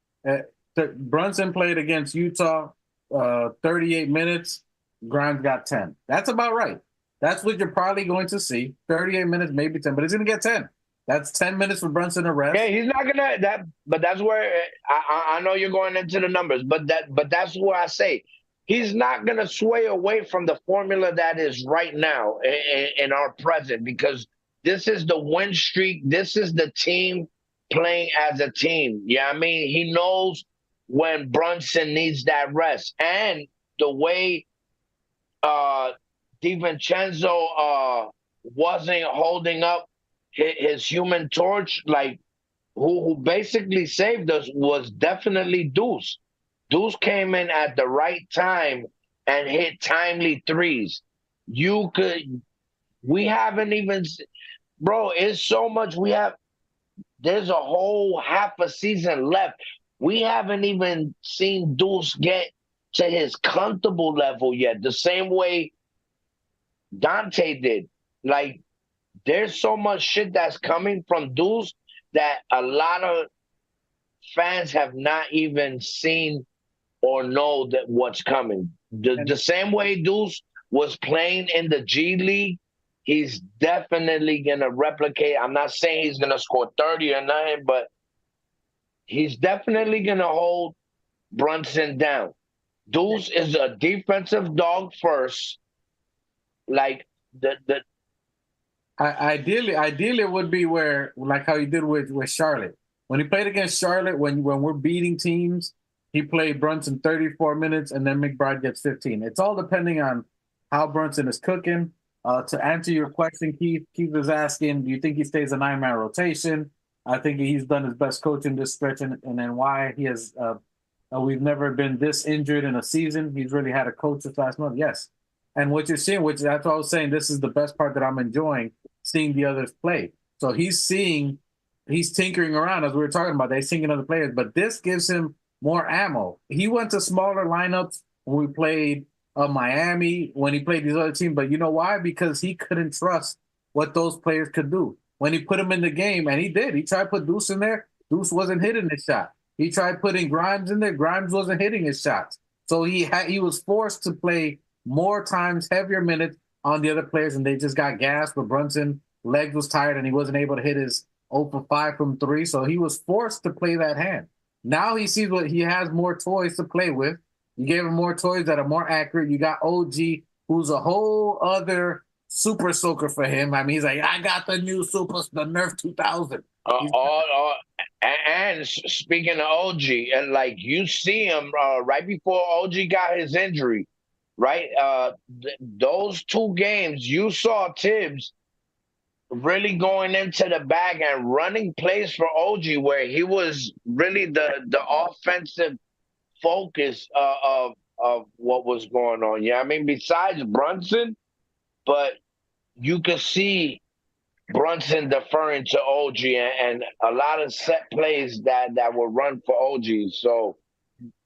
Brunson played against Utah 38 minutes. Grimes got 10. That's about right. That's what you're probably going to see. 38 minutes, maybe 10, but he's going to get 10. That's 10 minutes for Brunson to rest. Yeah, he's not gonna that. But that's where I know you're going into the numbers. But that's where I say he's not gonna sway away from the formula that is right now in our present, because this is the win streak. This is the team playing as a team. Yeah, I mean, he knows when Brunson needs that rest, and the way DiVincenzo wasn't holding up his human torch, like who basically saved us, was definitely Deuce. Deuce came in at the right time and hit timely threes. We haven't even, bro, it's so much there's a whole half a season left. We haven't even seen Deuce get to his comfortable level yet, the same way Dante did. Like, there's so much shit that's coming from Deuce that a lot of fans have not even seen or know that what's coming. The same way Deuce was playing in the G League, he's definitely going to replicate. I'm not saying he's going to score 30 or nothing, but he's definitely going to hold Brunson down. Deuce is a defensive dog first. Like, Ideally, it would be where, like how he did with Charlotte. When he played against Charlotte, when we're beating teams, he played Brunson 34 minutes, and then McBride gets 15. It's all depending on how Brunson is cooking. To answer your question, Keith is asking, do you think he stays a 9-man rotation? I think he's done his best coaching this stretch, and then why he has. We've never been this injured in a season. He's really had a coach this last month. Yes. And what you're seeing, which that's what I was saying, this is the best part that I'm enjoying, seeing the others play. So he's tinkering around, as we were talking about. They're seeing other players, but this gives him more ammo. He went to smaller lineups when we played Miami, when he played these other teams. But you know why? Because he couldn't trust what those players could do. When he put him in the game, and he did. He tried to put Deuce in there. Deuce wasn't hitting his shot. He tried putting Grimes in there. Grimes wasn't hitting his shots. So he was forced to play more times, heavier minutes on the other players, and they just got gassed. But Brunson, leg was tired, and he wasn't able to hit his 0 for 5 from 3, so he was forced to play that hand. Now he sees what he has more toys to play with. You gave him more toys that are more accurate. You got OG, who's a whole other super soaker for him. I mean, he's like, I got the new the Nerf 2000. And speaking of OG, and like you see him right before OG got his injury, right? Those 2 games, you saw Tibbs really going into the bag and running plays for OG, where he was really the offensive focus of what was going on. Yeah, I mean, besides Brunson, but you could see Brunson deferring to OG and a lot of set plays that were run for OG. So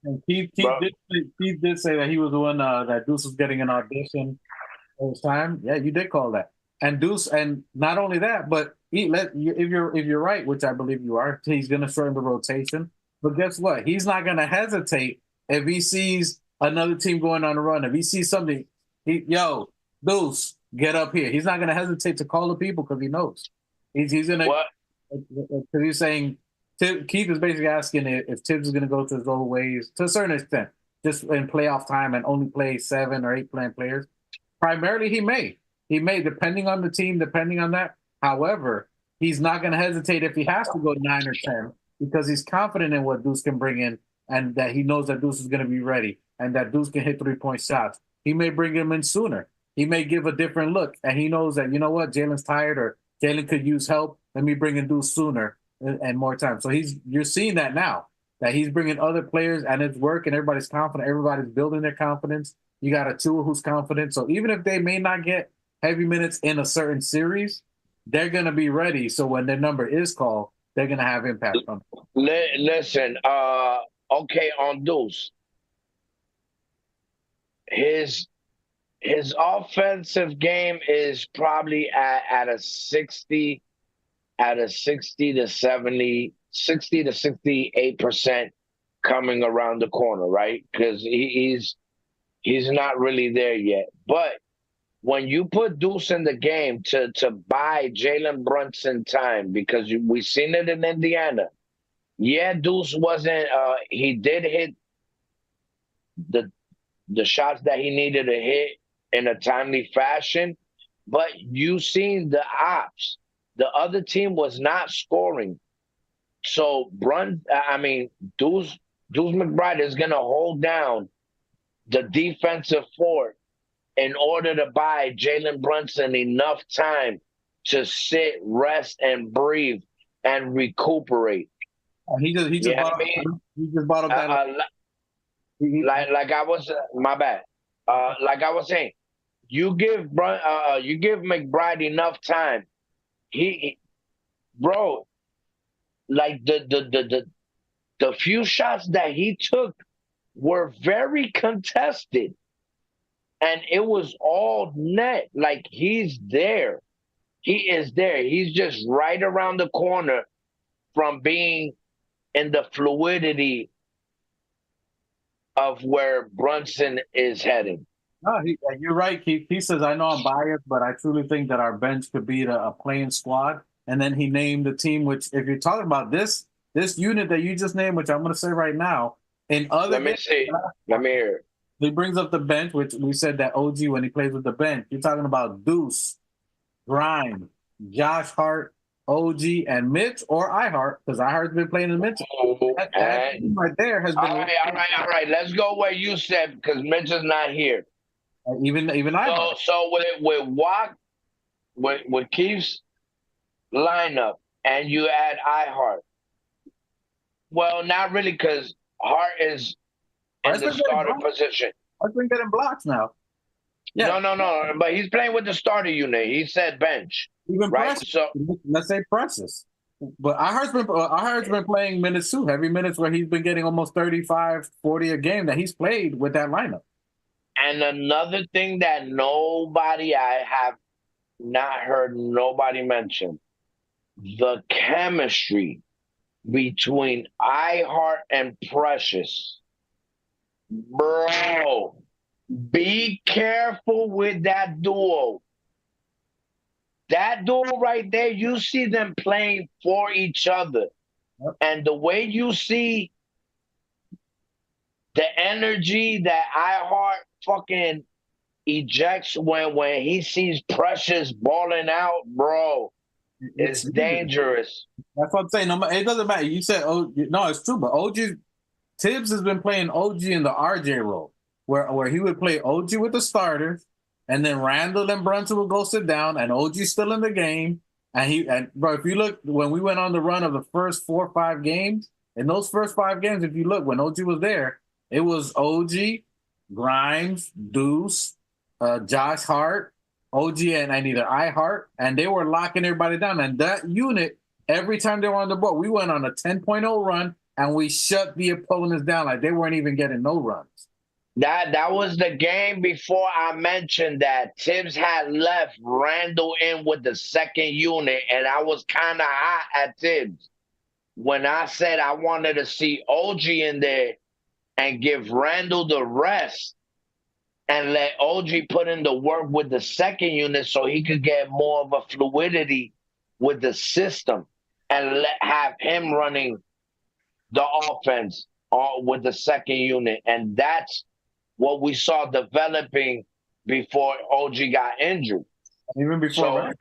and Keith did say that he was the one that Deuce was getting an audition all the time. Yeah, you did call that. And Deuce, and not only that, but if you're right, which I believe you are, he's going to shorten the rotation. But guess what? He's not going to hesitate if he sees another team going on a run. If he sees something, Deuce, get up here. He's not going to hesitate to call the people because he knows. He's going to. Because he's saying, Keith is basically asking if Tibbs is going to go to his old ways to a certain extent, just in playoff time and only play 7 or 8 players. Primarily, he may, depending on the team, depending on that. However, he's not going to hesitate if he has to go 9 or 10 because he's confident in what Deuce can bring in and that he knows that Deuce is going to be ready and that Deuce can hit 3-point shots. He may bring him in sooner. He may give a different look, and he knows that, you know what, Jalen's tired or Jalen could use help. Let me bring in Deuce sooner and more time. So you're seeing that now, that he's bringing other players and it's working. Everybody's confident. Everybody's building their confidence. You got a Tua who's confident. So even if they may not get heavy minutes in a certain series, they're going to be ready. So when their number is called, they're going to have impact on them. Listen, okay, on Deuce, his offensive game is probably at a 60 to 70, 60 to 68% coming around the corner, right? Because he's not really there yet. But when you put Deuce in the game to buy Jalen Brunson time, because we've seen it in Indiana. Yeah, Deuce wasn't. He did hit the shots that he needed to hit in a timely fashion, but you seen the ops. The other team was not scoring. So Deuce McBride is gonna hold down the defensive fort in order to buy Jalen Brunson enough time to sit, rest, and breathe and recuperate. He just bought up that. Like I was, my bad. Like I was saying, you give McBride enough time. Bro, like the few shots that he took were very contested, and it was all net. Like he's there, he is there. He's just right around the corner from being in the fluidity of where Brunson is heading. No, you're right, Keith. He says, I know I'm biased, but I truly think that our bench could beat a playing squad. And then he named the team, which, if you're talking about this unit that you just named, which I'm going to say right now, in other Let me see. Let me hear it. He brings up the bench, which we said that OG, when he plays with the bench, you're talking about Deuce, Grimes, Josh Hart, OG, and Mitch, or iHeart, because iHeart's been playing in Mitch. That team right there has been. All right. Let's go where you said, because Mitch is not here. Even iHeart. So with Keith's lineup, and you add iHeart. Well, not really, because Hart is in the starter position. I've been getting blocks now. Yeah. No. But he's playing with the starter unit. He said bench. Even right? Precious. So let's say Precious. But iHeart's been playing minutes too, heavy minutes where he's been getting almost 35, 40 a game that he's played with that lineup. And another thing that I have not heard nobody mention, the chemistry between iHeart and Precious. Bro, be careful with that duo. That duo right there, you see them playing for each other. Yep. And the way you see the energy that iHeart fucking ejects when he sees Precious balling out, bro, it's dangerous. That's what I'm saying. No, it doesn't matter. You said, no, it's true, but Tibbs has been playing OG in the RJ role, where he would play OG with the starters, and then Randall and Brunson would go sit down, and OG's still in the game. And bro, if you look, when we went on the run of the first 4 or 5 games, in those first 5 games, if you look, when OG was there, it was OG, Grimes, Deuce, Josh Hart, OG, and either iHeart, and they were locking everybody down. And that unit, every time they were on the board, we went on a 10.0 run, and we shut the opponents down like they weren't even getting no runs. That was the game before I mentioned that Tibbs had left Randall in with the second unit, and I was kind of hot at Tibbs when I said I wanted to see OG in there and give Randall the rest and let OG put in the work with the second unit so he could get more of a fluidity with the system and have him running the offense with the second unit. And that's what we saw developing before OG got injured. Even before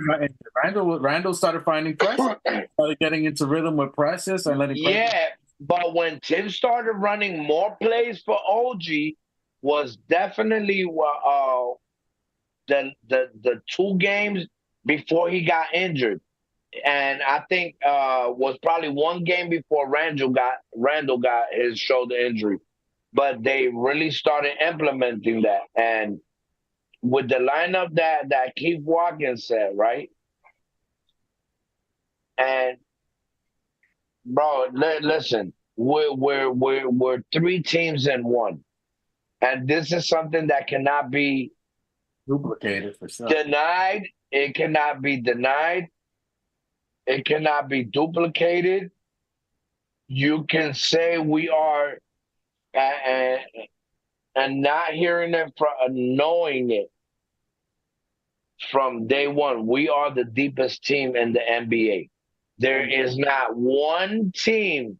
Randall started finding pressure, started getting into rhythm with pressures and letting. Yeah, but when Tim started running more plays for OG, was definitely the 2 games before he got injured, and I think was probably 1 game before Randall got his shoulder injury. But they really started implementing that, and with the lineup that Keith Watkins said, right? And bro, listen, we're 3 teams in one, and this is something that cannot be Duplicated for sure. denied. It cannot be denied. It cannot be duplicated. You can say we are, and not hearing it from knowing it from day one. We are the deepest team in the NBA. There is not one team.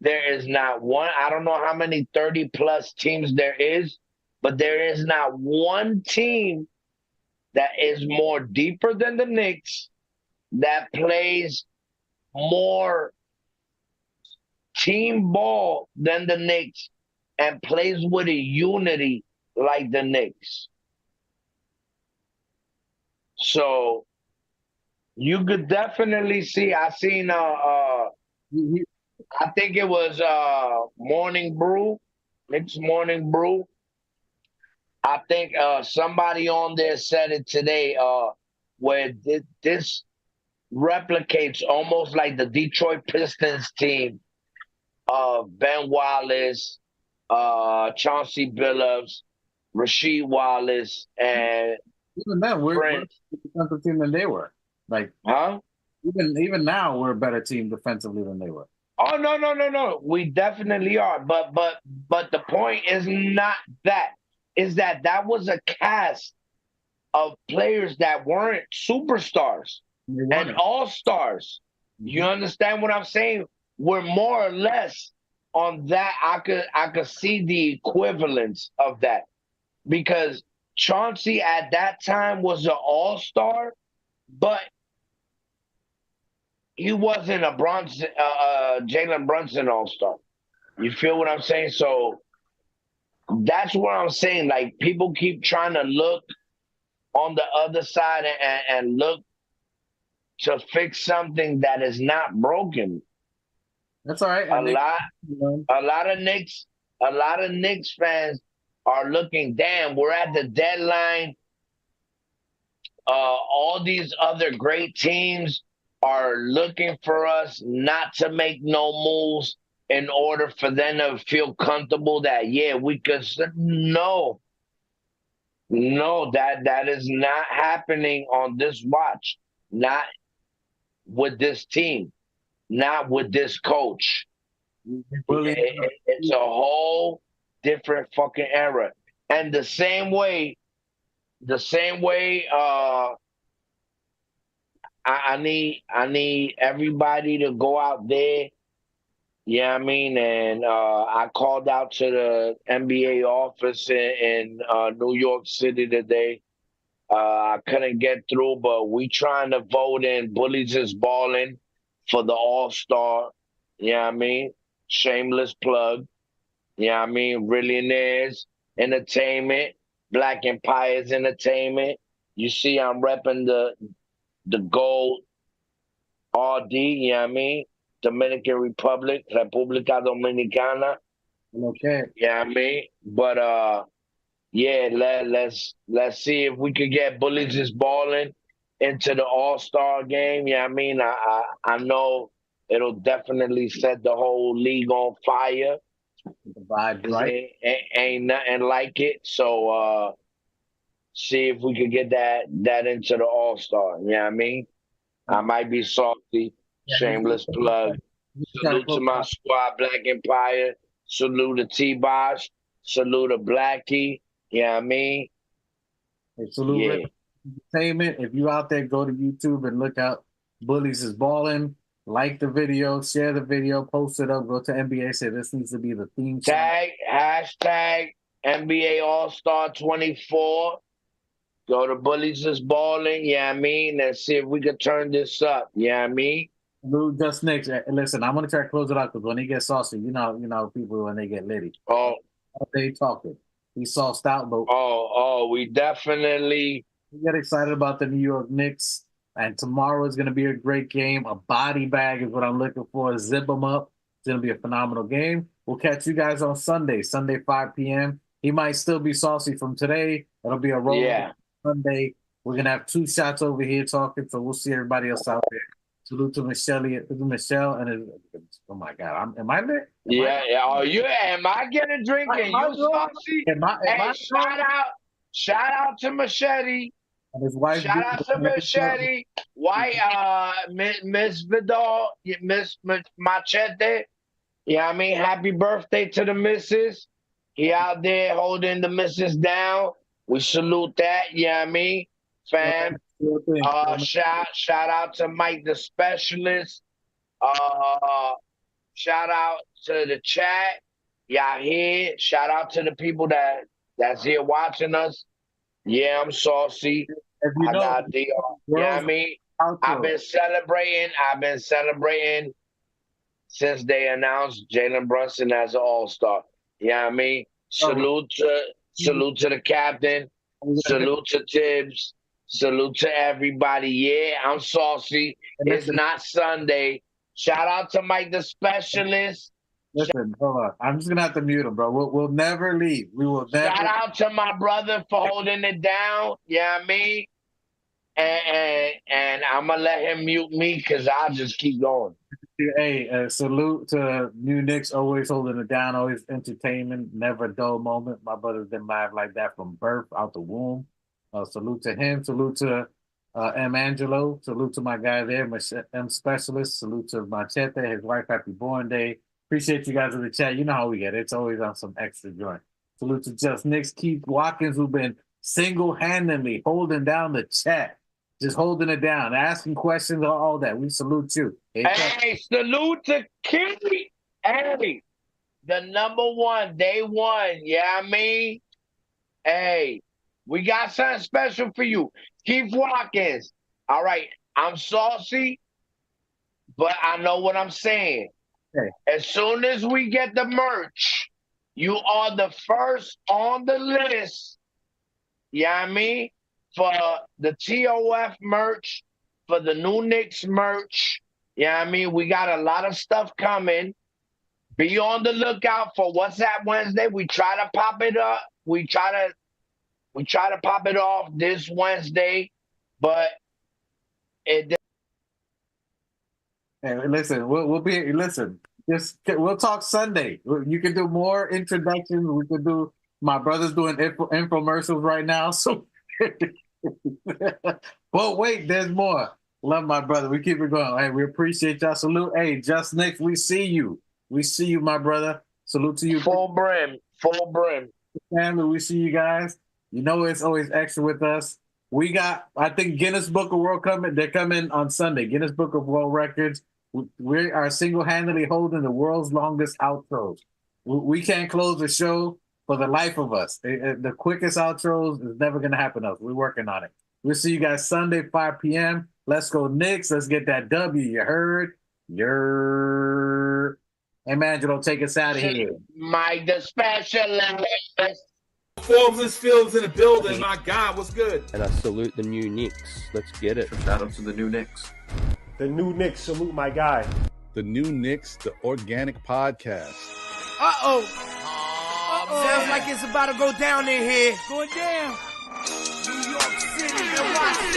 There is not one. I don't know how many 30+ teams there is, but there is not one team that is more deeper than the Knicks, that plays more team ball than the Knicks, and plays with a unity like the Knicks. So you could definitely see. I seen I think it was Morning Brew, Knicks Morning Brew. I think somebody on there said it today, where this replicates almost like the Detroit Pistons team of Ben Wallace, Chauncey Billups, Rasheed Wallace, and even then, we're a Prince. defensive team than they were. Like, Huh? even now, we're a better team defensively than they were. Oh no. We definitely are. But the point is not that. Is that was a cast of players that weren't superstars and all-stars. You understand what I'm saying? We're more or less on that. I could see the equivalence of that, because Chauncey at that time was an all-star, but he wasn't a Jalen Brunson all-star. You feel what I'm saying? So that's what I'm saying. Like, people keep trying to look on the other side and look to fix something that is not broken. That's all right. A lot of Knicks fans are looking, damn, we're at the deadline. All these other great teams are looking for us not to make no moves in order for them to feel comfortable that, yeah, we could. No, that is not happening on this watch. Not with this team. Not with this coach. It's a whole different fucking era. And the same way, I need everybody to go out there. Yeah, I mean, and I called out to the NBA office in New York City today. I couldn't get through, but we trying to vote in Bullies is Balling for the All-Star. Yeah, I mean, shameless plug. Yeah, I mean, Millionaires Entertainment, Black Empires Entertainment. You see, I'm repping the gold RD. Yeah, I mean, Dominican Republic, República Dominicana. Okay. Yeah, I mean, but yeah, let's see if we could get Bullies is Balling into the All-Star game. Yeah, I mean, I know it'll definitely set the whole league on fire. The vibe, right? Ain't nothing like it. So see if we could get that into the All-Star. Yeah, I mean, I might be salty. Shameless plug. Salute to my squad, Black Empire. Salute to T-Bosh. Salute to Blackie. Yeah, I mean. Hey, salute Entertainment. If you out there, go to YouTube and look out Bullies is Balling. Like the video, share the video, post it up, go to NBA, say this needs to be the theme song. Hashtag NBA All-Star 24. Go to Bullies is balling, yeah, I mean, and see if we can turn this up, yeah, I mean. Dude, just Knicks. Listen, I'm gonna try to close it out because when he gets saucy, you know, people when they get litty. Oh, They talking. He sauced out, but we definitely. we get excited about the New York Knicks. And tomorrow is gonna be a great game. A body bag is what I'm looking for. Zip them up. It's gonna be a phenomenal game. We'll catch you guys on Sunday, 5 p.m. He might still be saucy from today. It'll be a roll. Yeah. Sunday. We're gonna have 2 shots over here talking, so we'll see everybody else out there. Salute to Michelle and oh my God, am I lit? Am I getting drinking? You saucy? Shout out to Machete. And his wife. Shout out to Machete. Miss Vidal, Miss Machete. Yeah, I mean, happy birthday to the missus. He out there holding the missus down. We salute that, yeah, I mean, fam. Shout out to Mike the Specialist. Shout out to the chat. Y'all here. Shout out to the people that's here watching us. Yeah, I'm saucy. I got the yeah, I mean, I've been celebrating since they announced Jalen Brunson as an all-star. Yeah, I mean, salute to the captain. Salute to Tibbs. Salute to everybody. Yeah, I'm saucy. It's not Sunday. Shout out to Mike the Specialist. Listen, hold on. I'm just gonna have to mute him, bro. We'll never leave. We will never. Shout out to my brother for holding it down. Yeah, I mean, and I'm gonna let him mute me because I'll just keep going. Hey, salute to New Knicks, always holding it down, always entertainment, never a dull moment. My brother's been live like that from birth, out the womb. Salute to him. Salute to M. Angelo. Salute to my guy there, M. Specialist. Salute to Machete, his wife, happy born day. Appreciate you guys in the chat. You know how we get it. It's always on some extra joint. Salute to Just Knicks, Keith Watkins, who've been single-handedly holding down the chat. Just holding it down, asking questions, all that. We salute you. Hey, salute to Keith. Hey, the #1, day one. Yeah, I mean, hey, we got something special for you. Keith Watkins. All right, I'm saucy, but I know what I'm saying. Okay. As soon as we get the merch, you are the first on the list. Yeah, I mean, for the TOF merch, for the new Knicks merch. Yeah, I mean, we got a lot of stuff coming. Be on the lookout for What's That Wednesday. We try to pop it up. We try to pop it off this Wednesday, but it. Hey, listen, we'll talk Sunday. You can do more introductions. We could do. My brother's doing infomercials right now, so. But wait, there's more. Love my brother. We keep it going. Hey, we appreciate y'all. Salute. Hey, Just Knicks, we see you. We see you, my brother. Salute to you. Full brim. Family, we see you guys. You know it's always extra with us. We got, I think, Guinness Book of World coming. They're coming on Sunday. Guinness Book of World Records. We are single-handedly holding the world's longest outros. We can't close the show for the life of us. The quickest outros is never going to happen to us. We're working on it. We'll see you guys Sunday, 5 p.m. Let's go Knicks. Let's get that W. You heard? Hey, Angelo, take us out of here. Mike the Specialist. Forbes in the building. My God, what's good? And I salute the new Knicks. Let's get it. Shout out to the new Knicks. The new Knicks, salute my guy. The new Knicks, the organic podcast. Sounds like it's about to go down in here. Going down. New York City, NYC,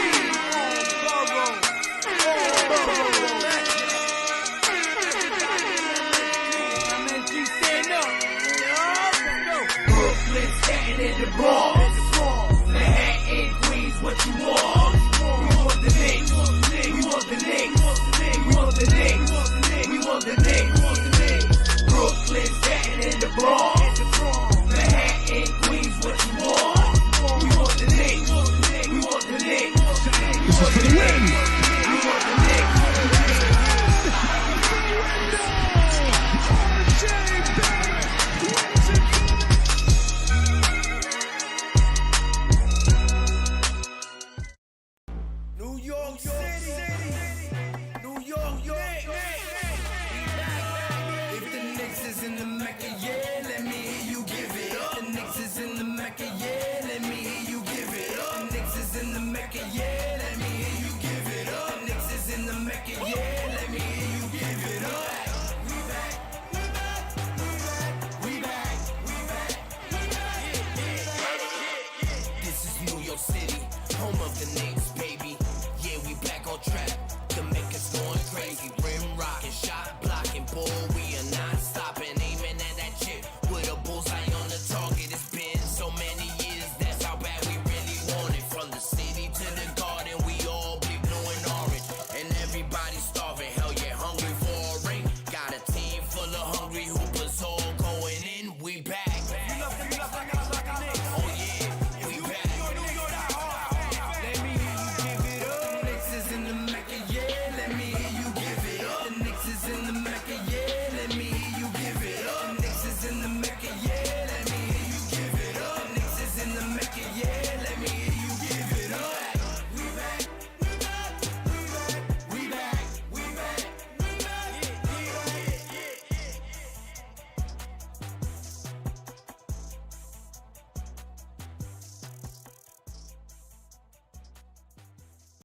Brooklyn, Staten in the Bronx, Manhattan, Queens, what you want?